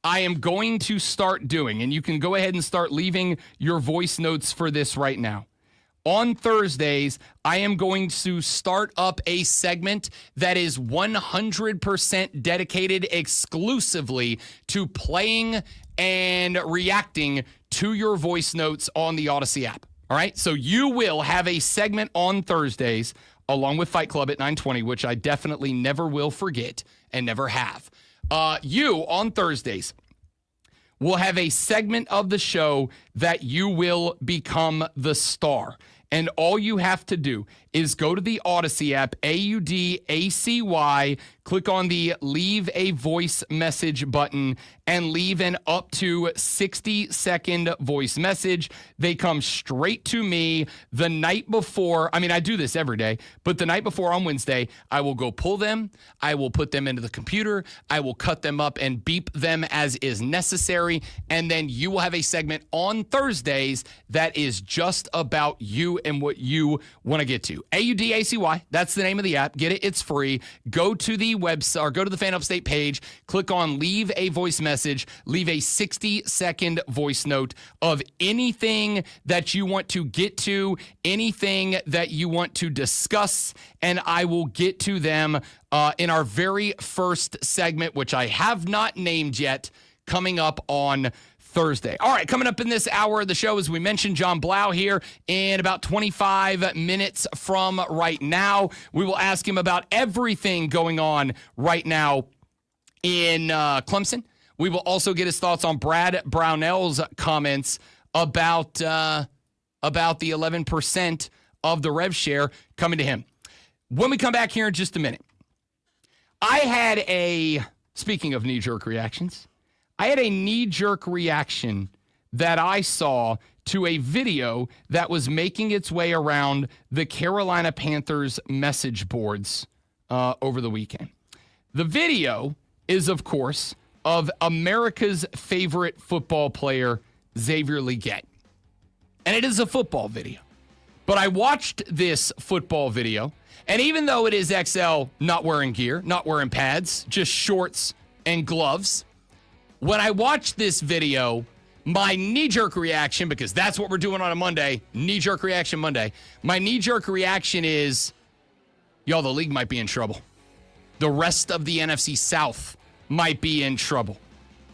I am going to start doing, and you can go ahead and start leaving your voice notes for this right now. On Thursdays, I am going to start up a segment that is 100% dedicated exclusively to playing and reacting to your voice notes on the Odyssey app. All right? So you will have a segment on Thursdays along with Fight Club at 9:20, which I definitely never will forget and never have. You, on Thursdays, will have a segment of the show that you will become the star. And all you have to do is go to the Odyssey app, AUDACY, click on the Leave a Voice Message button, and leave an up to 60-second voice message. They come straight to me the night before. I mean, I do this every day, but the night before on Wednesday, I will go pull them. I will put them into the computer. I will cut them up and beep them as is necessary. And then you will have a segment on Thursdays that is just about you and what you want to get to. AUDACY, that's the name of the app. Get it. It's free. Go to the website or go to the Fan Upstate page. Click on leave a voice message. Leave a 60-second voice note of anything that you want to get to, anything that you want to discuss, and I will get to them in our very first segment, which I have not named yet, coming up on Thursday. All right, coming up in this hour of the show, as we mentioned, John Blau here in about 25 minutes from right now. We will ask him about everything going on right now in Clemson. We will also get his thoughts on Brad Brownell's comments about the 11% of the rev share coming to him. When we come back here in just a minute, speaking of knee-jerk reactions, I had a knee-jerk reaction that I saw to a video that was making its way around the Carolina Panthers message boards over the weekend. The video is, of course, of America's favorite football player, Xavier Legette. And it is a football video. But I watched this football video, and even though it is XL, not wearing gear, not wearing pads, just shorts and gloves, when I watched this video, my knee-jerk reaction, because that's what we're doing on a Monday, knee-jerk reaction Monday, my knee-jerk reaction is, the league might be in trouble. The rest of the NFC South might be in trouble.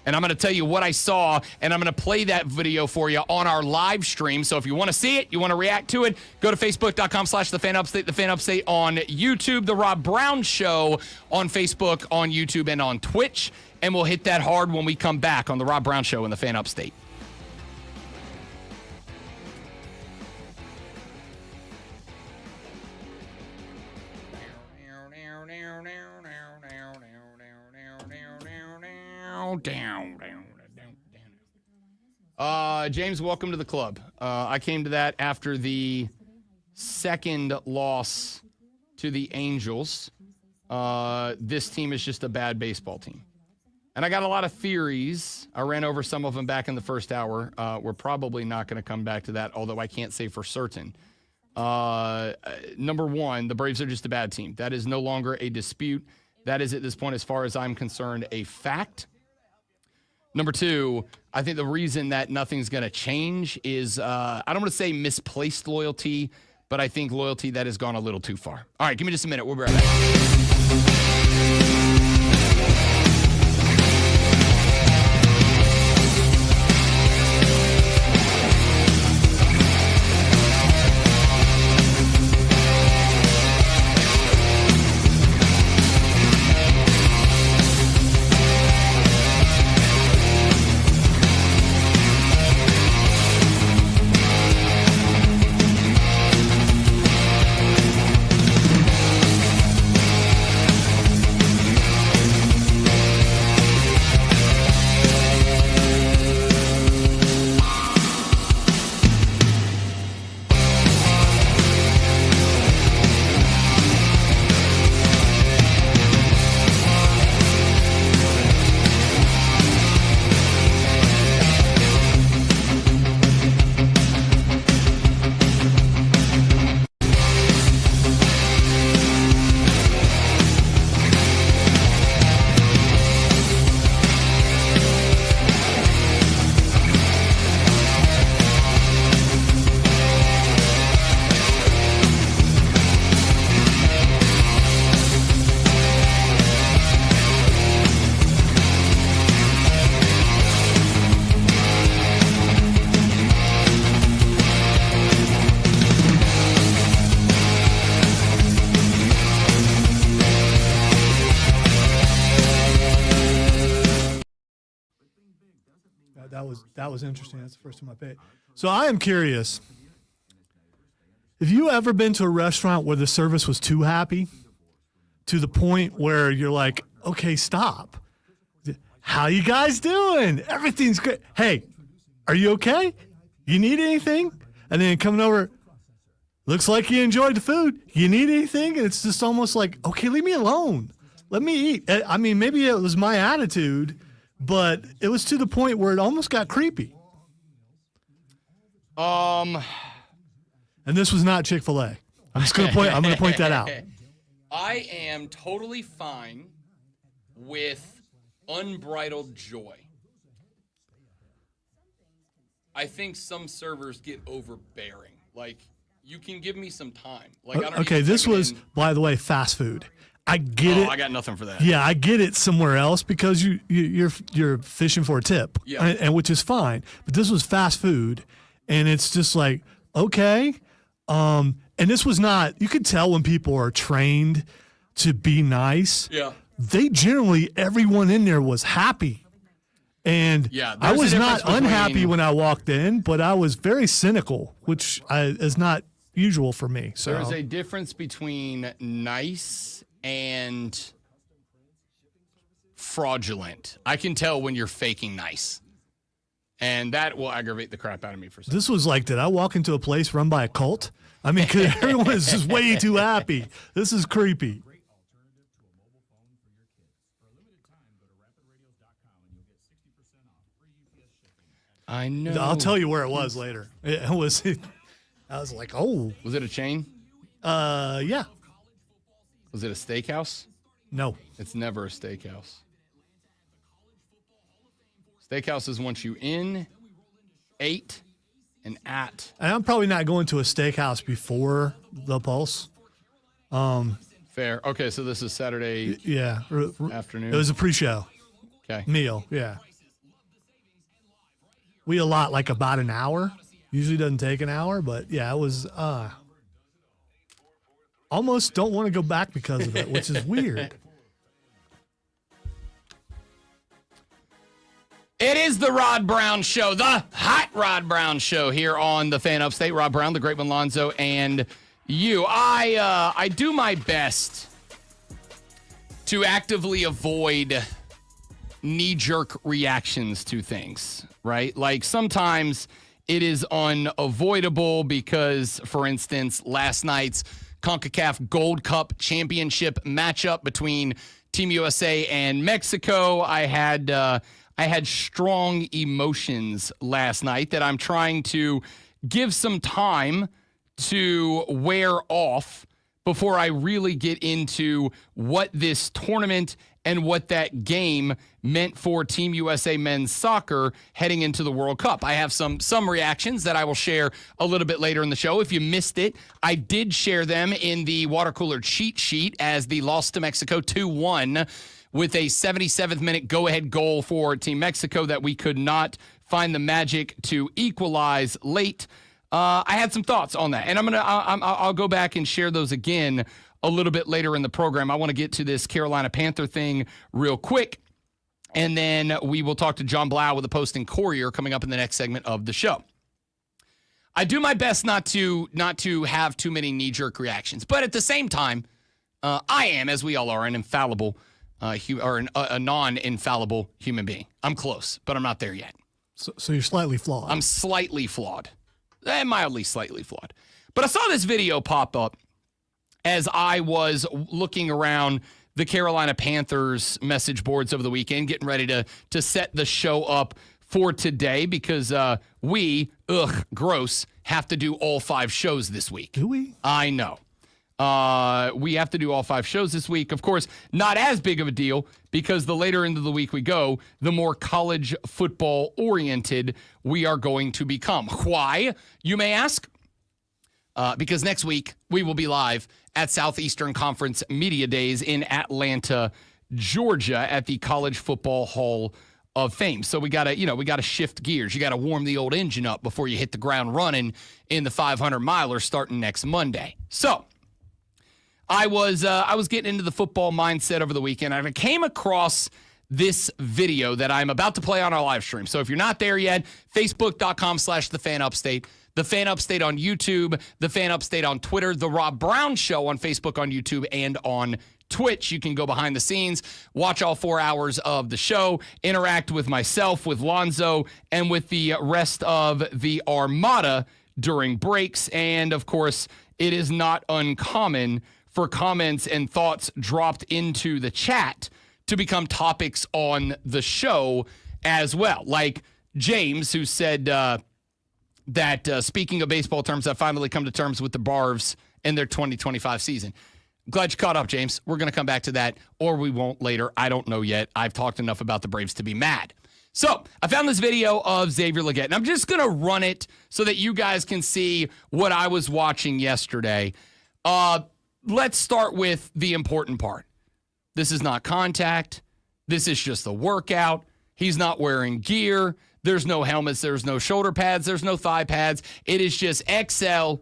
And I'm going to tell you what I saw, and I'm going to play that video for you on our live stream. So if you want to see it, you want to react to it, go to facebook.com/thefanupstate, the Fan Upstate on YouTube, The Rob Brown Show on Facebook, on YouTube, and on Twitch. And we'll hit that hard when we come back on The Rob Brown Show in the Fan Upstate. James, welcome to the club. I came to that after the second loss to the Angels. This team is just a bad baseball team. And I got a lot of theories. I ran over some of them back in the first hour. We're probably not going to come back to that, although I can't say for certain. Number one, the Braves are just a bad team. That is no longer a dispute. That is, at this point, as far as I'm concerned, a fact. Number two, I think the reason that nothing's going to change is, I don't want to say misplaced loyalty, but I think loyalty that has gone a little too far. All right, give me just a minute. We'll be right back. That was interesting. That's the first time I paid. So I am curious. Have you ever been to a restaurant where the service was too happy to the point where you're like, okay, stop. How you guys doing? Everything's great. Hey, are you okay? You need anything? And then coming over, looks like you enjoyed the food. You need anything? And it's just almost like, okay, leave me alone. Let me eat. I mean, maybe it was my attitude, but it was to the point where it almost got creepy. And this was not Chick-fil-A. I'm just going to point that out. I am totally fine with unbridled joy. I think some servers get overbearing. Like, you can give me some time. Like, I don't Okay, need to this check it was, in. by the way, fast food. I get it. I got nothing for that. Yeah, I get it somewhere else because you're fishing for a tip, Yeah. and which is fine. But this was fast food, and it's just like, okay. And this was not. You could tell when people are trained to be nice. Yeah. They generally, everyone in there was happy. And Yeah, I there's a was not difference unhappy between- when I walked in, but I was very cynical, which is not usual for me. So There's a difference between nice and fraudulent. I can tell when you're faking nice. And that will aggravate the crap out of me for some. this was like, did I walk into a place run by a cult? I mean, 'cause everyone is just way too happy. This is creepy. I know. I'll tell you where it was later. It was. I was like, oh, Was it a chain? yeah, Was it a steakhouse? no. It's never a steakhouse. Steakhouse is once you in, ate, and at. And I'm probably not going to a steakhouse before the Pulse. Fair. Okay, so this is Saturday Yeah, afternoon. it was a pre-show Okay. meal. Yeah, we allot like about an hour. Usually doesn't take an hour, but yeah, it was. Almost don't want to go back because of it, which is weird. It is the Rod Brown Show, the hot Rod Brown Show here on the Fan Upstate. Rod Brown, the Great One Lonzo, and you. I do my best to actively avoid knee-jerk reactions to things, right? Like sometimes it is unavoidable because, for instance, last night's CONCACAF Gold Cup Championship matchup between Team USA and Mexico, I had strong emotions last night that I'm trying to give some time to wear off before I really get into what this tournament and what that game meant for Team USA men's soccer heading into the World Cup. I have some reactions that I will share a little bit later in the show. If you missed it, I did share them in the water cooler cheat sheet as the loss to Mexico 2-1 with a 77th minute go-ahead goal for Team Mexico that we could not find the magic to equalize late. I had some thoughts on that, and I'll go back and share those again a little bit later in the program. I want to get to this Carolina Panther thing real quick, and then we will talk to John Blau with the Post and Courier coming up in the next segment of the show. I do my best not to have too many knee-jerk reactions, but at the same time, I am, as we all are, an infallible a non-infallible human being. I'm close, but I'm not there yet. So you're slightly flawed. I'm slightly flawed. Mildly slightly flawed. But I saw this video pop up as I was looking around the Carolina Panthers message boards over the weekend, getting ready to set the show up for today because we, gross, have to do all 5 shows this week. Do we? I know. We have to do all 5 shows this week. Of course, not as big of a deal because the later into the week we go, the more college football oriented we are going to become. Why, you may ask? Because next week we will be live at Southeastern Conference Media Days in Atlanta, Georgia at the College Football Hall of Fame. So we gotta shift gears. You gotta warm the old engine up before you hit the ground running in the 500 miler starting next Monday. So I was getting into the football mindset over the weekend. I came across this video that I'm about to play on our live stream. So if you're not there yet, facebook.com/thefanupstate, The Fan Upstate on YouTube, The Fan Upstate on Twitter, The Rob Brown Show on Facebook, on YouTube, and on Twitch. You can go behind the scenes, watch all 4 hours of the show, interact with myself, with Lonzo, and with the rest of the Armada during breaks. And, of course, it is not uncommon for comments and thoughts dropped into the chat to become topics on the show as well. Like James, who said, that speaking of baseball terms, I finally come to terms with the Barbs in their 2025 season. Glad you caught up, James. We're going to come back to that, or we won't later. I don't know yet. I've talked enough about the Braves to be mad. So I found this video of Xavier Legette, and I'm just going to run it so that you guys can see what I was watching yesterday. Let's start with the important part. This is not contact. This is just a workout. He's not wearing gear. There's no helmets. There's no shoulder pads. There's no thigh pads. It is just XL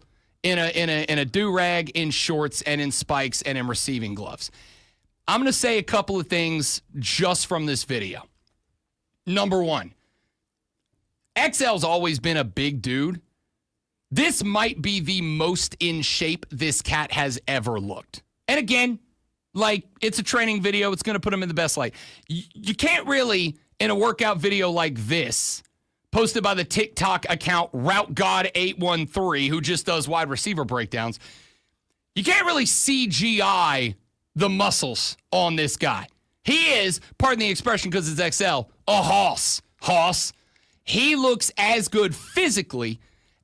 in a do-rag, in shorts, and in spikes, and in receiving gloves. I'm going to say a couple of things just from this video. Number one, XL's always been a big dude. This might be the most in shape this cat has ever looked. And again, like, it's a training video. It's going to put him in the best light. You can't really, in a workout video like this, posted by the TikTok account RouteGod813, who just does wide receiver breakdowns, you can't really CGI the muscles on this guy. He is, pardon the expression because it's XL, a hoss. Hoss. He looks as good physically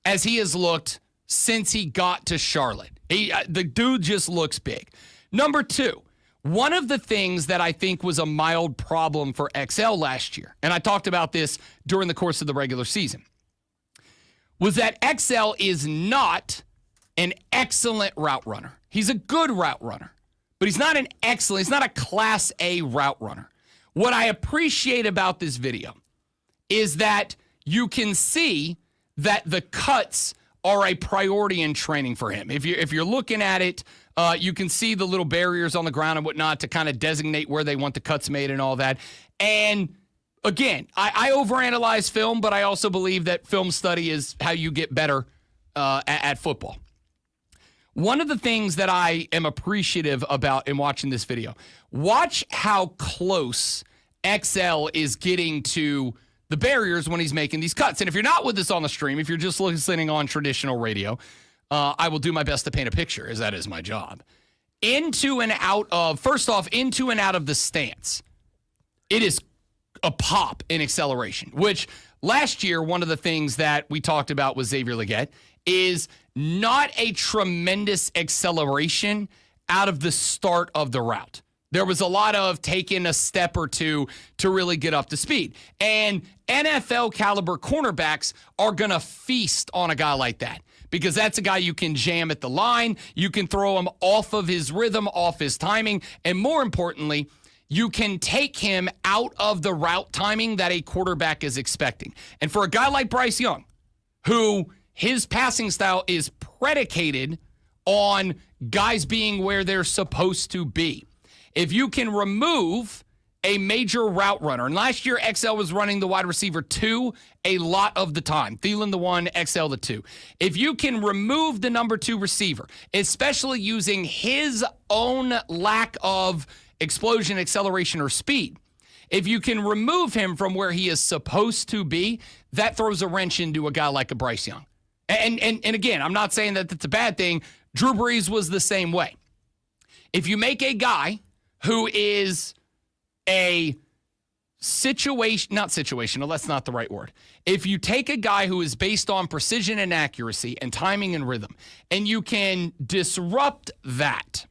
as he has looked since he got to Charlotte. The dude just looks big. Number two, one of the things that I think was a mild problem for XL last year, and I talked about this during the course of the regular season, was that XL is not an excellent route runner. He's a good route runner, but he's not a Class A route runner. What I appreciate about this video is that you can see that the cuts are a priority in training for him. If you're looking at it, you can see the little barriers on the ground and whatnot to kind of designate where they want the cuts made and all that. And again, I overanalyze film, but I also believe that film study is how you get better at football. One of the things that I am appreciative about in watching this video, watch how close XL is getting to the barriers when he's making these cuts. And if you're not with us on the stream, if you're just listening on traditional radio, I will do my best to paint a picture, as that is my job. First off, into and out of the stance, it is a pop in acceleration, which last year, one of the things that we talked about with Xavier Legette is not a tremendous acceleration out of the start of the route. There was a lot of taking a step or two to really get up to speed. And NFL caliber cornerbacks are going to feast on a guy like that because that's a guy you can jam at the line. You can throw him off of his rhythm, off his timing. And more importantly, you can take him out of the route timing that a quarterback is expecting. And for a guy like Bryce Young, who his passing style is predicated on guys being where they're supposed to be, if you can remove a major route runner, and last year XL was running the wide receiver 2 a lot of the time, Thielen the 1, XL the 2. If you can remove the number 2 receiver, especially using his own lack of explosion, acceleration, or speed, if you can remove him from where he is supposed to be, that throws a wrench into a guy like a Bryce Young. And again, I'm not saying that that's a bad thing. Drew Brees was the same way. If you make a guy who is a not situational, that's not the right word. If you take a guy who is based on precision and accuracy and timing and rhythm, and you can disrupt that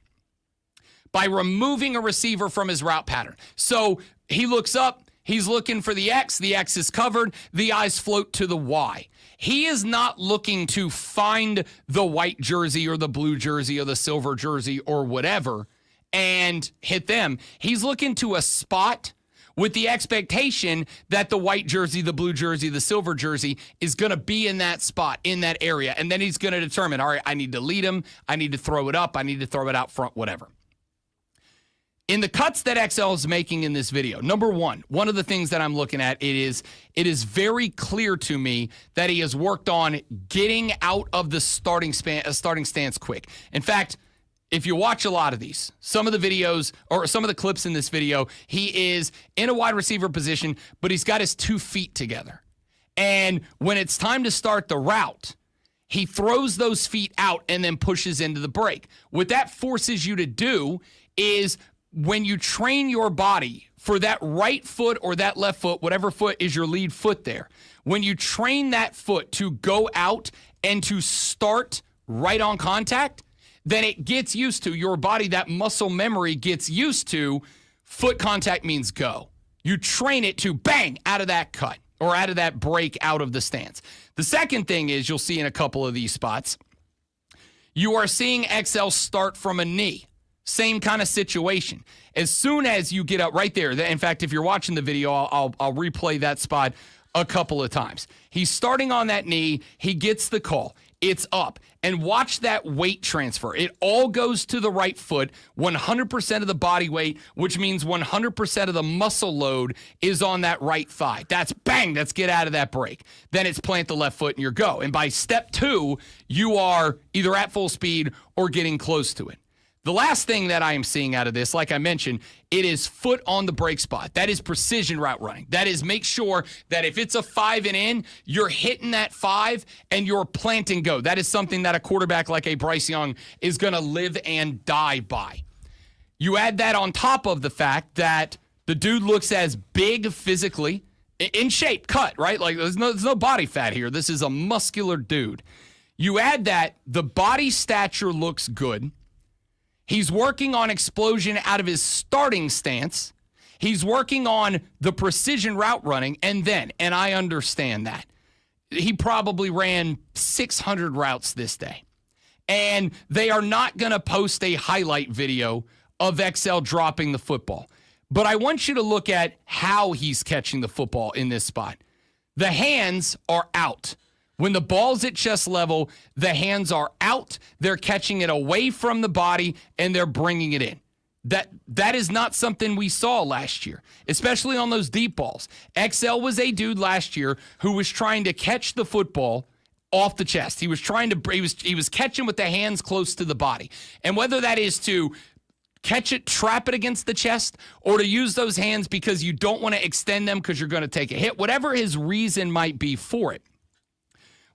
by removing a receiver from his route pattern. So he looks up, he's looking for the X is covered, the eyes float to the Y. He is not looking to find the white jersey or the blue jersey or the silver jersey or whatever and hit them. He's looking to a spot with the expectation that the white jersey, the blue jersey, the silver jersey is going to be in that spot, in that area. And then he's going to determine, all right, I need to lead him. I need to throw it up. I need to throw it out front, whatever. In the cuts that XL is making in this video, number one of the things that I'm looking at, it is very clear to me that he has worked on getting out of the starting stance quick. In fact, if you watch a lot of these, some of the videos or some of the clips in this video, he is in a wide receiver position, but he's got his 2 feet together. And when it's time to start the route, he throws those feet out and then pushes into the break. What that forces you to do is when you train your body for that right foot or that left foot, whatever foot is your lead foot there, when you train that foot to go out and to start right on contact, then it gets used to, your body, that muscle memory gets used to, foot contact means go. You train it to bang out of that cut or out of that break out of the stance. The second thing is, you'll see in a couple of these spots, you are seeing XL start from a knee. Same kind of situation. As soon as you get up right there, in fact, if you're watching the video, I'll replay that spot a couple of times. He's starting on that knee. He gets the call. It's up. And watch that weight transfer. It all goes to the right foot, 100% of the body weight, which means 100% of the muscle load is on that right thigh. That's bang, that's get out of that break. Then it's plant the left foot and you're go. And by step 2, you are either at full speed or getting close to it. The last thing that I am seeing out of this, like I mentioned, it is foot on the break spot. That is precision route running. That is make sure that if it's a 5 and in, you're hitting that 5 and you're planting go. That is something that a quarterback like a Bryce Young is going to live and die by. You add that on top of the fact that the dude looks as big physically, in shape, cut, right? Like there's no body fat here. This is a muscular dude. You add that, the body stature looks good. He's working on explosion out of his starting stance. He's working on the precision route running. And I understand that, he probably ran 600 routes this day. And they are not going to post a highlight video of XL dropping the football. But I want you to look at how he's catching the football in this spot. The hands are out. When the ball's at chest level, the hands are out. They're catching it away from the body, and they're bringing it in. That is not something we saw last year, especially on those deep balls. XL was a dude last year who was trying to catch the football off the chest. He was catching with the hands close to the body. And whether that is to catch it, trap it against the chest, or to use those hands because you don't want to extend them because you're going to take a hit, whatever his reason might be for it.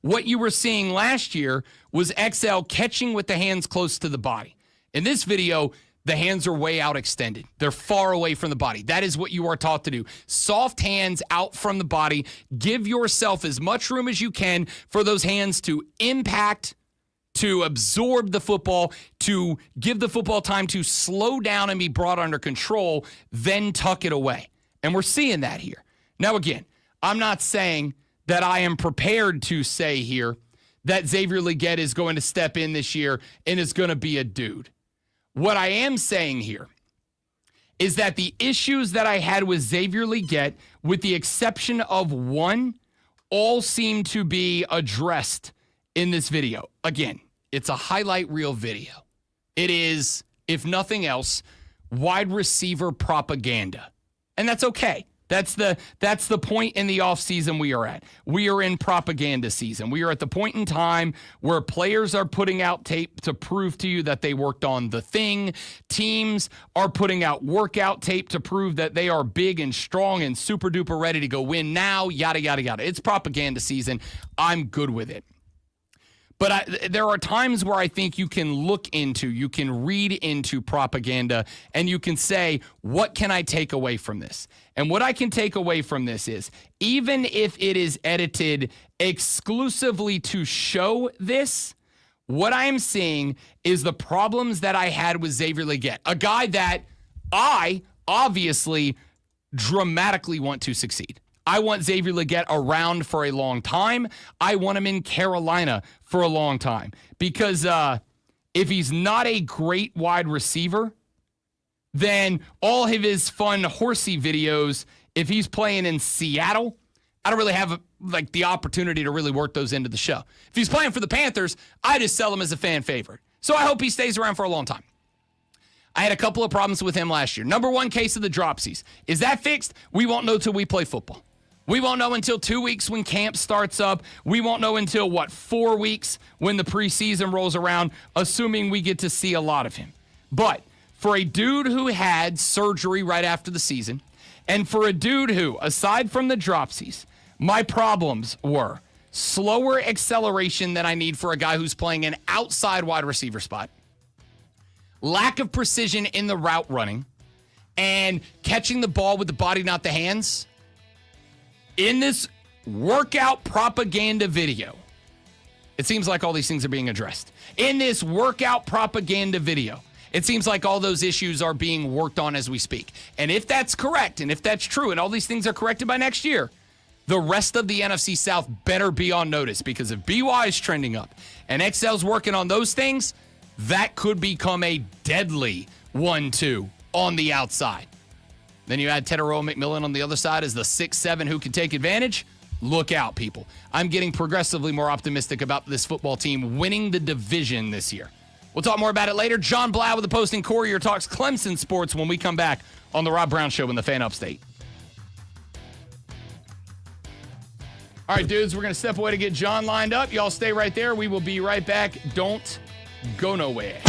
What you were seeing last year was XL catching with the hands close to the body. In this video, the hands are way out extended. They're far away from the body. That is what you are taught to do. Soft hands out from the body. Give yourself as much room as you can for those hands to impact, to absorb the football, to give the football time to slow down and be brought under control, then tuck it away. And we're seeing that here. Now, again, I'm not saying that I am prepared to say here that Xavier Legette is going to step in this year and is going to be a dude. What I am saying here is that the issues that I had with Xavier Legette, with the exception of one, all seem to be addressed in this video. Again, it's a highlight reel video. It is, if nothing else, wide receiver propaganda. And that's okay. That's the point in the offseason we are at. We are in propaganda season. We are at the point in time where players are putting out tape to prove to you that they worked on the thing. Teams are putting out workout tape to prove that they are big and strong and super duper ready to go win now, yada, yada, yada. It's propaganda season. I'm good with it. But there are times where I think you can you can read into propaganda, and you can say, what can I take away from this? And what I can take away from this is, even if it is edited exclusively to show this, what I am seeing is the problems that I had with Xavier Legette, a guy that I obviously dramatically want to succeed. I want Xavier Legette around for a long time. I want him in Carolina for a long time. Because if he's not a great wide receiver, then all of his fun horsey videos, if he's playing in Seattle, I don't really have the opportunity to really work those into the show. If he's playing for the Panthers, I just sell him as a fan favorite. So I hope he stays around for a long time. I had a couple of problems with him last year. Number one, case of the dropsies. Is that fixed? We won't know till we play football. We won't know until 2 weeks when camp starts up. We won't know until, 4 weeks when the preseason rolls around, assuming we get to see a lot of him. But for a dude who had surgery right after the season, and for a dude who, aside from the dropsies, my problems were slower acceleration than I need for a guy who's playing an outside wide receiver spot, lack of precision in the route running, and catching the ball with the body, not the hands. In this workout propaganda video, it seems like all these things are being addressed. In this workout propaganda video, it seems like all those issues are being worked on as we speak. And if that's correct, and if that's true, and all these things are corrected by next year, the rest of the NFC South better be on notice, because if BY is trending up and XL's working on those things, that could become a deadly 1-2 on the outside. Then you add Tedero McMillan on the other side as the 6-7 who can take advantage. Look out, people. I'm getting progressively more optimistic about this football team winning the division this year. We'll talk more about it later. John Blau with the Post and Courier talks Clemson sports when we come back on the Rob Brown Show in the Fan Upstate. All right, dudes, we're going to step away to get John lined up. Y'all stay right there. We will be right back. Don't go nowhere.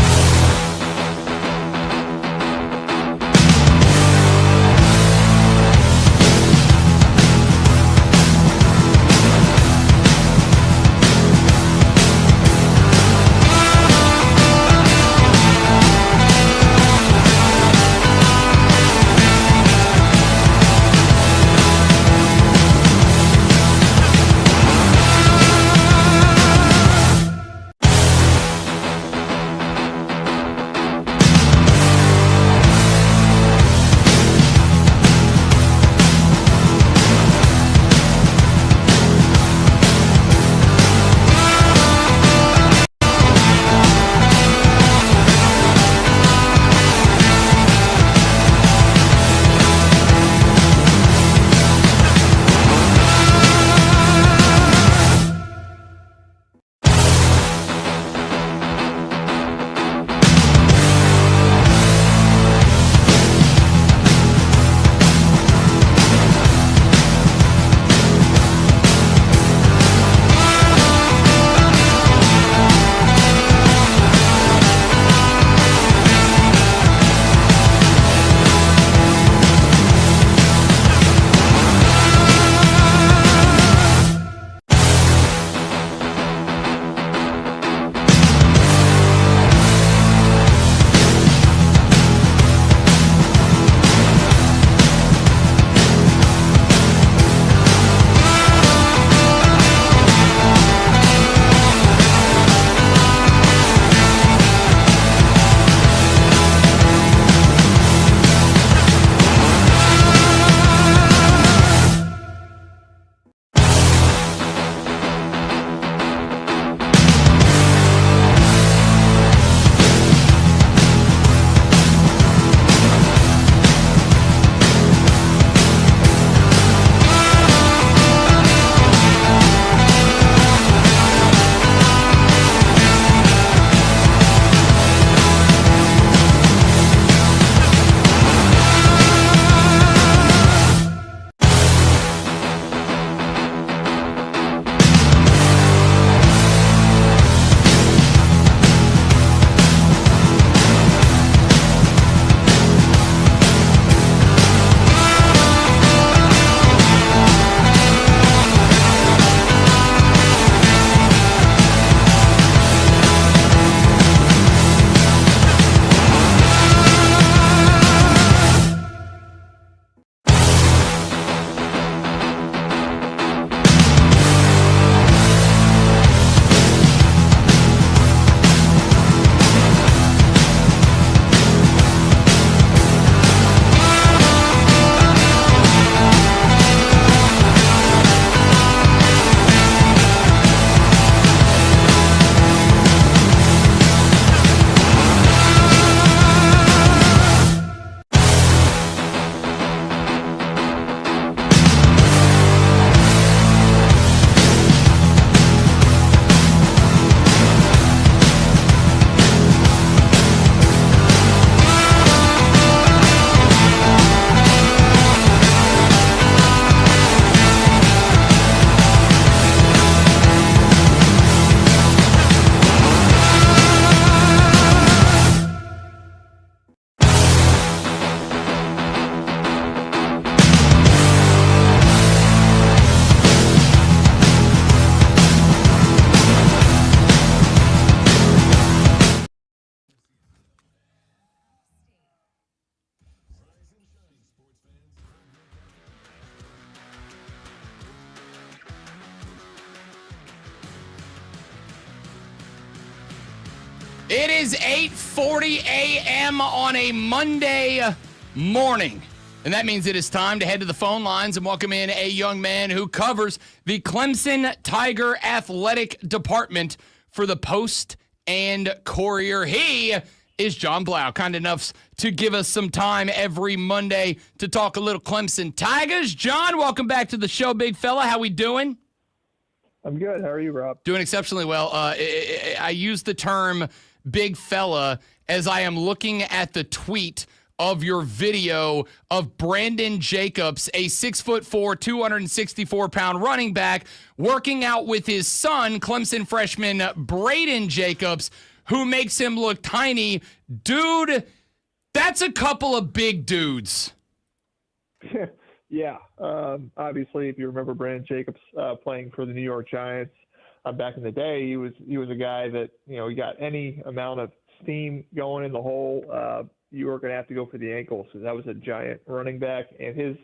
It is 8:40 a.m. on a Monday morning. And that means it is time to head to the phone lines and welcome in a young man who covers the Clemson Tiger Athletic Department for the Post and Courier. He is John Blau, kind enough to give us some time every Monday to talk a little Clemson Tigers. John, welcome back to the show, big fella. How we doing? I'm good. How are you, Rob? Doing exceptionally well. I use the term big fella as I am looking at the tweet of your video of Brandon Jacobs, a 6'4", 264-pound running back, working out with his son, Clemson freshman Braden Jacobs, who makes him look tiny. Dude, that's a couple of big dudes. Yeah. Obviously, if you remember Brandon Jacobs playing for the New York Giants back in the day, he was a guy that, he got any amount of steam going in the hole, you were going to have to go for the ankle. So that was a giant running back. And his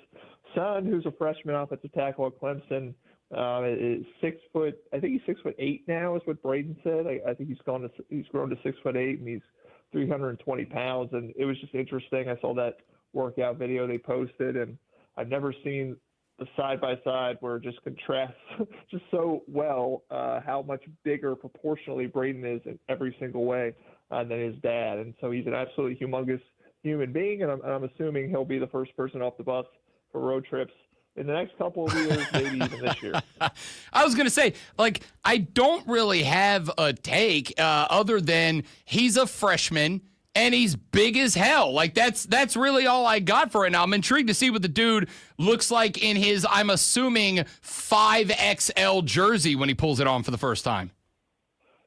son, who's a freshman offensive tackle at Clemson, is 6 foot. I think he's 6'8" now, is what Braden said. I think he's grown to 6'8", and he's 320 pounds. And it was just interesting. I saw that workout video they posted, and I've never seen the side-by-side where it just contrasts just so well how much bigger proportionally Braden is in every single way than his dad. And so he's an absolutely humongous human being, and I'm assuming he'll be the first person off the bus for road trips in the next couple of years, maybe even this year. I was going to say, I don't really have a take other than he's a freshman and he's big as hell. That's really all I got for it now. I'm intrigued to see what the dude looks like in his, I'm assuming, 5XL jersey when he pulls it on for the first time.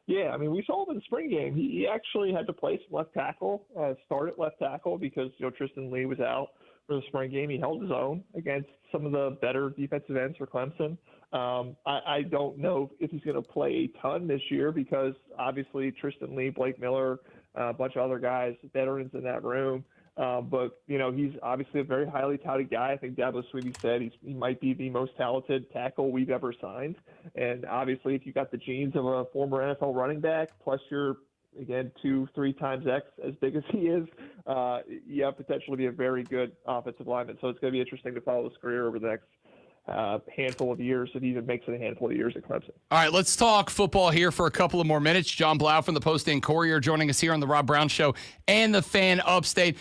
Yeah, I mean, we saw him in the spring game. He actually had to play some left tackle, start at left tackle because, Tristan Lee was out for the spring game. He held his own against some of the better defensive ends for Clemson. I don't know if he's going to play a ton this year because, obviously, Tristan Lee, Blake Miller, a bunch of other guys, veterans in that room. But he's obviously a very highly touted guy. I think Dabo Swinney said he might be the most talented tackle we've ever signed. And obviously, if you got the genes of a former NFL running back, plus you're, again, 2-3 times X as big as he is, you have potentially be a very good offensive lineman. So it's going to be interesting to follow his career over the next handful of years, if he even makes it a handful of years at Clemson. All right, let's talk football here for a couple of more minutes. John Blau from the Post and Courier joining us here on the Rob Brown Show and the Fan Upstate.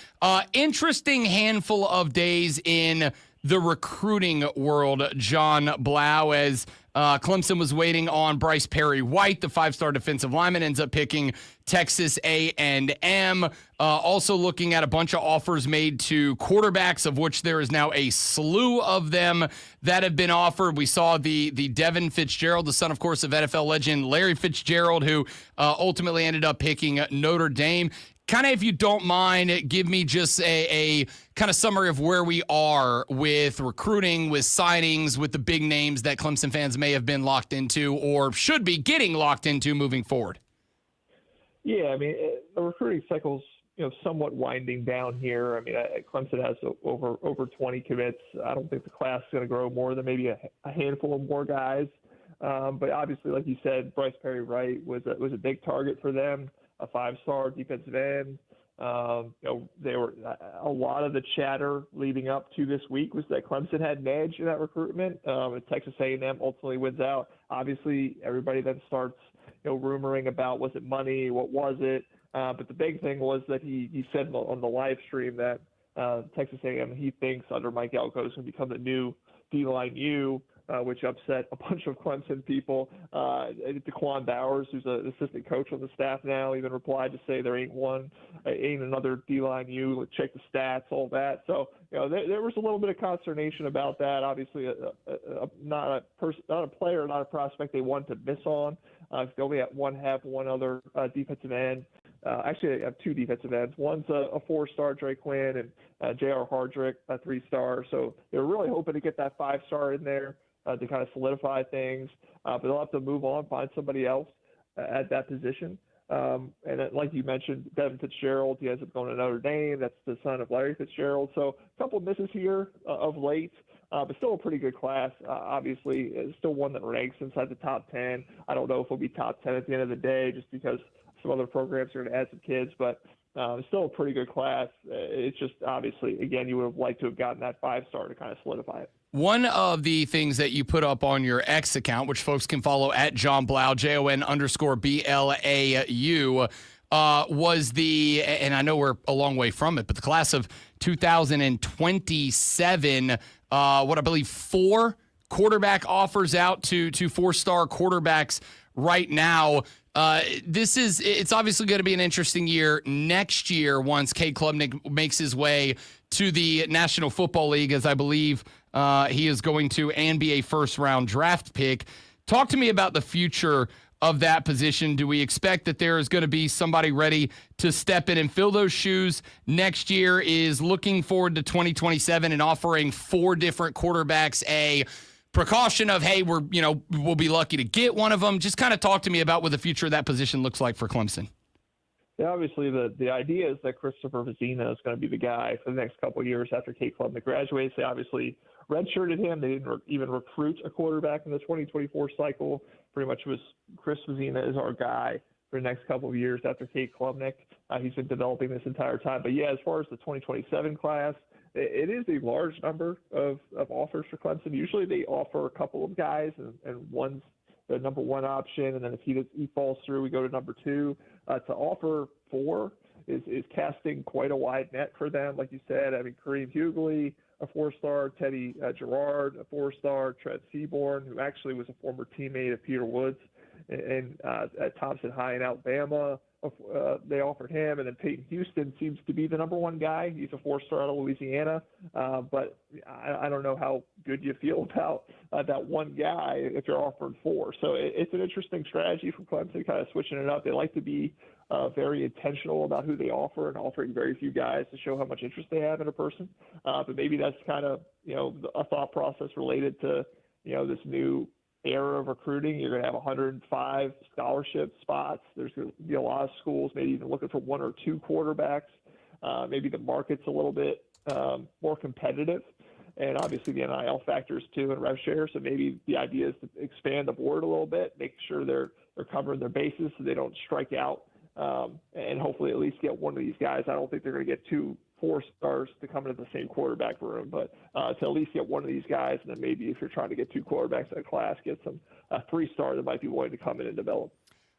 Interesting handful of days in the recruiting world, John Blau, as Clemson was waiting on Bryce Perry White, the 5-star defensive lineman, ends up picking Texas A&M. Also looking at a bunch of offers made to quarterbacks, of which there is now a slew of them that have been offered. We saw the Devin Fitzgerald, the son, of course, of NFL legend Larry Fitzgerald, who ultimately ended up picking Notre Dame. Kind of, if you don't mind, give me just a kind of summary of where we are with recruiting, with signings, with the big names that Clemson fans may have been locked into or should be getting locked into moving forward. Yeah, I mean, the recruiting cycle's somewhat winding down here. I mean, Clemson has over 20 commits. I don't think the class is going to grow more than maybe a handful of more guys. But obviously, like you said, Bryce Perry Wright was a big target for them. A 5-star defensive end. They were a lot of the chatter leading up to this week was that Clemson had an edge in that recruitment. Texas A&M ultimately wins out. Obviously, everybody then starts rumoring about, was it money, what was it? But the big thing was that he said on the live stream that Texas A&M, he thinks under Mike Elko is going to become the new D-line U. Which upset a bunch of Clemson people. DeQuan Bowers, who's an assistant coach on the staff now, even replied to say there ain't another D-line U. Check the stats, all that. So, there was a little bit of consternation about that. Obviously, not a player, not a prospect they wanted to miss on. They only have one other defensive end. Actually, I have 2 defensive ends. One's a 4-star, Dre Quinn, and J.R. Hardrick, a 3-star. So they were really hoping to get that 5-star in there to kind of solidify things. But they'll have to move on, find somebody else at that position. And then, like you mentioned, Devin Fitzgerald, he ends up going to Notre Dame. That's the son of Larry Fitzgerald. So a couple of misses here of late. But still a pretty good class. Obviously, it's still one that ranks inside the top 10. I don't know if it'll be top 10 at the end of the day just because some other programs are going to add some kids, but it's still a pretty good class. It's just obviously, again, you would have liked to have gotten that 5-star to kind of solidify it. One of the things that you put up on your X account, which folks can follow at John Blau, JON_BLAU, was and I know we're a long way from it, but the class of 2027, what I believe 4 quarterback offers out to 4-star quarterbacks right now. It's obviously going to be an interesting year next year once Cade Klubnik makes his way to the National Football League, as I believe he is going to, and be a first-round draft pick. Talk to me about the future of that position. Do we expect that there is going to be somebody ready to step in and fill those shoes next year? Is looking forward to 2027 and offering 4 different quarterbacks a precaution of, hey, we'll be lucky to get one of them? Just kind of talk to me about what the future of that position looks like for Clemson. Yeah, obviously the idea is that Christopher Vizina is going to be the guy for the next couple of years after Cade Klubnik graduates. They obviously redshirted him. They didn't even recruit a quarterback in the 2024 cycle. Pretty much was Chris Vizina is our guy for the next couple of years after Cade Klubnik. He's been developing this entire time. But, yeah, as far as the 2027 class, it is a large number of offers for Clemson. Usually they offer a couple of guys, and one's the number 1 option, and then if he falls through, we go to number 2. To offer 4 is casting quite a wide net for them. Like you said, I mean, Kareem Hughley, a 4-star, Teddy Gerard, a 4-star, Trent Seaborn, who actually was a former teammate of Peter Woods at Thompson High in Alabama. They offered him, and then Peyton Houston seems to be the number 1 guy. He's a 4-star out of Louisiana, but I don't know how good you feel about that one guy if you're offered 4. So it's an interesting strategy from Clemson, kind of switching it up. They like to be very intentional about who they offer and offering very few guys to show how much interest they have in a person. But maybe that's kind of a thought process related to this new era of recruiting. You're going to have 105 scholarship spots. There's going to be a lot of schools maybe even looking for 1 or 2 quarterbacks. Maybe the market's a little bit more competitive, and obviously the NIL factors too and rev share. So maybe the idea is to expand the board a little bit, make sure they're covering their bases so they don't strike out, and hopefully at least get one of these guys. I don't think they're going to get 2 4-stars to come into the same quarterback room, but to at least get one of these guys, and then maybe if you're trying to get 2 quarterbacks in a class, get some 3-star that might be willing to come in and develop.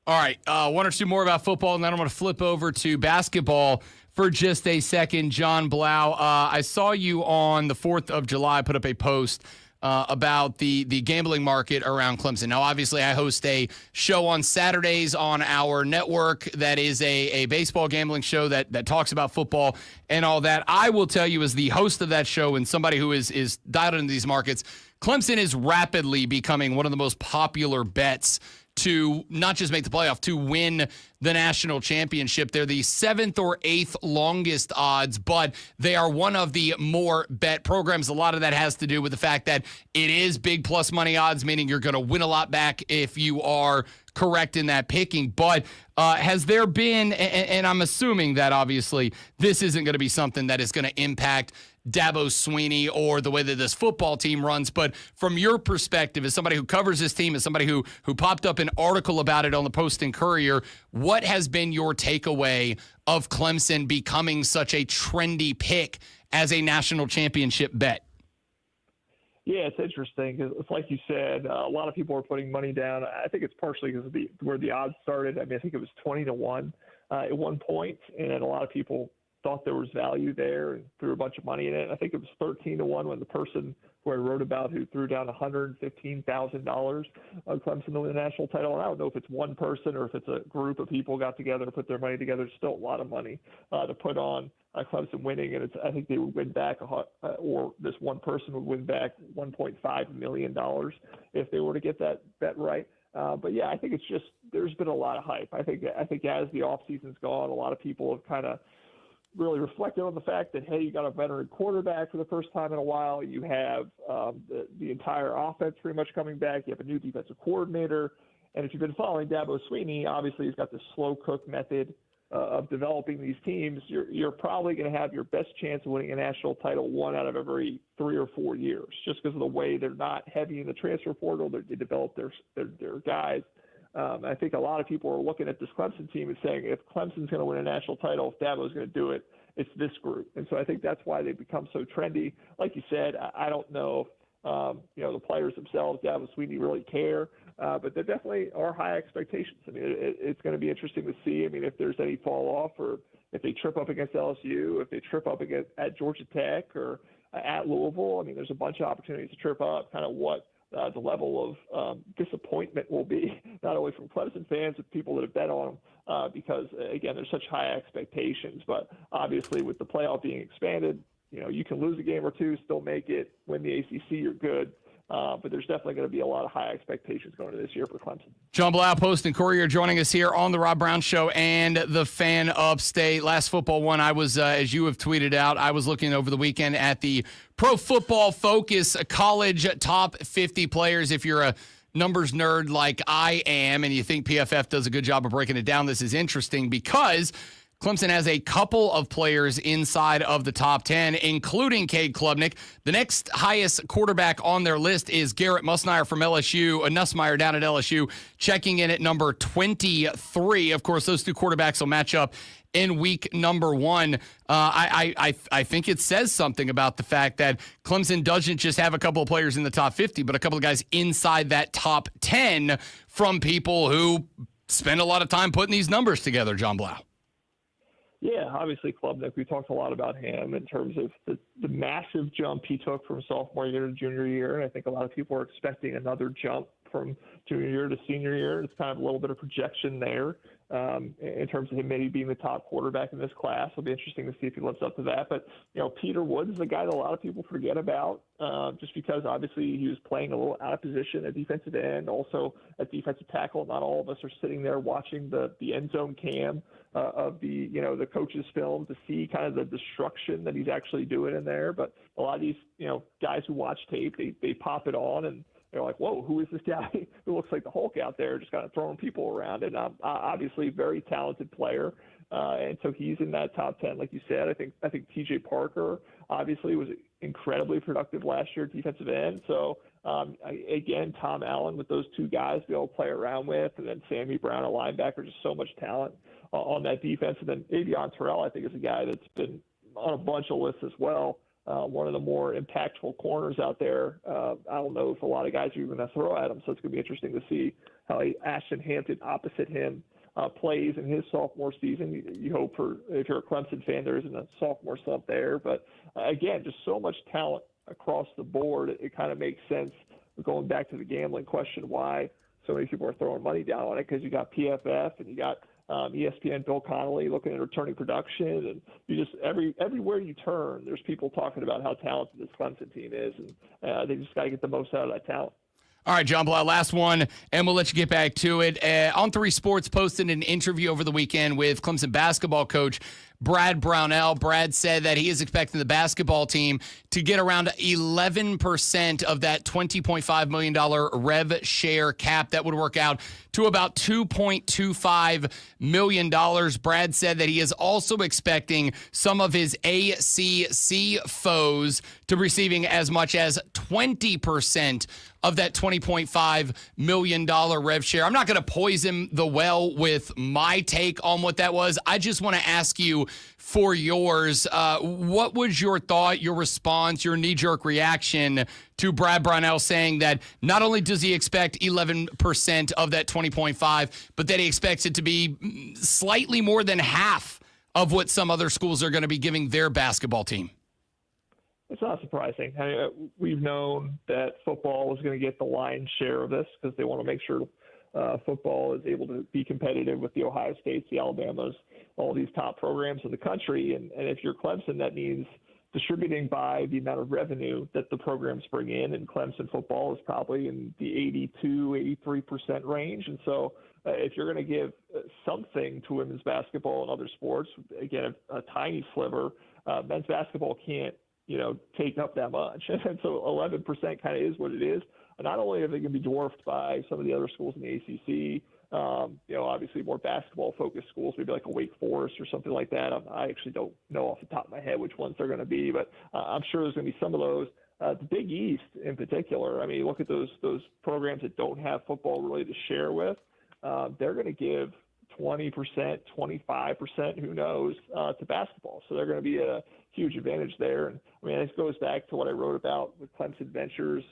All right, 1 or 2 more about football, and then I'm going to flip over to basketball for just a second. John Blau, I saw you on the 4th of July put up a post about the gambling market around Clemson. Now, obviously, I host a show on Saturdays on our network that is a baseball gambling show that talks about football and all that. I will tell you, as the host of that show and somebody who is dialed into these markets, Clemson is rapidly becoming one of the most popular bets to not just make the playoff, to win the national championship. They're the 7th or 8th longest odds, but they are one of the more bet programs. A lot of that has to do with the fact that it is big plus money odds, meaning you're going to win a lot back if you are correct in that picking. But has there been, and I'm assuming that obviously this isn't going to be something that is going to impact Dabo Swinney or the way that this football team runs, but from your perspective, as somebody who covers this team, as somebody who popped up an article about it on the Post and Courier, what has been your takeaway of Clemson becoming such a trendy pick as a national championship bet? Yeah, it's interesting because it's like you said, a lot of people are putting money down. I think it's partially because of where the odds started. I mean, I think it was 20-1 at one point, and a lot of people thought there was value there and threw a bunch of money in it. I think it was 13-1 when the person who I wrote about who threw down $115,000 on Clemson to win the national title. And I don't know if it's one person or if it's a group of people got together to put their money together. It's still a lot of money to put on Clemson winning. And I think they would win back, or this one person would win back $1.5 million if they were to get that bet right. But yeah, I think it's just, there's been a lot of hype. I think as the off season's gone, a lot of people have kind of really reflected on the fact that, hey, you got a veteran quarterback for the first time in a while. You have the entire offense pretty much coming back. You have a new defensive coordinator. And if you've been following Dabo Swinney, obviously he's got this slow cook method of developing these teams. You're probably going to have your best chance of winning a national title 1 out of every 3 or 4 years, just because of the way they're not heavy in the transfer portal. They develop their guys I think a lot of people are looking at this Clemson team and saying, if Clemson's going to win a national title, if Dabo's going to do it, it's this group. And so I think that's why they've become so trendy. Like you said, I don't know if, the players themselves, Dabo Sweeney, really care, but there definitely are high expectations. I mean, it's going to be interesting to see. I mean, if there's any fall off, or if they trip up against LSU, if they trip up at Georgia Tech or at Louisville. I mean, there's a bunch of opportunities to trip up, kind of what the level of disappointment will be, not only from Clemson fans, but people that have bet on them, because, again, there's such high expectations. But obviously with the playoff being expanded, you can lose a game or two, still make it, win the ACC, you're good. But there's definitely going to be a lot of high expectations going into this year for Clemson. John Blau, Post and Courier, joining us here on the Rob Brown Show and the Fan Upstate. Last football one, I was, as you have tweeted out, I was looking over the weekend at the Pro Football Focus college top 50 players. If you're a numbers nerd like I am and you think PFF does a good job of breaking it down, this is interesting because Clemson has a couple of players inside of the top 10, including Cade Klubnik. The next highest quarterback on their list is Garrett Nussmeier from LSU, Nussmeier down at LSU, checking in at number 23. Of course, those two quarterbacks will match up in week number 1. I think it says something about the fact that Clemson doesn't just have a couple of players in the top 50, but a couple of guys inside that top 10 from people who spend a lot of time putting these numbers together, John Blau. Yeah, obviously Klubnik, we talked a lot about him in terms of the massive jump he took from sophomore year to junior year, and I think a lot of people are expecting another jump from junior year to senior year. It's kind of a little bit of projection there in terms of him maybe being the top quarterback in this class. It'll be interesting to see if he lives up to that. But, Peter Woods is a guy that a lot of people forget about just because obviously he was playing a little out of position at defensive end, also at defensive tackle. Not all of us are sitting there watching the end zone cam of the coach's film to see kind of the destruction that he's actually doing in there. But a lot of these, guys who watch tape, they pop it on and they're like, whoa, who is this guy who looks like the Hulk out there, just kind of throwing people around? And obviously very talented player. And so he's in that top 10, like you said. I think TJ Parker obviously was incredibly productive last year at defensive end. So, again, Tom Allen with those two guys to be able to play around with, and then Sammy Brown, a linebacker, just so much talent on that defense. And then Avion Terrell, I think, is a guy that's been on a bunch of lists as well. One of the more impactful corners out there. I don't know if a lot of guys are even going to throw at him, so it's going to be interesting to see how Ashton Hampton opposite him plays in his sophomore season. You hope if you're a Clemson fan, there isn't a sophomore slump there. But, again, just so much talent across the board. It kind of makes sense, going back to the gambling question, why so many people are throwing money down on it, because you got PFF and you got ESPN Bill Connolly looking at returning production, and you just everywhere you turn, there's people talking about how talented this Clemson team is, and they just got to get the most out of that talent. All right, John Blau, last one, and we'll let you get back to it. On3 Sports posted an interview over the weekend with Clemson basketball coach Brad Brownell. Brad said that he is expecting the basketball team to get around 11% of that $20.5 million rev share cap. That would work out to about $2.25 million. Brad said that he is also expecting some of his ACC foes to receiving as much as 20% of that $20.5 million rev share. I'm not going to poison the well with my take on what that was. I just want to ask you for yours. What was your thought, your response, your knee-jerk reaction to Brad Brownell saying that not only does he expect 11% of that 20.5, but that he expects it to be slightly more than half of what some other schools are going to be giving their basketball team? It's not surprising. I mean, we've known that football is going to get the lion's share of this because they want to make sure football is able to be competitive with the Ohio States, the Alabamas, all these top programs in the country. And if you're Clemson, that means distributing by the amount of revenue that the programs bring in. And Clemson football is probably in the 82-83% range. And so if you're going to give something to women's basketball and other sports, again, a tiny sliver, men's basketball can't, take up that much. And so 11% kind of is what it is. And not only are they going to be dwarfed by some of the other schools in the ACC, obviously more basketball-focused schools, maybe like a Wake Forest or something like that. I actually don't know off the top of my head which ones they're going to be, but I'm sure there's going to be some of those. The Big East in particular, I mean, look at those programs that don't have football really to share with. they're going to give 20%, 25%, who knows, to basketball. So they're going to be at a huge advantage there. And I mean, this goes back to what I wrote about with Clemson Ventures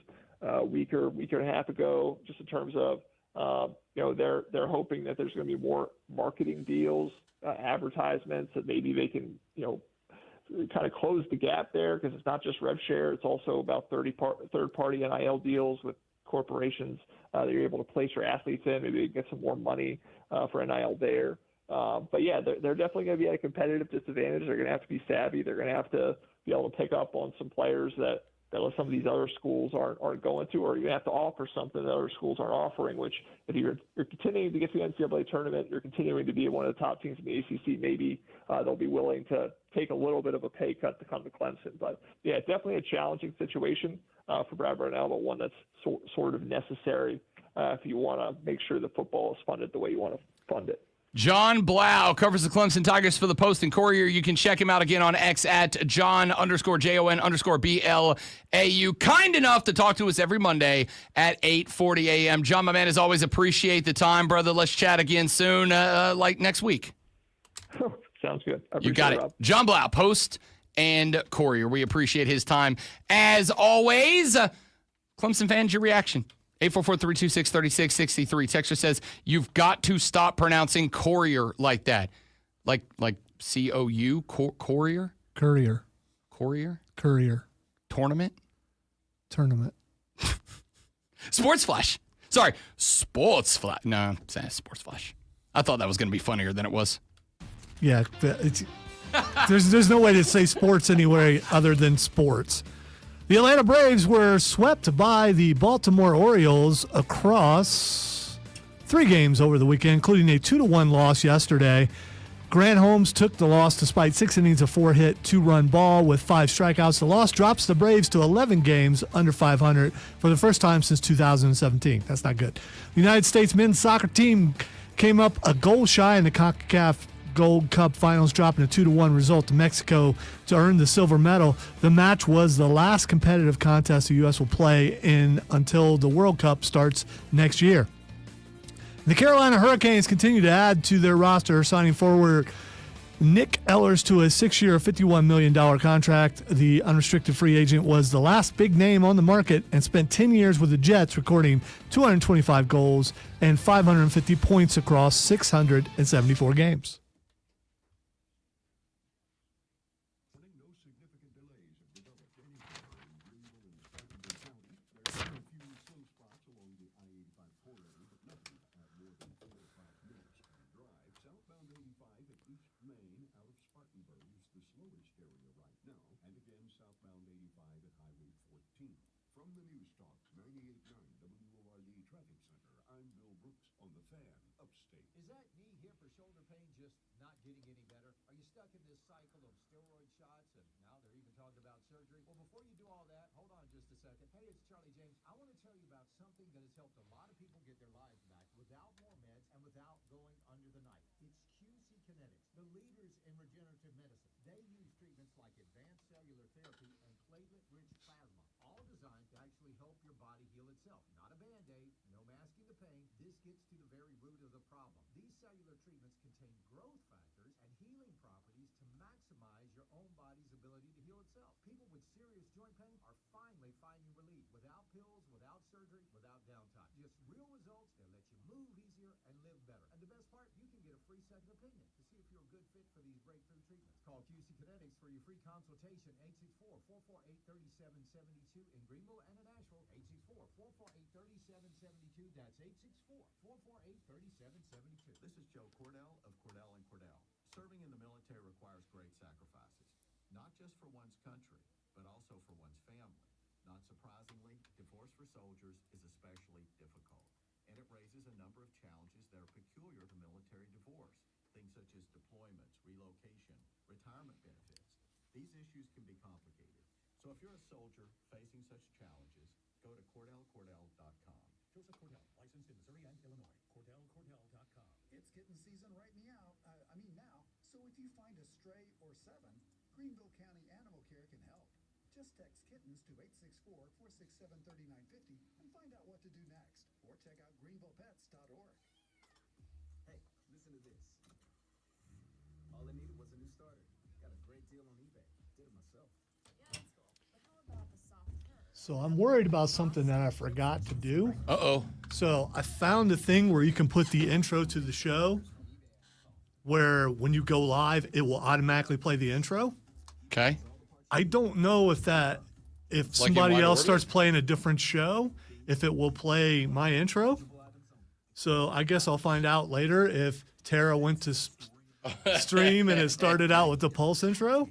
a week and a half ago, just in terms of, they're hoping that there's going to be more marketing deals, advertisements, that maybe they can, kind of close the gap there, because it's not just rev share. It's also about third-party NIL deals with corporations that you're able to place your athletes in. Maybe they get some more money for NIL there. But yeah, they're definitely going to be at a competitive disadvantage. They're going to have to be savvy. They're going to have to be able to pick up on some players that some of these other schools aren't going to, or you have to offer something that other schools aren't offering, which if you're continuing to get to the NCAA tournament, you're continuing to be one of the top teams in the ACC, maybe they'll be willing to take a little bit of a pay cut to come to Clemson. But yeah, definitely a challenging situation for Brad Brownell, but one that's sort of necessary if you want to make sure the football is funded the way you want to fund it. John Blau covers the Clemson Tigers for the Post and Courier. You can check him out again on X at John_JON_BLAU. Kind enough to talk to us every Monday at 8:40 a.m. John, my man, as always, appreciate the time, brother. Let's chat again soon, like next week. Sounds good. You got it. Rob. John Blau, Post and Courier. We appreciate his time. As always, Clemson fans, your reaction. 844-326-3663. Texter says, you've got to stop pronouncing Courier like that. Like C-O-U? Courier? Courier. Courier? Courier. Tournament? Sports Flash. Sorry, Sports Flash. No, Sports Flash. I thought that was going to be funnier than it was. Yeah, there's no way to say sports anywhere other than sports. The Atlanta Braves were swept by the Baltimore Orioles across 3 games over the weekend, including a 2-1 loss yesterday. Grant Holmes took the loss despite 6 innings of 4-hit, 2-run ball with 5 strikeouts. The loss drops the Braves to 11 games under 500 for the first time since 2017. That's not good. The United States men's soccer team came up a goal shy in the CONCACAF Gold Cup Finals, dropping a 2-1 result to Mexico to earn the silver medal. The match was the last competitive contest the U.S. will play in until the World Cup starts next year. The Carolina Hurricanes continue to add to their roster, signing forward Nick Ehlers to a 6-year, $51 million contract. The unrestricted free agent was the last big name on the market and spent 10 years with the Jets, recording 225 goals and 550 points across 674 games. Call QC Kinetics for your free consultation, 864-448-3772 in Greenville and in Asheville, 864-448-3772. That's 864-448-3772. This is Joe Cordell of Cordell & Cordell. Serving in the military requires great sacrifices, not just for one's country, but also for one's family. Not surprisingly, divorce for soldiers is especially difficult, and it raises a number of challenges that are peculiar to military divorce. Things such as deployments, relocation, retirement benefits. These issues can be complicated. So if you're a soldier facing such challenges, go to CordellCordell.com. Joseph Cordell, licensed in Missouri and Illinois. CordellCordell.com. It's kitten season now. So if you find a stray or 7, Greenville County Animal Care can help. Just text kittens to 864-467-3950 and find out what to do next. Or check out greenvillepets.org. Listen to this. All I needed was a new starter. Got a great deal on eBay. Did it myself. So I'm worried about something that I forgot to do. Uh-oh. So I found a thing where you can put the intro to the show where when you go live, it will automatically play the intro. Okay. I don't know if somebody else starts playing a different show, if it will play my intro. So I guess I'll find out later if Tara went to stream and it started out with the Pulse intro.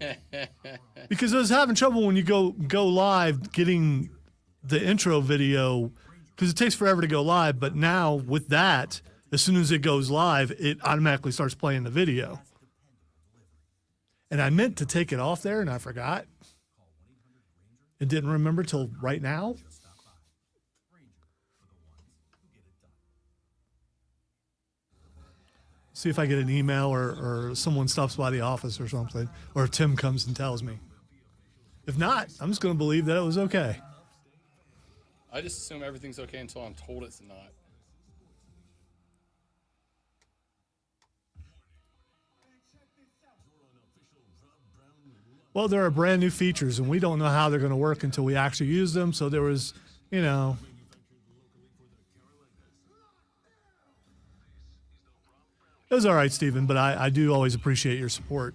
Because I was having trouble when you go live getting the intro video because it takes forever to go live. But now with that, as soon as it goes live, it automatically starts playing the video. And I meant to take it off there and I forgot. And didn't remember till right now. See if I get an email or someone stops by the office or something, or if Tim comes and tells me. If not, I'm just going to believe that it was okay. I just assume everything's okay until I'm told it's not. Well, there are brand new features, and we don't know how they're going to work until we actually use them. So there was, It was all right, Stephen, but I do always appreciate your support.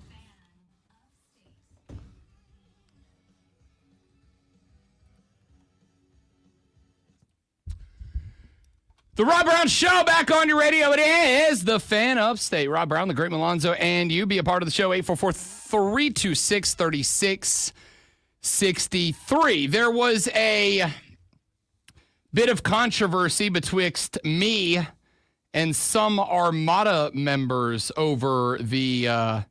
The Rob Brown Show back on your radio. It is the Fan Upstate. Rob Brown, the Great Malonzo, and you. Be a part of the show, 844-326-3663. There was a bit of controversy betwixt me and some Armada members over the,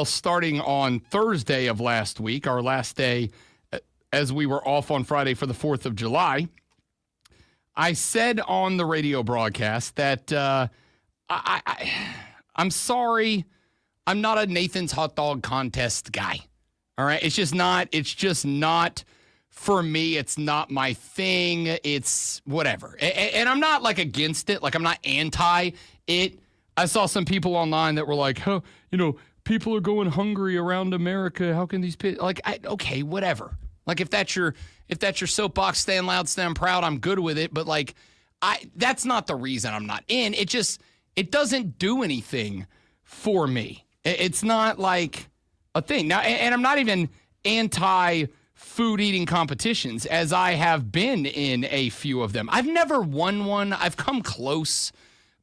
starting on Thursday of last week, our last day as we were off on Friday for the 4th of July. I said on the radio broadcast that I'm sorry, I'm not a Nathan's hot dog contest guy. All right, it's just not for me. It's not my thing. It's whatever. And I'm not like against it. Like I'm not anti it. I saw some people online that were like, oh, people are going hungry around America. How can these people okay, whatever. Like if that's your soapbox, stand loud, stand proud, I'm good with it. But that's not the reason I'm not in. It doesn't do anything for me. It's not like a thing. Now, and I'm not even anti food eating competitions, as I have been in a few of them. I've never won one. I've come close,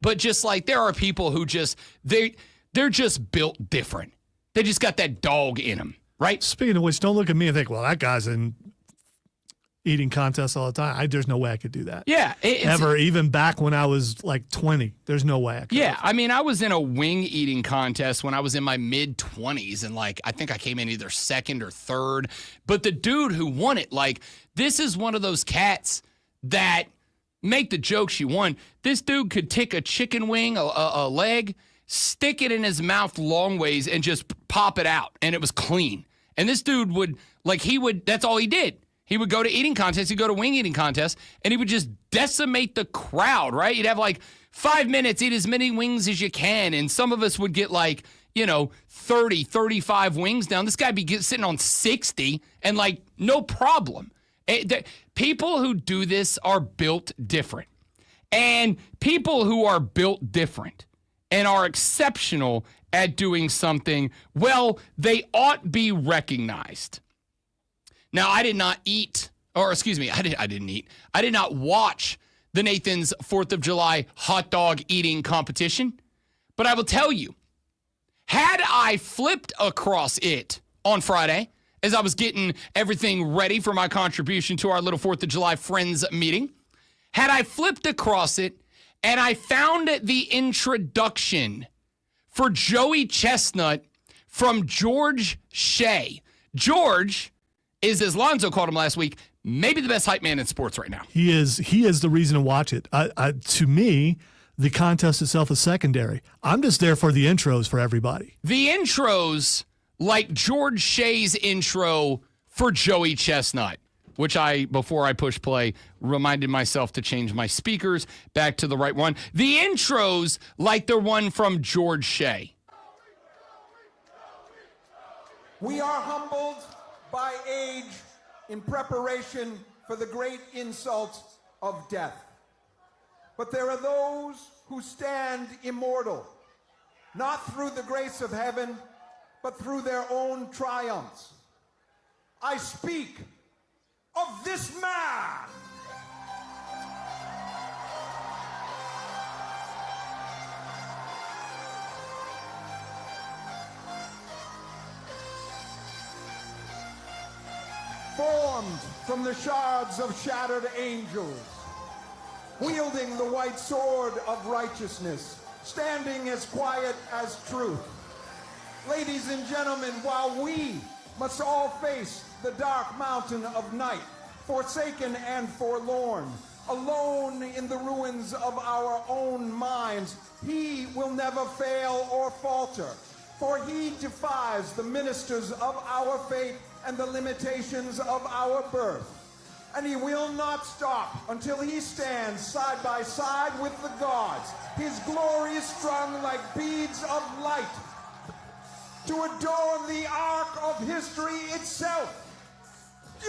but just there are people who they're just built different. They just got that dog in them. Right. Speaking of which, don't look at me and think, well, that guy's in eating contests all the time. There's no way I could do that. Yeah. Ever, even back when I was like 20, there's no way I could. Yeah. I mean, I was in a wing eating contest when I was in my mid-20s, and I think I came in either second or third. But the dude who won it, this is one of those cats that make the joke she won. This dude could take a chicken wing, a leg, stick it in his mouth long ways, and just pop it out, and it was clean. And this dude would, that's all he did. He would go to eating contests, he'd go to wing eating contests, and he would just decimate the crowd, right? You'd have 5 minutes, eat as many wings as you can, and some of us would get 30, 35 wings down. This guy be sitting on 60, and no problem. People who do this are built different. And people who are built different and are exceptional at doing something, well, they ought be recognized. Now, I did not eat, or excuse me, I didn't eat. I did not watch the Nathan's 4th of July hot dog eating competition, but I will tell you, had I flipped across it on Friday, as I was getting everything ready for my contribution to our little 4th of July Friends meeting, had I flipped across it and I found the introduction for Joey Chestnut from George Shea. George is, as Lonzo called him last week, maybe the best hype man in sports right now. He is the reason to watch it. To me, the contest itself is secondary. I'm just there for the intros for everybody. The intros, like George Shea's intro for Joey Chestnut, which before I push play, reminded myself to change my speakers back to the right one. The intros like the one from George Shea. We are humbled by age in preparation for the great insult of death. But there are those who stand immortal, not through the grace of heaven, but through their own triumphs. I speak of this man. Formed from the shards of shattered angels, wielding the white sword of righteousness, standing as quiet as truth. Ladies and gentlemen, while we must all face the dark mountain of night, forsaken and forlorn, alone in the ruins of our own minds, he will never fail or falter, for he defies the ministers of our faith and the limitations of our birth. And he will not stop until he stands side by side with the gods, his glory is strung like beads of light to adorn the arc of history itself. Joey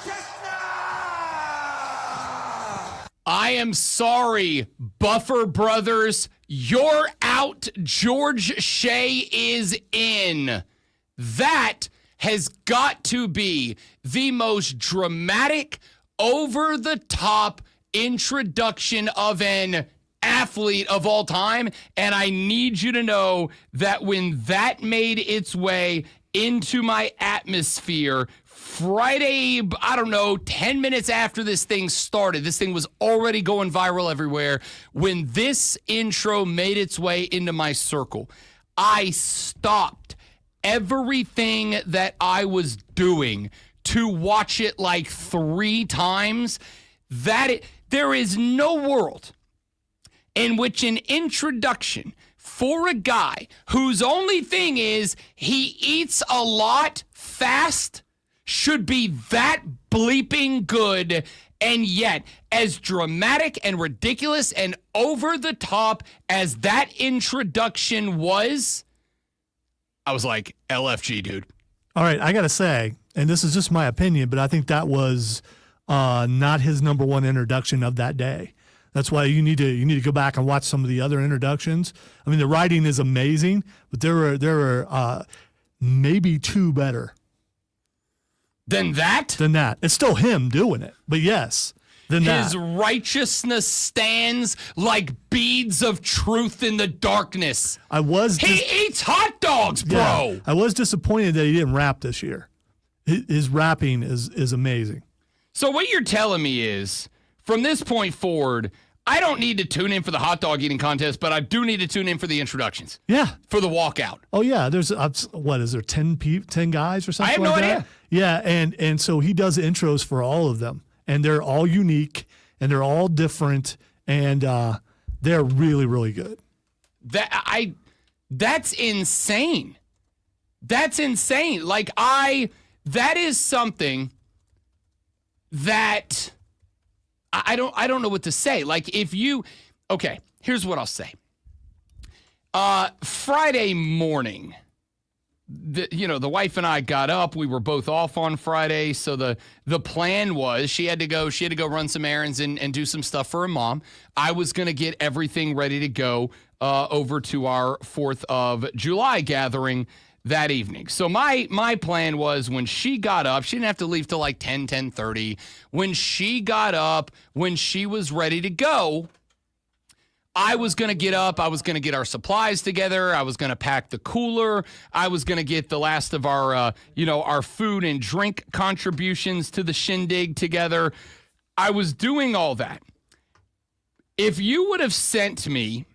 Chestnut! I am sorry, Buffer Brothers. You're out. George Shea is in. That has got to be the most dramatic, over-the-top introduction of an athlete of all time. And I need you to know that when that made its way into my atmosphere Friday, 10 minutes after this thing started, this thing was already going viral everywhere. When this intro made its way into my circle, I stopped everything that I was doing to watch it like 3 times. There is no world in which an introduction for a guy whose only thing is he eats a lot fast should be that bleeping good, and yet as dramatic and ridiculous and over the top as that introduction was, I was like, LFG, dude. All right, I got to say, and this is just my opinion, but I think that was not his number one introduction of that day. That's why you need to go back and watch some of the other introductions. I mean, the writing is amazing, but there were maybe 2 better than that. It's still him doing it, but yes, than that. His righteousness stands like beads of truth in the darkness. He eats hot dogs, bro. Yeah, I was disappointed that he didn't rap this year. His rapping is amazing. So what you're telling me is, from this point forward, I don't need to tune in for the hot dog eating contest, but I do need to tune in for the introductions. Yeah. For the walkout. Oh, yeah. There's, what, is there 10 guys or something? I have like no that? idea. Yeah, and so he does the intros for all of them, and they're all unique, and they're all different, and they're really, really good. That's insane. That's insane. Like, that is something that I don't know what to say. Like, okay, here's what I'll say. Friday morning, the wife and I got up. We were both off on Friday, so the plan was she had to go run some errands and do some stuff for her mom. I was going to get everything ready to go over to our 4th of July gathering that evening. So my plan was, when she got up, she didn't have to leave till like 10:30. When she got up, when she was ready to go, I was going to get up. I was going to get our supplies together. I was going to pack the cooler. I was going to get the last of our, our food and drink contributions to the shindig together. I was doing all that. If you would have sent me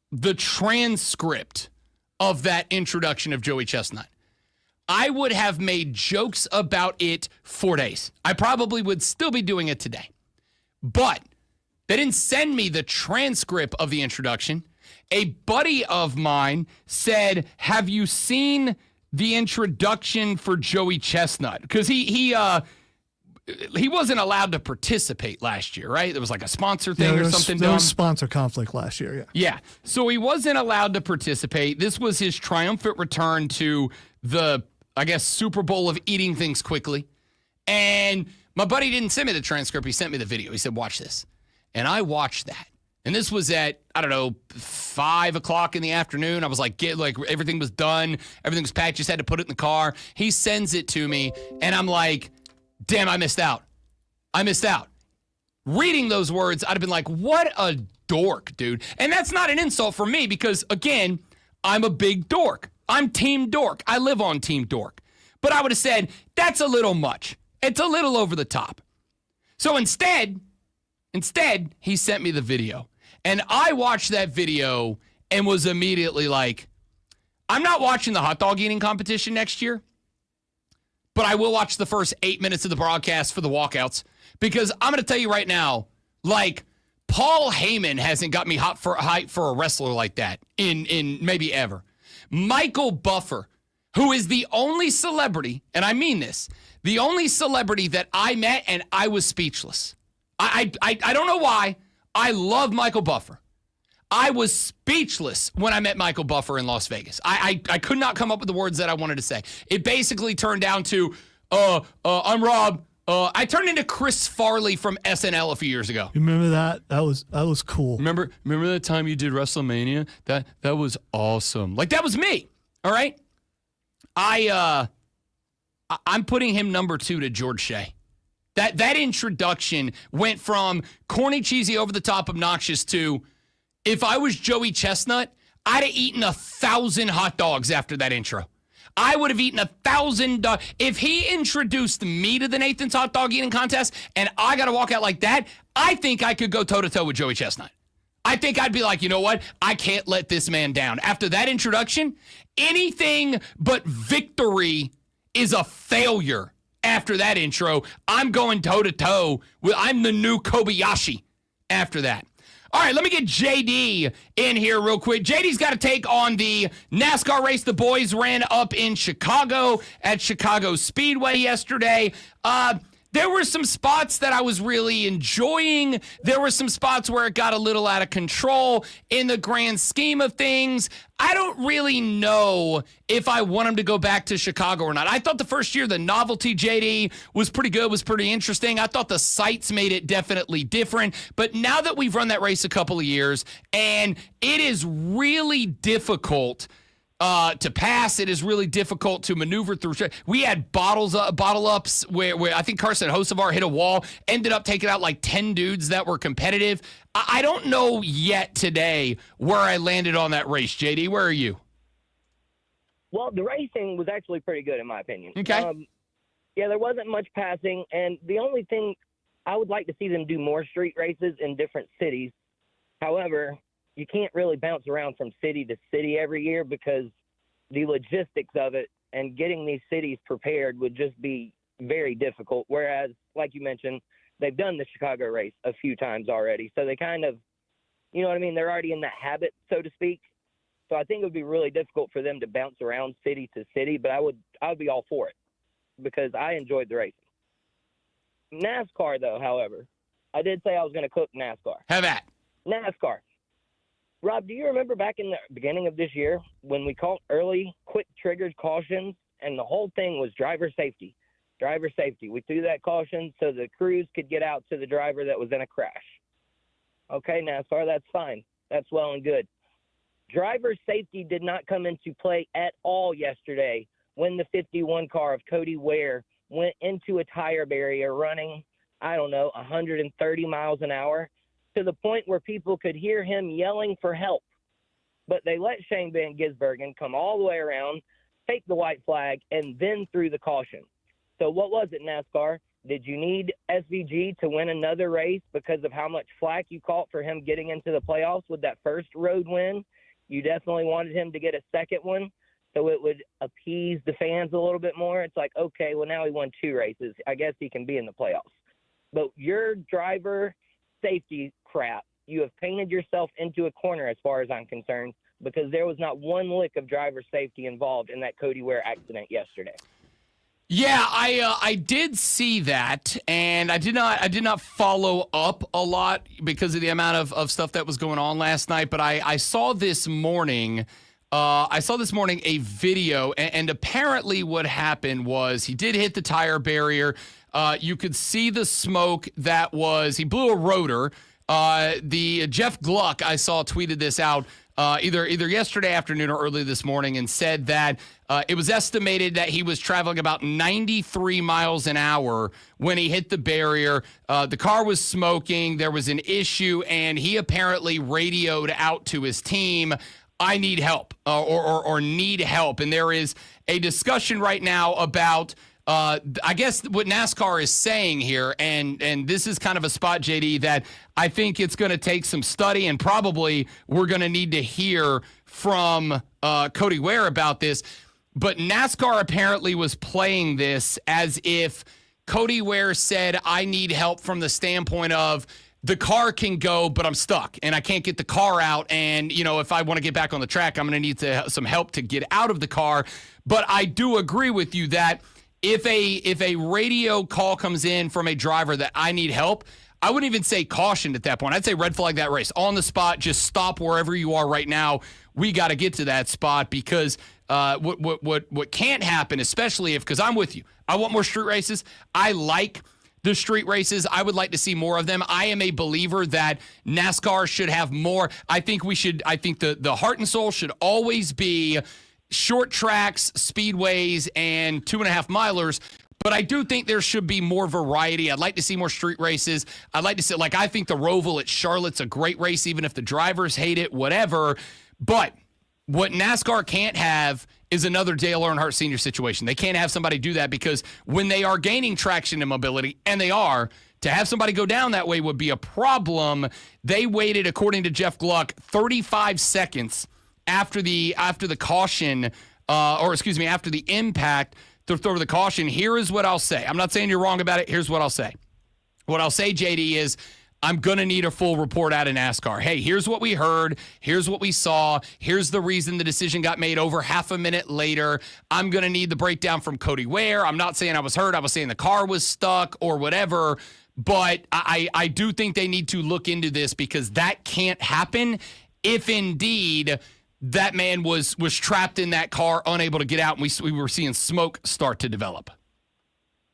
the transcript of that introduction of Joey Chestnut, I would have made jokes about it for days. I probably would still be doing it today. But they didn't send me the transcript of the introduction. A buddy of mine said, "Have you seen the introduction for Joey Chestnut, because he wasn't allowed to participate last year, right? There was like a sponsor thing or something. There was sponsor conflict last year, yeah. Yeah, so he wasn't allowed to participate. This was his triumphant return to the, I guess, Super Bowl of eating things quickly. And my buddy didn't send me the transcript. He sent me the video. He said, watch this. And I watched that. And this was at, I don't know, 5 o'clock in the afternoon. I was like, everything was done. Everything was packed. Just had to put it in the car. He sends it to me. And I'm like, damn, I missed out. Reading those words, I'd have been like, what a dork, dude. And that's not an insult for me because, again, I'm a big dork. I'm team dork. I live on team dork. But I would have said, that's a little much. It's a little over the top. So instead, he sent me the video. And I watched that video and was immediately like, I'm not watching the hot dog eating competition next year, but I will watch the first 8 minutes of the broadcast for the walkouts because I'm going to tell you right now, like, Paul Heyman hasn't got me hyped for a wrestler like that in maybe ever. Michael Buffer, who is the only celebrity, and I mean this, the only celebrity that I met and I was speechless. I don't know why. I love Michael Buffer. I was speechless when I met Michael Buffer in Las Vegas. I could not come up with the words that I wanted to say. It basically turned down to, I'm Rob. I turned into Chris Farley from SNL a few years ago. You remember that? That was cool. Remember that time you did WrestleMania? That was awesome. Like, that was me. All right? I'm putting him number 2 to George Shea. That introduction went from corny, cheesy, over-the-top, obnoxious to, if I was Joey Chestnut, I'd have eaten 1,000 hot dogs after that intro. I would have eaten 1,000. If he introduced me to the Nathan's hot dog eating contest and I got to walk out like that, I think I could go toe-to-toe with Joey Chestnut. I think I'd be like, you know what? I can't let this man down. After that introduction, anything but victory is a failure. After that intro, I'm going toe-to-toe with, I'm the new Kobayashi after that. All right, let me get JD in here real quick. JD's got to take on the NASCAR race the boys ran up in Chicago at Chicago Speedway yesterday. There were some spots that I was really enjoying. There were some spots where it got a little out of control. In the grand scheme of things, I don't really know if I want him to go back to Chicago or not. I thought the first year, the novelty, JD, was pretty good, was pretty interesting. I thought the sights made it definitely different. But now that we've run that race a couple of years, and it is really difficult to pass, it is really difficult to maneuver through. We had bottle ups where I think Carson Hocevar hit a wall, ended up taking out like 10 dudes that were competitive. I don't know yet today where I landed on that race. JD, where are you? Well, the racing was actually pretty good in my opinion. Okay. Yeah, there wasn't much passing, and the only thing I would like to see them do more street races in different cities. However, you can't really bounce around from city to city every year because the logistics of it and getting these cities prepared would just be very difficult. Whereas, like you mentioned, they've done the Chicago race a few times already. So they kind of, you know what I mean? They're already in that habit, so to speak. So I think it would be really difficult for them to bounce around city to city, but I would be all for it because I enjoyed the racing. NASCAR, though, however, I did say I was going to cook NASCAR. Have at. NASCAR. Rob, do you remember back in the beginning of this year when we caught early, quick-triggered cautions, and the whole thing was driver safety? Driver safety. We threw that caution so the crews could get out to the driver that was in a crash. Okay, NASCAR, that's fine. That's well and good. Driver safety did not come into play at all yesterday when the 51 car of Cody Ware went into a tire barrier running, 130 miles an hour, to the point where people could hear him yelling for help. But they let Shane Van Gisbergen come all the way around, take the white flag, and then threw the caution. So what was it, NASCAR? Did you need SVG to win another race because of how much flack you caught for him getting into the playoffs with that first road win? You definitely wanted him to get a second one so it would appease the fans a little bit more. It's like, okay, well, now he won 2 races. I guess he can be in the playoffs. But your driver safety crap, you have painted yourself into a corner as far as I'm concerned because there was not one lick of driver safety involved in that Cody Ware accident yesterday. Yeah, I did see that, and I did not follow up a lot because of the amount of stuff that was going on last night. But I saw this morning. A video, and apparently what happened was he did hit the tire barrier. You could see the smoke he blew a rotor. The Jeff Gluck I saw tweeted this out either yesterday afternoon or early this morning and said that it was estimated that he was traveling about 93 miles an hour when he hit the barrier. The car was smoking. There was an issue, and he apparently radioed out to his team, I need help or need help. And there is a discussion right now about I guess what NASCAR is saying here, and this is kind of a spot, JD, that I think it's going to take some study, and probably we're going to need to hear from Cody Ware about this. But NASCAR apparently was playing this as if Cody Ware said, I need help from the standpoint of the car can go, but I'm stuck, and I can't get the car out, and, if I want to get back on the track, I'm going to need some help to get out of the car. But I do agree with you that if a radio call comes in from a driver that I need help, I wouldn't even say caution at that point. I'd say red flag that race. On the spot, just stop wherever you are right now. We got to get to that spot because what can't happen, especially because I'm with you. I want more street races. I like the street races. I would like to see more of them. I am a believer that NASCAR should have more. I think the heart and soul should always be short tracks, speedways, and 2.5 milers. But I do think there should be more variety. I'd like to see more street races. I'd like to see, I think the Roval at Charlotte's a great race, even if the drivers hate it, whatever. But what NASCAR can't have is another Dale Earnhardt Sr. situation. They can't have somebody do that, because when they are gaining traction and mobility, and they are, to have somebody go down that way would be a problem. They waited, according to Jeff Gluck, 35 seconds after the caution, after the impact to throw the caution. Here is what I'll say. I'm not saying you're wrong about it. Here's what I'll say. What I'll say, JD, is I'm going to need a full report out of NASCAR. Hey, here's what we heard. Here's what we saw. Here's the reason the decision got made over half a minute later. I'm going to need the breakdown from Cody Ware. I'm not saying I was hurt. I was saying the car was stuck or whatever. But I do think they need to look into this, because that can't happen if indeed that man was trapped in that car, unable to get out, and we were seeing smoke start to develop.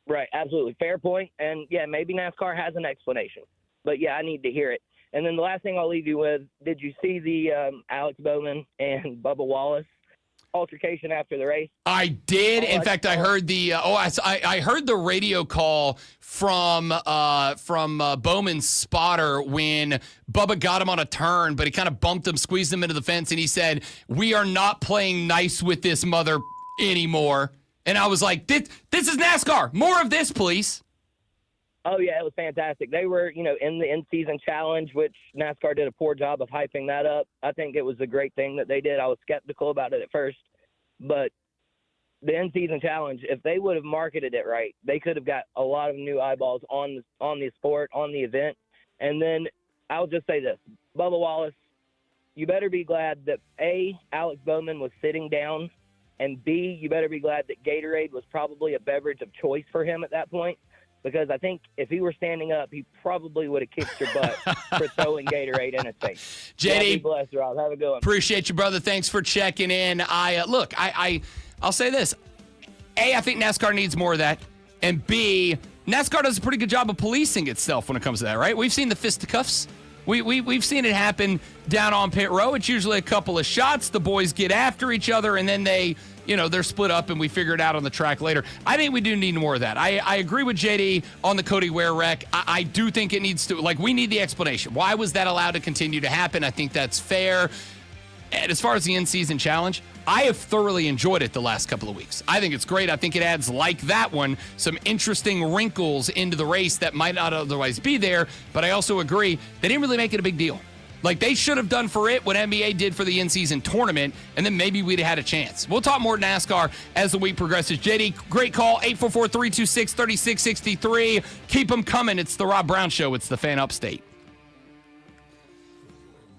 Right, absolutely. Fair point. And, yeah, maybe NASCAR has an explanation. But, yeah, I need to hear it. And then the last thing I'll leave you with, did you see the Alex Bowman and Bubba Wallace altercation after the race? I did. In fact, I heard I heard the radio call from Bowman's spotter when Bubba got him on a turn, but he kind of bumped him, squeezed him into the fence, and he said, "We are not playing nice with this mother anymore." And I was like, "This is NASCAR. More of this, please." Oh, yeah, it was fantastic. They were, in the in-season challenge, which NASCAR did a poor job of hyping that up. I think it was a great thing that they did. I was skeptical about it at first. But the in-season challenge, if they would have marketed it right, they could have got a lot of new eyeballs on the sport, on the event. And then I'll just say this. Bubba Wallace, you better be glad that, A, Alex Bowman was sitting down, and B, you better be glad that Gatorade was probably a beverage of choice for him at that point. Because I think if he were standing up, he probably would have kicked your butt for throwing Gatorade in his face. JD, be blessed, Rob. Have a good one. Appreciate you, brother. Thanks for checking in. I'll say this. A, I think NASCAR needs more of that. And B, NASCAR does a pretty good job of policing itself when it comes to that, right? We've seen the fisticuffs. We've seen it happen down on pit row. It's usually a couple of shots. The boys get after each other, and then they're split up, and we figure it out on the track later. I think we do need more of that. I agree with JD on the Cody Ware wreck. I do think it needs to, we need the explanation. Why was that allowed to continue to happen? I think that's fair. And as far as the in-season challenge, I have thoroughly enjoyed it the last couple of weeks. I think it's great. I think it adds, like that one, some interesting wrinkles into the race that might not otherwise be there. But I also agree, they didn't really make it a big deal. They should have done for it what NBA did for the in-season tournament, and then maybe we'd have had a chance. We'll talk more NASCAR as the week progresses. JD, great call, 844-326-3663. Keep them coming. It's the Rob Brown Show. It's the Fan Upstate.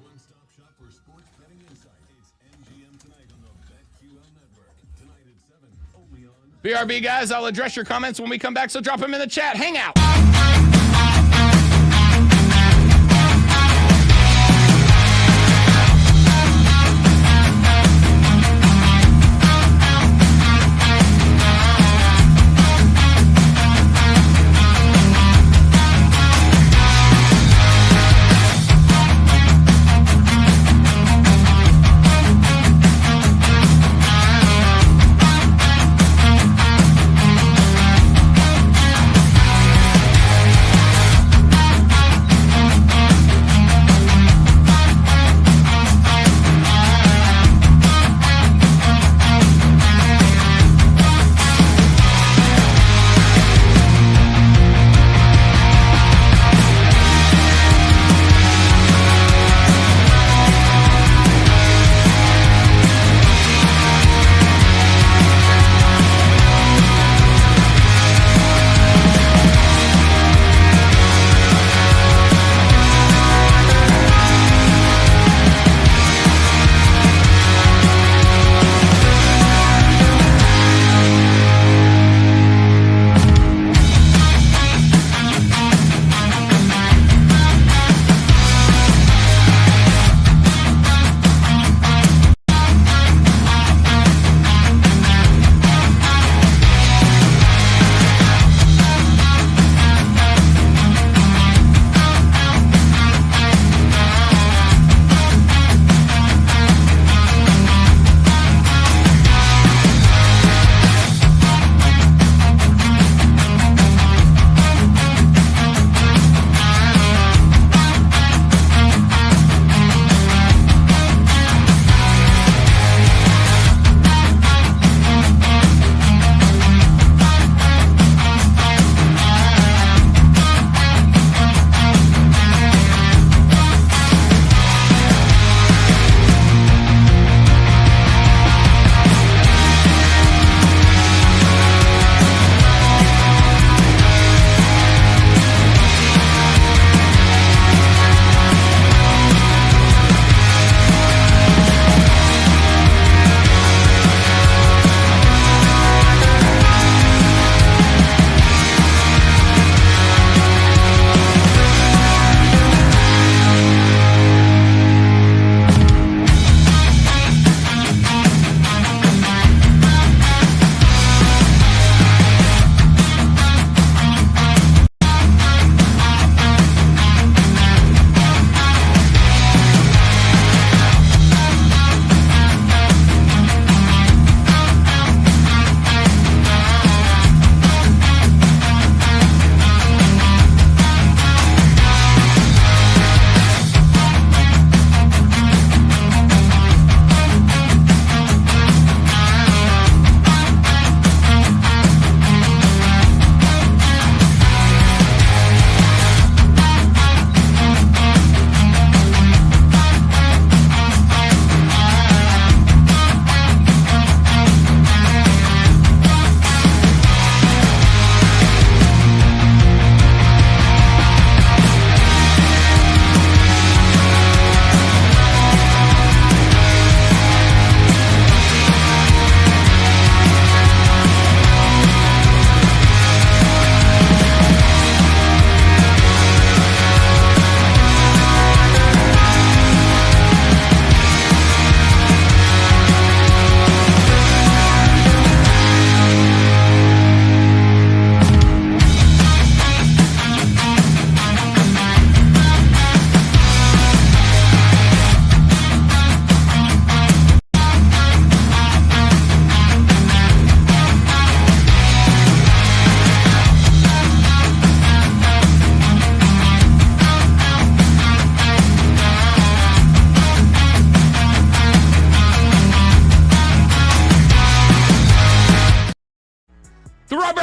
One-stop shop for sports betting insight. It's BRB, guys, I'll address your comments when we come back, so drop them in the chat. Hang out.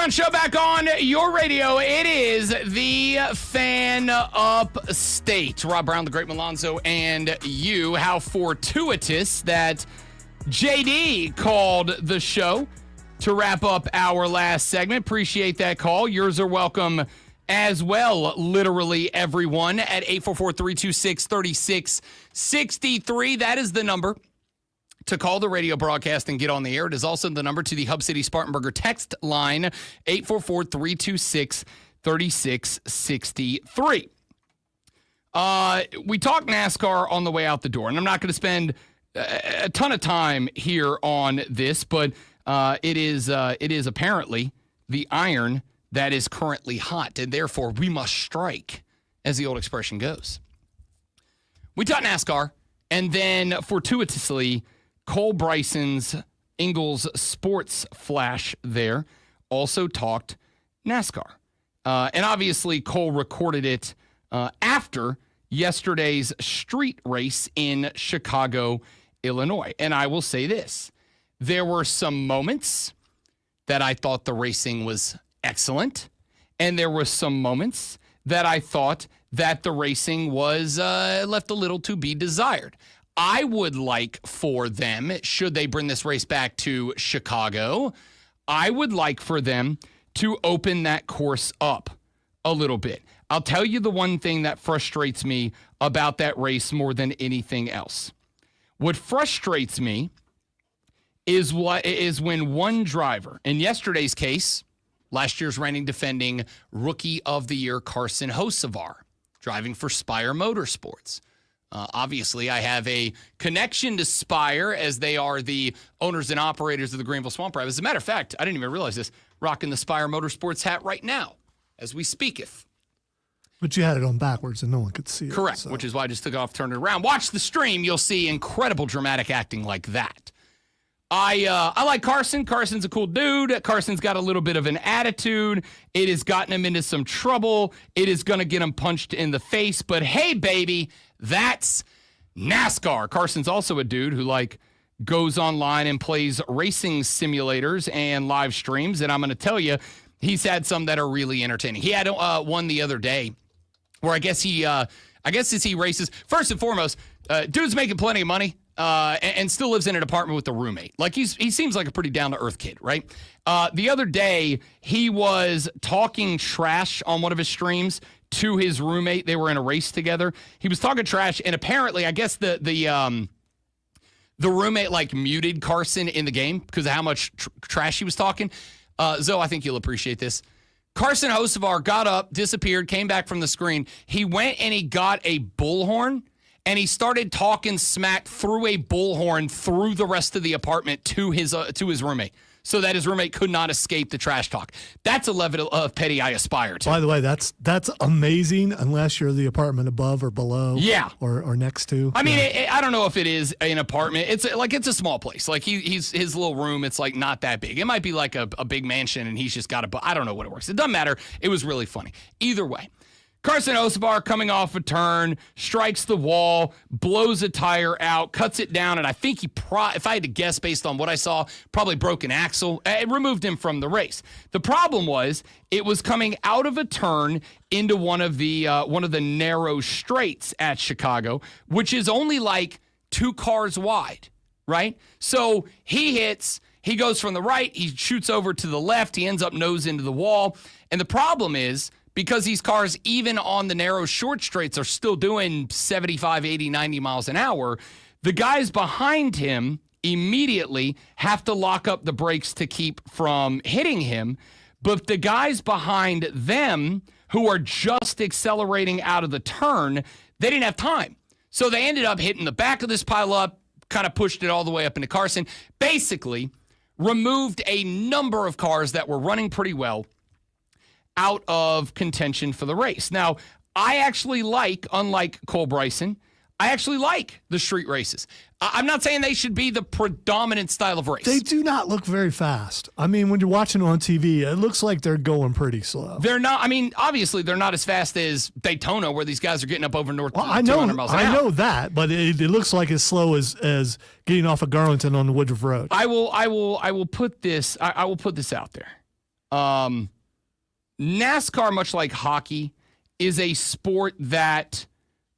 Show back on your radio. It is the Fan Upstate. Rob Brown, the Great Malonzo, and you. How fortuitous that JD called the show to wrap up our last segment. Appreciate that call. Yours are welcome as well, literally everyone, at 844-326-3663. That is the number to call the radio broadcast and get on the air. It is also the number to the Hub City Spartanburger text line, 844-326-3663. We talked NASCAR on the way out the door, and I'm not going to spend a ton of time here on this, but it is apparently the iron that is currently hot, and therefore we must strike, as the old expression goes. We talked NASCAR, and then fortuitously, Cole Bryson's Ingles Sports Flash there also talked NASCAR. And obviously, Cole recorded it after yesterday's street race in Chicago, Illinois. And I will say this. There were some moments that I thought the racing was excellent, and there were some moments that I thought that the racing was left a little to be desired. I would like for them, should they bring this race back to Chicago, I would like for them to open that course up a little bit. I'll tell you the one thing that frustrates me about that race more than anything else. What frustrates me is when one driver, in yesterday's case, last year's reigning defending Rookie of the Year Carson Hocevar, driving for Spire Motorsports. Obviously, I have a connection to Spire as they are the owners and operators of the Greenville Swamp Drive. As a matter of fact, I didn't even realize this, rocking the Spire Motorsports hat right now as we speaketh. But you had it on backwards and no one could see it. Correct, which is why I just took it off, turned it around. Watch the stream. You'll see incredible dramatic acting like that. I like Carson. Carson's a cool dude. Carson's got a little bit of an attitude. It has gotten him into some trouble. It is going to get him punched in the face. But hey, baby, that's NASCAR. Carson's also a dude who goes online and plays racing simulators and live streams. And I'm going to tell you, he's had some that are really entertaining. He had one the other day where I guess as he races, first and foremost, dude's making plenty of money. And still lives in an apartment with a roommate. He seems like a pretty down-to-earth kid, right? The other day, he was talking trash on one of his streams to his roommate. They were in a race together. He was talking trash, and apparently, I guess the roommate muted Carson in the game because of how much trash he was talking. Zoe, I think you'll appreciate this. Carson Hocevar got up, disappeared, came back from the screen. He went and he got a bullhorn. And he started talking smack through a bullhorn through the rest of the apartment to his roommate so that his roommate could not escape the trash talk. That's a level of petty I aspire to. By the way, that's amazing unless you're the apartment above or below. Yeah. Or next to. I mean, I don't know if it is an apartment. It's a small place. He's his little room, it's not that big. It might be a big mansion and he's just got I don't know what it works. It doesn't matter. It was really funny. Either way. Carson Hocevar coming off a turn, strikes the wall, blows a tire out, cuts it down, and I think if I had to guess based on what I saw, probably broke an axle. It removed him from the race. The problem was it was coming out of a turn into one of the narrow straights at Chicago, which is only 2 cars wide, right? So he goes from the right, he shoots over to the left, he ends up nose into the wall, and the problem is, because these cars, even on the narrow short straights, are still doing 75, 80, 90 miles an hour, the guys behind him immediately have to lock up the brakes to keep from hitting him. But the guys behind them, who are just accelerating out of the turn, they didn't have time. So they ended up hitting the back of this pileup, kind of pushed it all the way up into Carson, basically removed a number of cars that were running pretty well out of contention for the race. Now, I actually unlike Cole Bryson, I actually like the street races. I'm not saying they should be the predominant style of race. They do not look very fast. I mean, when you're watching on TV, it looks like they're going pretty slow. They're not. I mean, obviously, they're not as fast as Daytona, where these guys are getting up over 200 miles an hour. I know that, but it looks like as slow as getting off of Garlington on the Woodruff Road. I will put this. I will put this out there. NASCAR, much like hockey, is a sport that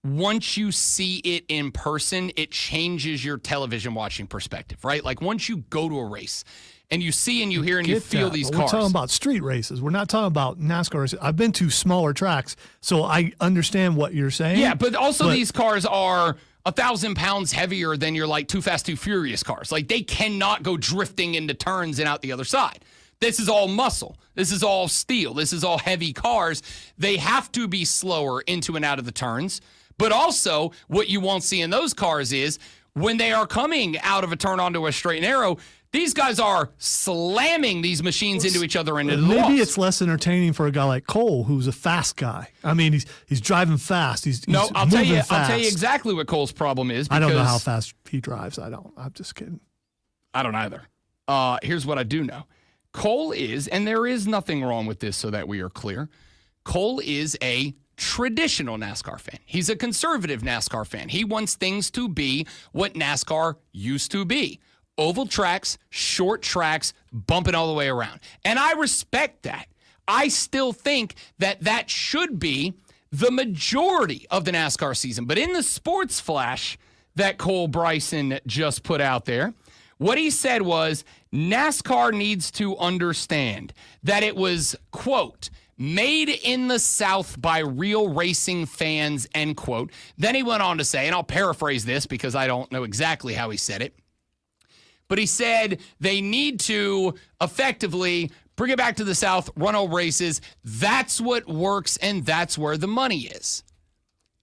once you see it in person, it changes your television watching perspective, right? Once you go to a race and you see and you hear and you feel these cars. We're talking about street races. We're not talking about NASCAR races. I've been to smaller tracks, so I understand what you're saying. Yeah, but also these cars are 1,000 pounds heavier than your like Too Fast, Too Furious cars. Like they cannot go drifting into turns and out the other side. This is all muscle. This is all steel. This is all heavy cars. They have to be slower into and out of the turns. But also what you won't see in those cars is when they are coming out of a turn onto a straight and narrow, these guys are slamming these machines into each other and into the walls. Maybe it's less entertaining for a guy like Cole, who's a fast guy. I mean, he's driving fast. I'll tell you exactly what Cole's problem is. I don't know how fast he drives. I'm just kidding. I don't either. Here's what I do know. Cole is, and there is nothing wrong with this so that we are clear, Cole is a traditional NASCAR fan. He's a conservative NASCAR fan. He wants things to be what NASCAR used to be. Oval tracks, short tracks, bumping all the way around. And I respect that. I still think that that should be the majority of the NASCAR season. But in the sports flash that Cole Bryson just put out there, what he said was NASCAR needs to understand that it was, quote, made in the South by real racing fans, end quote. Then he went on to say, and I'll paraphrase this because I don't know exactly how he said it, but he said they need to effectively bring it back to the South, run all races. That's what works, and that's where the money is.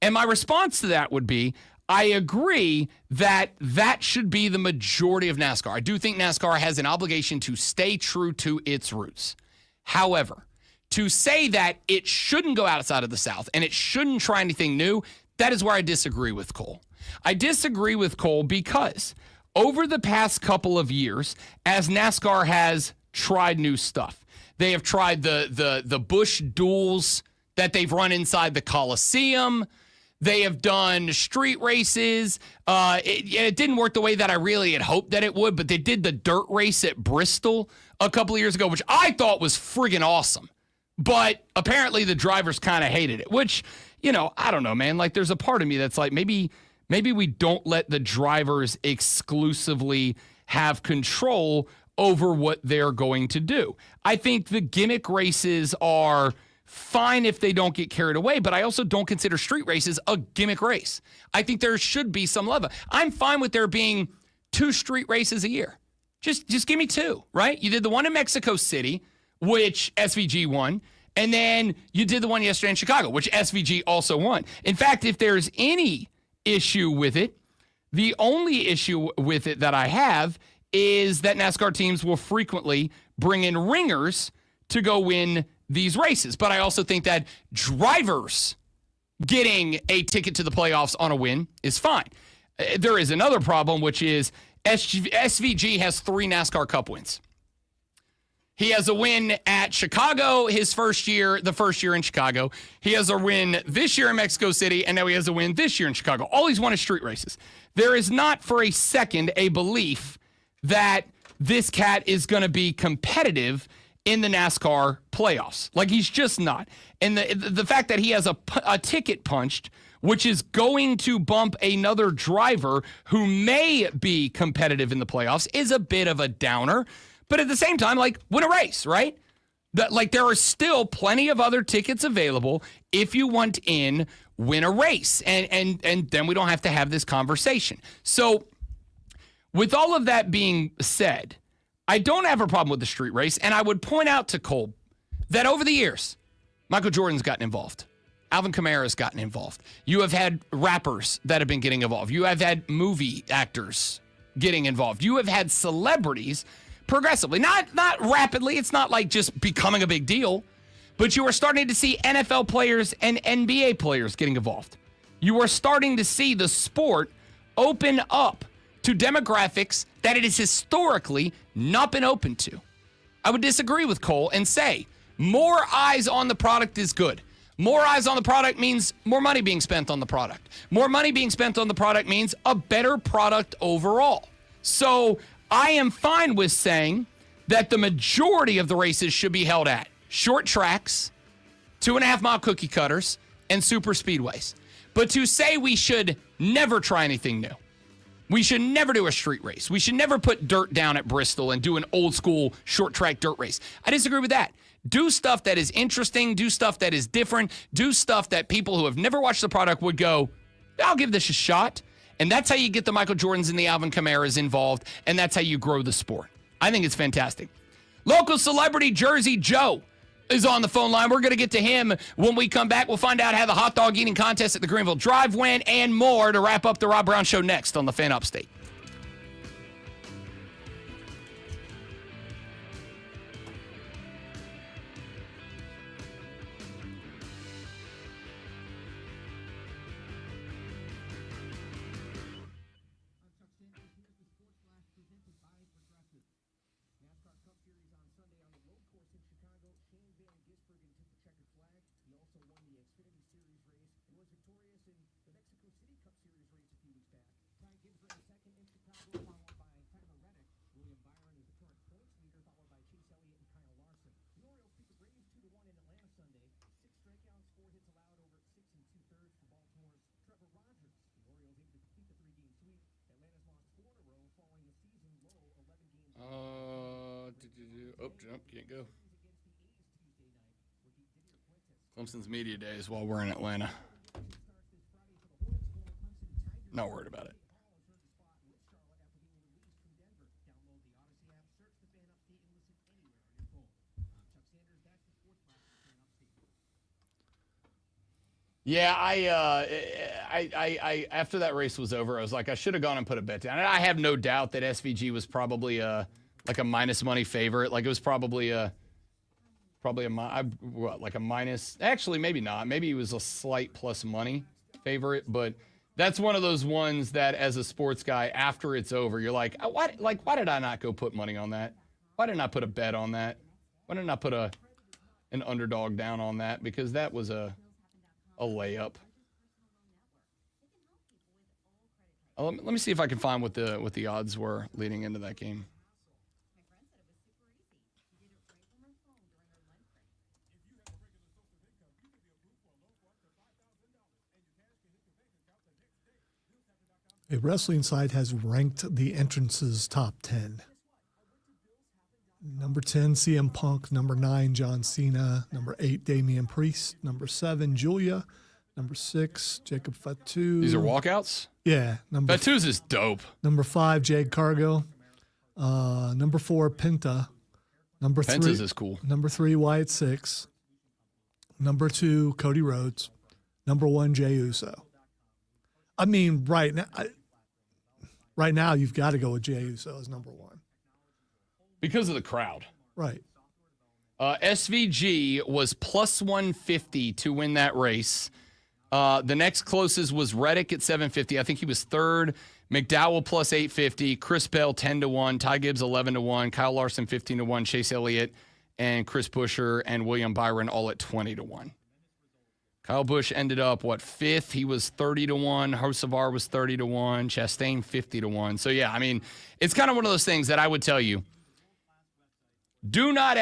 And my response to that would be, I agree that that should be the majority of NASCAR. I do think NASCAR has an obligation to stay true to its roots. However, to say that it shouldn't go outside of the South and it shouldn't try anything new, that is where I disagree with Cole. I disagree with Cole because over the past couple of years, as NASCAR has tried new stuff, they have tried the Busch duels that they've run inside the Coliseum. They have done street races. It didn't work the way that I really had hoped that it would, but they did the dirt race at Bristol a couple of years ago, which I thought was friggin' awesome. But apparently the drivers kind of hated it, which, I don't know, man. Like, there's a part of me that's like, maybe we don't let the drivers exclusively have control over what they're going to do. I think the gimmick races are fine if they don't get carried away, but I also don't consider street races a gimmick race. I think there should be some level. I'm fine with there being 2 street races a year. Just give me 2, right? You did the one in Mexico City, which SVG won, and then you did the one yesterday in Chicago, which SVG also won. In fact, if there's any issue with it, the only issue with it that I have is that NASCAR teams will frequently bring in ringers to go win these races. But I also think that drivers getting a ticket to the playoffs on a win is fine. There is another problem, which is SVG has 3 NASCAR Cup wins. He has a win at Chicago the first year in Chicago. He has a win this year in Mexico City, and now he has a win this year in Chicago. All he's won is street races. There is not for a second a belief that this cat is going to be competitive in the NASCAR playoffs. Like, he's just not. And the fact that he has a ticket punched, which is going to bump another driver who may be competitive in the playoffs, is a bit of a downer. But at the same time, like, win a race, right? There are still plenty of other tickets available if you want in, win a race. And then we don't have to have this conversation. So with all of that being said, I don't have a problem with the street race. And I would point out to Cole that over the years, Michael Jordan's gotten involved. Alvin Kamara's gotten involved. You have had rappers that have been getting involved. You have had movie actors getting involved. You have had celebrities progressively, not rapidly. It's not like just becoming a big deal, but you are starting to see NFL players and NBA players getting involved. You are starting to see the sport open up to demographics that it has historically not been open to. I would disagree with Cole and say more eyes on the product is good. More eyes on the product means more money being spent on the product. More money being spent on the product means a better product overall. So I am fine with saying that the majority of the races should be held at short tracks, 2.5-mile cookie cutters, and super speedways. But to say we should never try anything new, we should never do a street race, we should never put dirt down at Bristol and do an old school short track dirt race, I disagree with that. Do stuff that is interesting, do stuff that is different, do stuff that people who have never watched the product would go, I'll give this a shot. And that's how you get the Michael Jordans and the Alvin Kamaras involved, and that's how you grow the sport. I think it's fantastic. Local celebrity Jersey Joe is on the phone line. We're going to get to him when we come back. We'll find out how the hot dog eating contest at the Greenville Drive went and more to wrap up the Rob Brown Show next on the Fan Upstate. Jump, can't go. Clemson's media days while we're in Atlanta. Not worried about it. Yeah, I after that race was over, I was like, I should have gone and put a bet down. And I have no doubt that SVG was probably like a minus money favorite. Like it was probably a minus. Actually, maybe not. Maybe he was a slight plus money favorite. But that's one of those ones that, as a sports guy, after it's over, you're like, why did I not go put money on that? Why didn't I put a bet on that? Why didn't I put an underdog down on that? Because that was a layup. Let me see if I can find what the odds were leading into that game. A wrestling site has ranked the entrances top 10. Number 10, CM Punk. Number 9, John Cena. Number 8, Damian Priest. Number 7, Julia. Number 6, Jacob Fatu. These are walkouts? Yeah. Fatu's is dope. Number 5, Jade Cargill. Number 4, Penta. Number 3, Penta's is cool. Number 3, Wyatt Six. Number 2, Cody Rhodes. Number 1, Jey Uso. I mean, right now you've got to go with Jey Uso as number 1. Because of the crowd. Right. SVG was plus 150 to win that race. The next closest was Reddick at 750. I think he was third. McDowell plus 850. Chris Bell 10-1. Ty Gibbs 11-1. Kyle Larson 15-1. Chase Elliott and Chris Buescher and William Byron all at 20-1. Kyle Busch ended up, fifth? He was 30-1. Hocevar was 30-1. Chastain 50-1. So, yeah, I mean, it's kind of one of those things that I would tell you, do not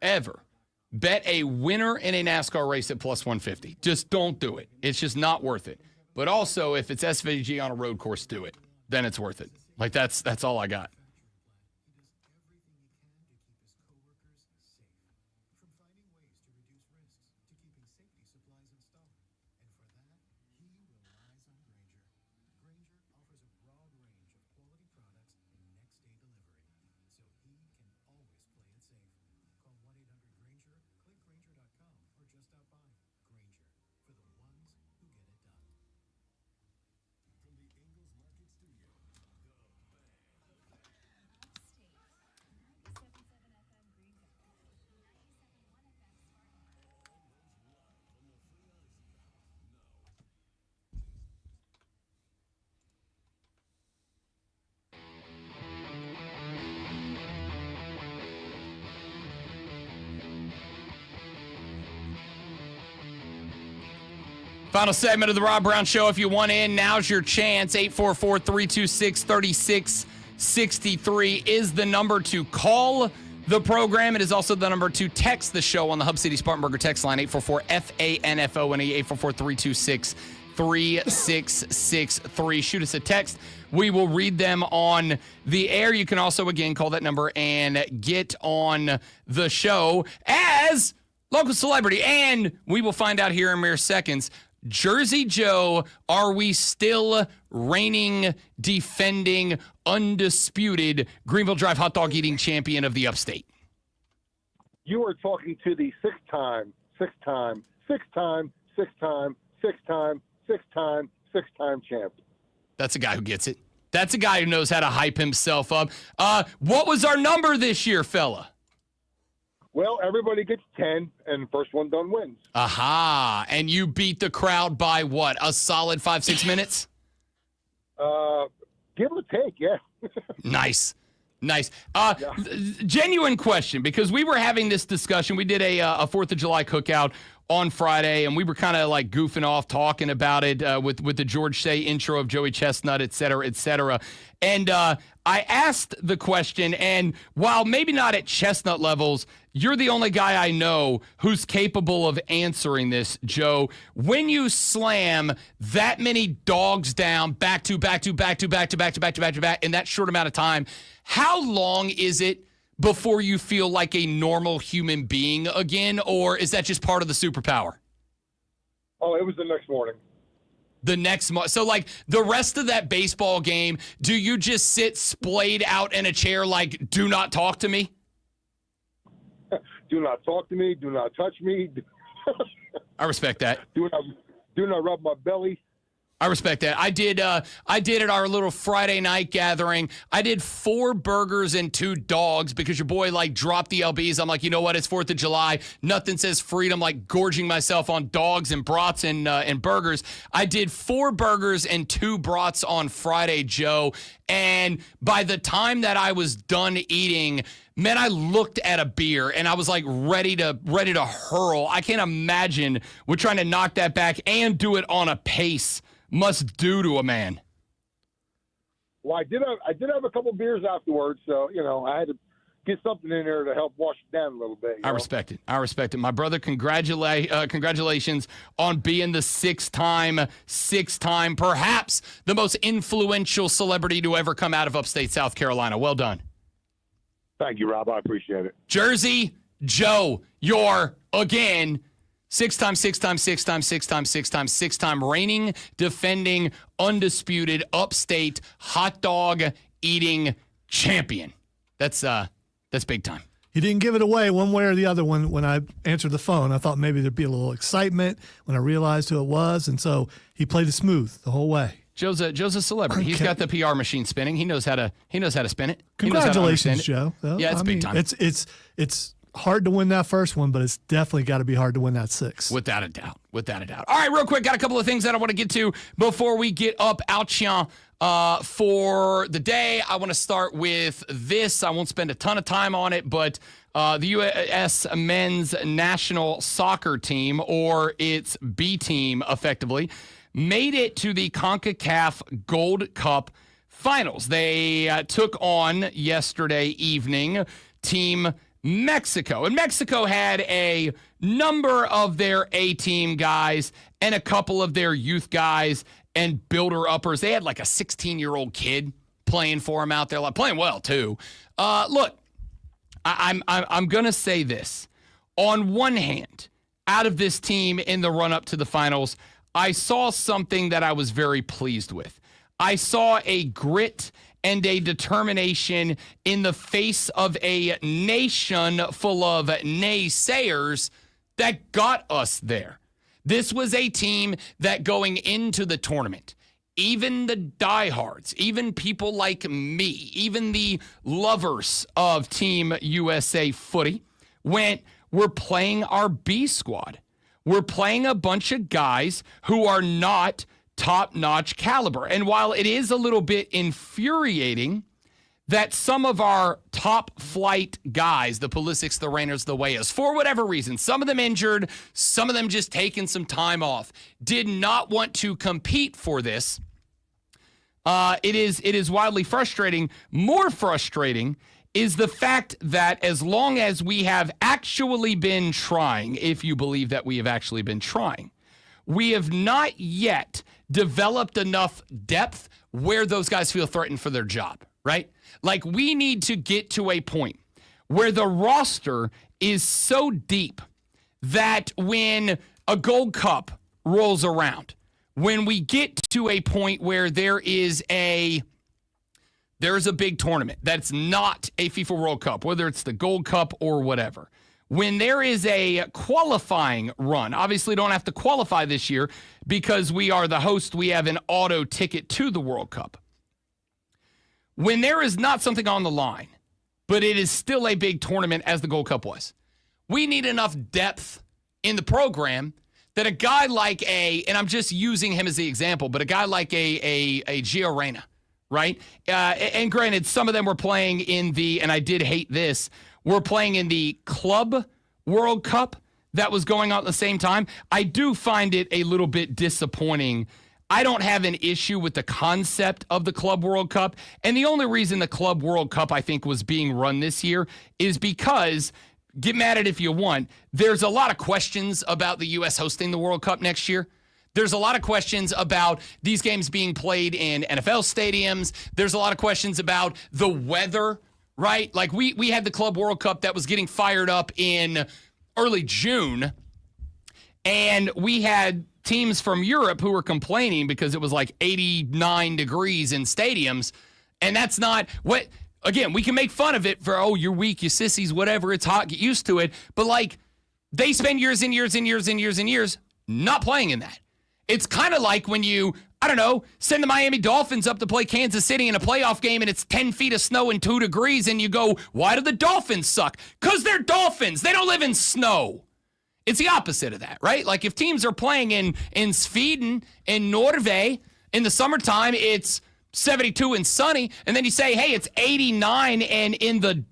ever bet a winner in a NASCAR race at plus 150. Just don't do it. It's just not worth it. But also, if it's SVG on a road course, do it. Then it's worth it. Like, that's all I got. Final segment of the Rob Brown Show. If you want in, now's your chance. 844-326-3663 is the number to call the program. It is also the number to text the show on the Hub City Spartanburger text line, 844-FANFONE, 844-326-3663. Shoot us a text. We will read them on the air. You can also, again, call that number and get on the show as local celebrity. And we will find out here in mere seconds, Jersey Joe, are we still reigning, defending, undisputed Greenville Drive hot dog eating champion of the upstate? You are talking to the six-time champ. That's a guy who gets it. That's a guy who knows how to hype himself up. What was our number this year, fella? Well, everybody gets 10, and first one done wins. Aha. And you beat the crowd by what? A solid 5-6 minutes? Give or take, yeah. Nice. Genuine question, because we were having this discussion. We did a 4th of July cookout on Friday, and we were kind of like goofing off, talking about it with the George Say intro of Joey Chestnut, et cetera, et cetera. And I asked the question, and while maybe not at Chestnut levels, you're the only guy I know who's capable of answering this, Joe. When you slam that many dogs down back to back in that short amount of time, how long is it before you feel like a normal human being again, or is that just part of the superpower? Oh, it was the next morning. So, like, the rest of that baseball game, do you just sit splayed out in a chair like, do not talk to me? Do not talk to me. Do not touch me. I respect that. Do not rub my belly. I respect that. I did at our little Friday night gathering. I did 4 burgers and 2 dogs because your boy like dropped the LBs. I'm like, you know what? It's 4th of July. Nothing says freedom like gorging myself on dogs and brats and burgers. I did 4 burgers and 2 brats on Friday, Joe. And by the time that I was done eating, man, I looked at a beer and I was like ready to hurl. I can't imagine what trying to knock that back and do it on a pace must do to a man. Well, I did have a couple beers afterwards, so I had to get something in there to help wash it down a little bit. I respect it. My brother, congratulations on being the six-time, perhaps the most influential celebrity to ever come out of upstate South Carolina. Well done. Thank you, Rob. I appreciate it. Jersey Joe, you're again six-time reigning, defending, undisputed upstate hot dog eating champion. That's big time. He didn't give it away one way or the other when I answered the phone. I thought maybe there'd be a little excitement when I realized who it was, and so he played it smooth the whole way. Joe's a celebrity. Okay. He's got the PR machine spinning. He knows how to spin it. Congratulations, Joe. Yeah, it's big time. It's hard to win that first one, but it's definitely got to be hard to win that 6. Without a doubt. All right, real quick, got a couple of things that I want to get to before we get up out ya for the day. I want to start with this. I won't spend a ton of time on it, but the U.S. men's national soccer team, or its B team effectively, made it to the CONCACAF Gold Cup finals. They took on yesterday evening Team Mexico. And Mexico had a number of their A-team guys and a couple of their youth guys and builder-uppers. They had like a 16-year-old kid playing for them out there, like playing well too. Look, I'm going to say this. On one hand, out of this team in the run-up to the finals, I saw something that I was very pleased with. I saw a grit and a determination in the face of a nation full of naysayers that got us there. This was a team that going into the tournament, even the diehards, even people like me, even the lovers of Team USA footy, we're playing our B squad. We're playing a bunch of guys who are not top-notch caliber. And while it is a little bit infuriating that some of our top-flight guys, the Pulisics, the Rayners, the Weahs, for whatever reason, some of them injured, some of them just taking some time off, did not want to compete for this, it is wildly frustrating. More frustrating is the fact that as long as we have actually been trying, if you believe that we have actually been trying, we have not yet developed enough depth where those guys feel threatened for their job, right? Like, we need to get to a point where the roster is so deep that when a Gold Cup rolls around, when we get to a point where there's a big tournament that's not a FIFA World Cup, whether it's the Gold Cup or whatever, when there is a qualifying run, obviously don't have to qualify this year because we are the host, we have an auto ticket to the World Cup. When there is not something on the line, but it is still a big tournament as the Gold Cup was, we need enough depth in the program that a guy like and I'm just using him as the example, but a guy like a Gio Reyna, right? And granted, some of them were playing in and I did hate this, we're playing in the Club World Cup that was going on at the same time. I do find it a little bit disappointing. I don't have an issue with the concept of the Club World Cup. And the only reason the Club World Cup, I think, was being run this year is because, get mad at it if you want, there's a lot of questions about the U.S. hosting the World Cup next year. There's a lot of questions about these games being played in NFL stadiums. There's a lot of questions about the weather, right? Like we had the Club World Cup that was getting fired up in early June, and we had teams from Europe who were complaining because it was like 89 degrees in stadiums, and that's not what, again, we can make fun of it for, oh, you're weak, you sissies, whatever, it's hot, get used to it, but like they spend years and years and years and years and years not playing in that. It's kind of like when you, I don't know, send the Miami Dolphins up to play Kansas City in a playoff game and it's 10 feet of snow and 2 degrees, and you go, why do the Dolphins suck? Because they're Dolphins. They don't live in snow. It's the opposite of that, right? Like if teams are playing in Sweden, in Norway, in the summertime, it's 72 and sunny, and then you say, hey, it's 89 and in the,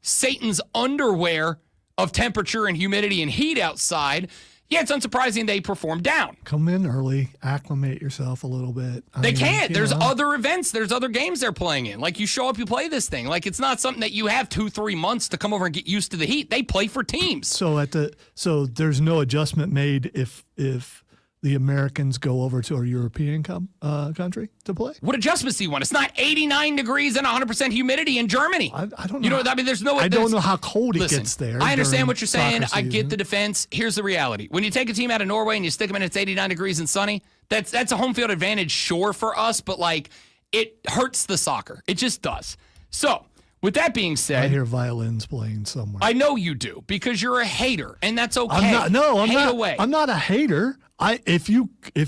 Satan's underwear of temperature and humidity and heat outside, yeah, it's unsurprising they perform down. Come in early, acclimate yourself a little bit. They can't. There's other events. There's other games they're playing in. Like you show up, you play this thing. Like it's not something that you have 2-3 months to come over and get used to the heat. They play for teams. So there's no adjustment made if the Americans go over to a European country to play? What adjustments do you want? It's not 89 degrees and 100% humidity in Germany. I don't know. There's no. I don't know how cold it gets there. I understand what you're saying. I get the defense. Here's the reality: when you take a team out of Norway and you stick them in, it's 89 degrees and sunny. That's a home field advantage, sure, for us, but like it hurts the soccer. It just does. So. With that being said, I hear violins playing somewhere. I know you do because you're a hater, and that's okay. I'm not. Hate away. I'm not a hater. If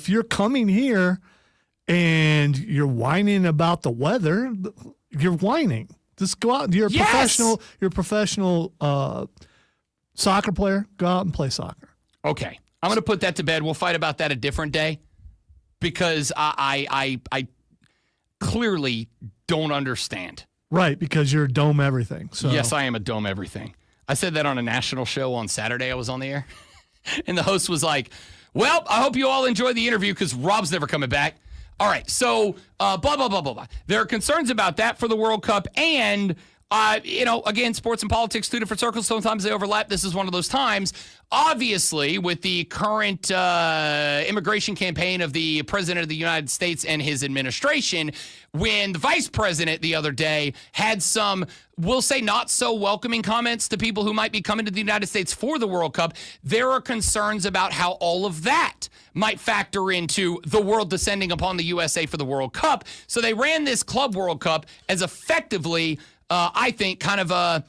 you're coming here and you're whining about the weather, you're whining. Just go out. You're a professional soccer player. Go out and play soccer. Okay, I'm going to put that to bed. We'll fight about that a different day because I clearly don't understand. Right, because you're dome everything. So yes, I am a dome everything. I said that on a national show on Saturday. I was on the air, and the host was like, well, I hope you all enjoyed the interview because Rob's never coming back. All right, so blah, blah, blah, blah, blah. There are concerns about that for the World Cup, and again, sports and politics, two different circles. Sometimes they overlap. This is one of those times. Obviously, with the current immigration campaign of the President of the United States and his administration, when the Vice President the other day had some, we'll say, not so welcoming comments to people who might be coming to the United States for the World Cup, there are concerns about how all of that might factor into the world descending upon the USA for the World Cup. So they ran this Club World Cup as effectively I think kind of a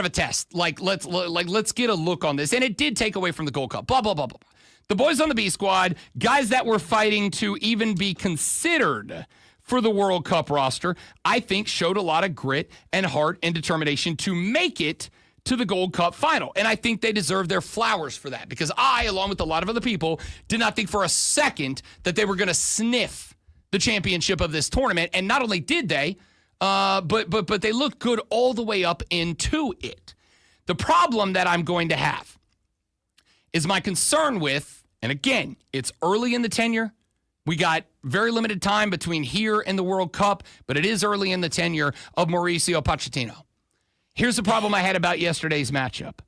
test. Like let's get a look on this, and it did take away from the Gold Cup. Blah blah blah blah. The boys on the B squad, guys that were fighting to even be considered for the World Cup roster, I think showed a lot of grit and heart and determination to make it to the Gold Cup final, and I think they deserve their flowers for that because I, along with a lot of other people, did not think for a second that they were going to sniff the championship of this tournament, and not only did they. But they look good all the way up into it. The problem that I'm going to have is my concern with, and again, it's early in the tenure. We got very limited time between here and the World Cup, but it is early in the tenure of Mauricio Pochettino. Here's the problem I had about yesterday's matchup.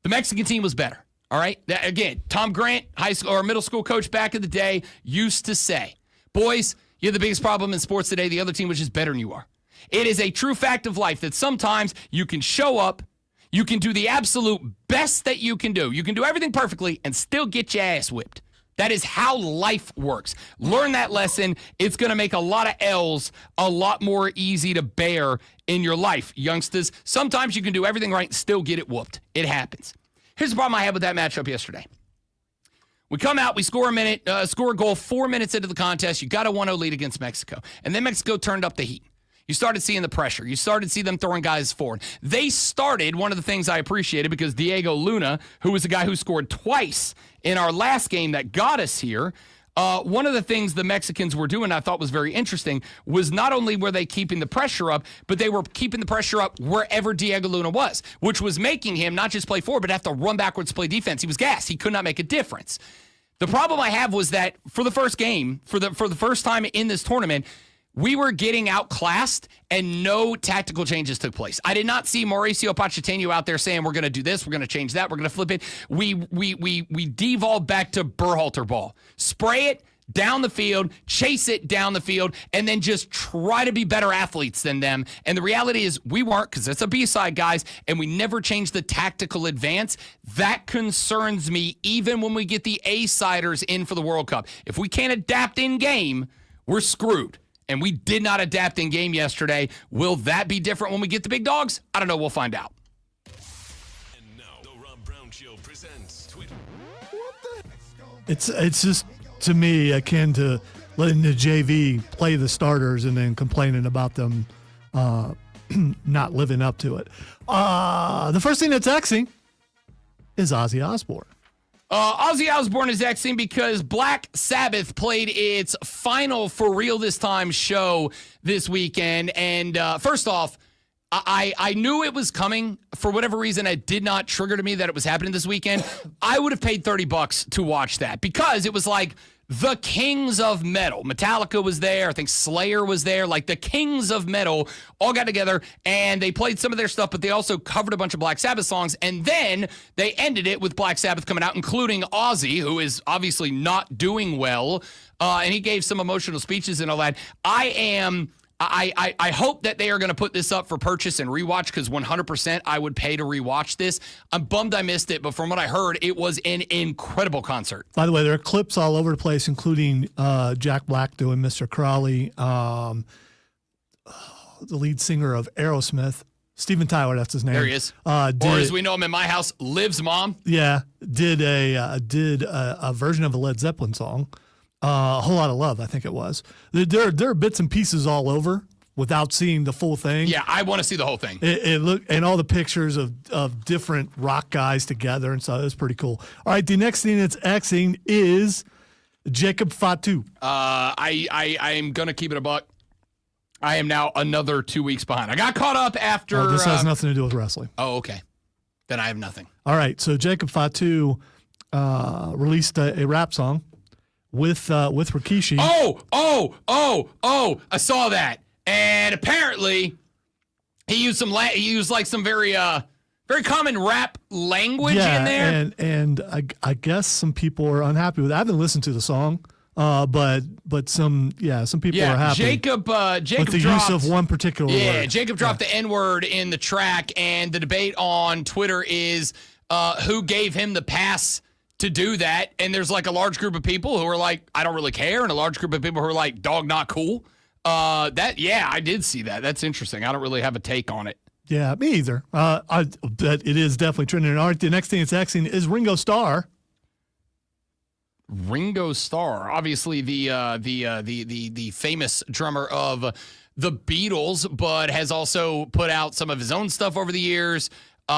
The Mexican team was better, all right? Again, Tom Grant, high school or middle school coach back in the day, used to say, boys, you have the biggest problem in sports today. The other team was just better than you are. It is a true fact of life that sometimes you can show up, You can do the absolute best that you can do. You can do everything perfectly and still get your ass whipped. That is how life works. Learn that lesson. It's going to make a lot of L's a lot more easy to bear in your life, youngsters. Sometimes you can do everything right and still get it whooped. It happens. Here's the problem I had with that matchup yesterday. We come out, we score a goal 4 minutes into the contest. You got a 1-0 lead against Mexico. And then Mexico turned up the heat. You started seeing the pressure. You started to see them throwing guys forward. They started, one of the things I appreciated, because Diego Luna, who was a guy who scored twice in our last game that got us here, one of the things the Mexicans were doing I thought was very interesting was not only were they keeping the pressure up, but they were keeping the pressure up wherever Diego Luna was, which was making him not just play forward, but have to run backwards, play defense. He was gassed. He could not make a difference. The problem I have was that for the first game, for the first time in this tournament, we were getting outclassed and no tactical changes took place. I did not see Mauricio Pochettino out there saying, we're going to do this, we're going to change that, we're going to flip it. We devolved back to Berhalter ball. Spray it down the field, chase it down the field, and then just try to be better athletes than them. And the reality is we weren't, because it's a B-side, guys, and we never changed the tactical advance. That concerns me even when we get the A-siders in for the World Cup. If we can't adapt in game, we're screwed. And we did not adapt in game yesterday. Will that be different when we get the big dogs? I don't know. We'll find out. And now, the Rob Brown Show presents Twitter. It's just, to me, akin to letting the JV play the starters and then complaining about them not living up to it. The first thing that's Xing is Ozzy Osbourne. Ozzy Osbourne is Xing because Black Sabbath played its final For Real This Time show this weekend. And first off, I knew it was coming. For whatever reason, it did not trigger to me that it was happening this weekend. I would have paid $30 to watch that because it was like the kings of metal. Metallica was there. I think Slayer was there. Like the kings of metal all got together and they played some of their stuff, but they also covered a bunch of Black Sabbath songs. And then they ended it with Black Sabbath coming out, including Ozzy, who is obviously not doing well. And he gave some emotional speeches and all that. I hope that they are going to put this up for purchase and rewatch because 100% I would pay to rewatch this. I'm bummed I missed it, but from what I heard, it was an incredible concert. By the way, there are clips all over the place, including Jack Black doing Mr. Crowley, the lead singer of Aerosmith, Steven Tyler, that's his name. There he is. Or as we know him in my house, Liv's mom. Yeah, did a version of a Led Zeppelin song. A Whole Lot of Love, I think it was. There are bits and pieces all over without seeing the full thing. Yeah, I want to see the whole thing. It look and all the pictures of different rock guys together, and so it was pretty cool. All right, the next thing that's Xing is Jacob Fatu. I'm gonna keep it a buck. I am now another 2 weeks behind. I got caught up after. This has nothing to do with wrestling. Oh, okay. Then I have nothing. All right, so Jacob Fatu released a rap song with Rikishi. I saw that. And apparently he used some very common rap language in there. And I guess some people are unhappy with it. I haven't listened to the song, but some people are happy. Jacob with the dropped, use of one particular word. Yeah, Jacob dropped the N-word in the track, and the debate on Twitter is who gave him the pass to do that. And there's like a large group of people who are like, I don't really care, and a large group of people who are like, dog, not cool. I did see that. That's interesting. I don't really have a take on it. Yeah, me either. But it is definitely trending. All right, the next thing it's Xing is Ringo Starr. Ringo Starr, obviously the famous drummer of the Beatles, but has also put out some of his own stuff over the years. Don't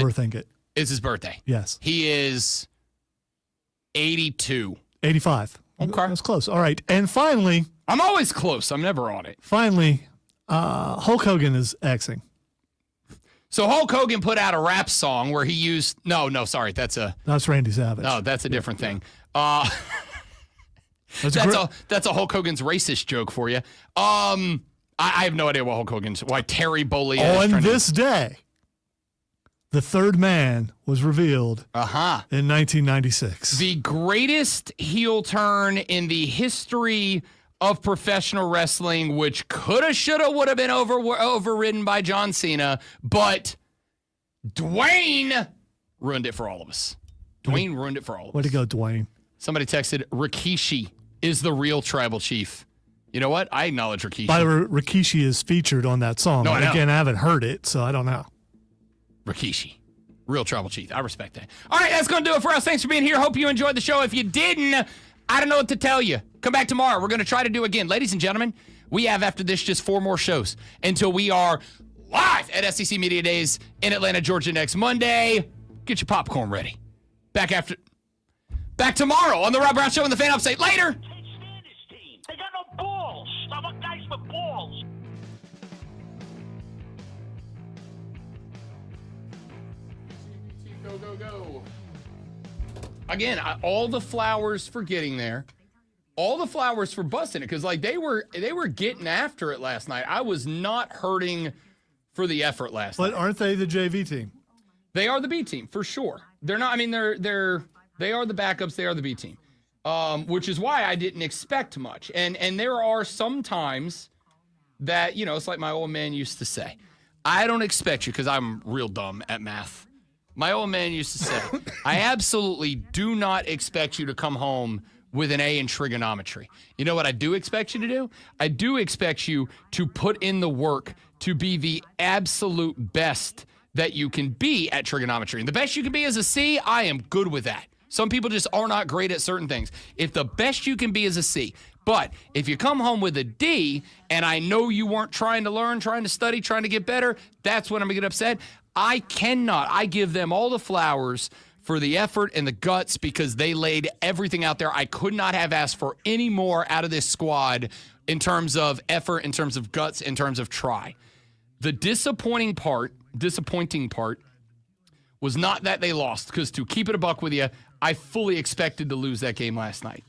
overthink it. It's his birthday. Yes. He is 82. 85. Okay. That's close. All right. And finally. I'm always close. I'm never on it. Finally, Hulk Hogan is Xing. So Hulk Hogan put out a rap song where he used that's Randy Savage. No, that's a different thing. That's a Hulk Hogan's racist joke for you. I have no idea why Terry Bollea on this day. The third man was revealed in 1996. The greatest heel turn in the history of professional wrestling, which coulda, shoulda, woulda been overridden by John Cena, but Dwayne ruined it for all of us. Dwayne ruined it for all of us. Way to go, Dwayne. Somebody texted, Rikishi is the real tribal chief. You know what? I acknowledge Rikishi. By the way, Rikishi is featured on that song. No, I know. Again, I haven't heard it, so I don't know. Rikishi. Real tribal chief. I respect that. All right, that's going to do it for us. Thanks for being here. Hope you enjoyed the show. If you didn't, I don't know what to tell you. Come back tomorrow. We're going to try to do again. Ladies and gentlemen, we have after this just 4 more shows until we are live at SEC Media Days in Atlanta, Georgia next Monday. Get your popcorn ready. Back tomorrow on the Rob Brown Show and the Fan Upstate. Later. They got no balls. I want guys with balls. Go, go, go. Again, all the flowers for getting there. All the flowers for busting it, because like they were getting after it last night. I was not hurting for the effort last night. But aren't they the JV team? They are the B team for sure. They're not. I mean, they are the backups. They are the B team, which is why I didn't expect much. And there are some times that it's like my old man used to say, I don't expect you, because I'm real dumb at math. My old man used to say, I absolutely do not expect you to come home with an A in trigonometry. You know what I do expect you to do? I do expect you to put in the work to be the absolute best that you can be at trigonometry. And the best you can be is a C, I am good with that. Some people just are not great at certain things. If the best you can be is a C, but if you come home with a D and I know you weren't trying to learn, trying to study, trying to get better, that's when I'm going to get upset. I give them all the flowers for the effort and the guts because they laid everything out there. I could not have asked for any more out of this squad in terms of effort, in terms of guts, in terms of try. The disappointing part was not that they lost, because to keep it a buck with you, I fully expected to lose that game last night.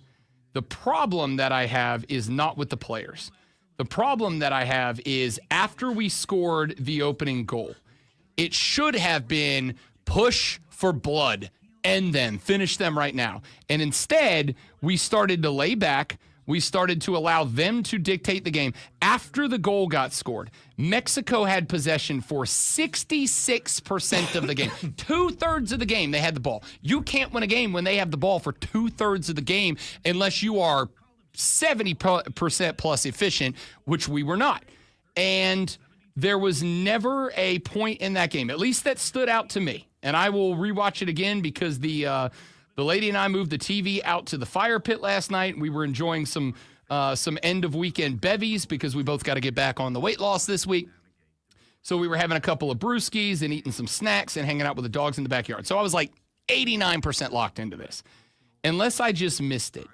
The problem that I have is not with the players. The problem that I have is after we scored the opening goal, it should have been push for blood and then finish them right now. And instead, we started to lay back. We started to allow them to dictate the game. After the goal got scored, Mexico had possession for 66% of the game. 2/3 of the game, they had the ball. You can't win a game when they have the ball for 2/3 of the game unless you are 70% plus efficient, which we were not. And there was never a point in that game, at least that stood out to me. And I will rewatch it again because the lady and I moved the TV out to the fire pit last night. We were enjoying some end of weekend bevies because we both got to get back on the weight loss this week. So we were having a couple of brewskis and eating some snacks and hanging out with the dogs in the backyard. So I was like 89% locked into this, unless I just missed it.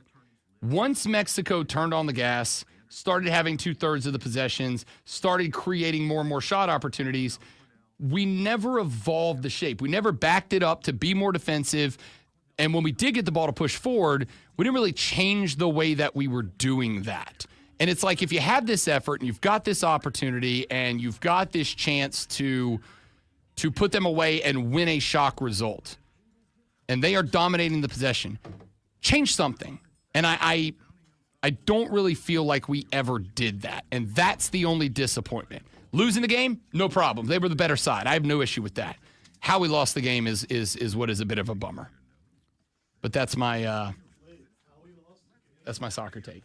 Once Mexico turned on the gas, started having 2/3 of the possessions, started creating more and more shot opportunities, we never evolved the shape. We never backed it up to be more defensive. And when we did get the ball to push forward, we didn't really change the way that we were doing that. And it's like if you have this effort and you've got this opportunity and you've got this chance to put them away and win a shock result, and they are dominating the possession, change something. And I don't really feel like we ever did that. And that's the only disappointment. Losing the game, no problem. They were the better side. I have no issue with that. How we lost the game is what is a bit of a bummer. But that's my soccer take.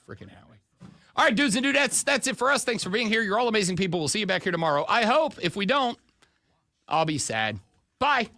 Freaking Howie. All right, dudes and dudettes, that's it for us. Thanks for being here. You're all amazing people. We'll see you back here tomorrow. I hope. If we don't, I'll be sad. Bye.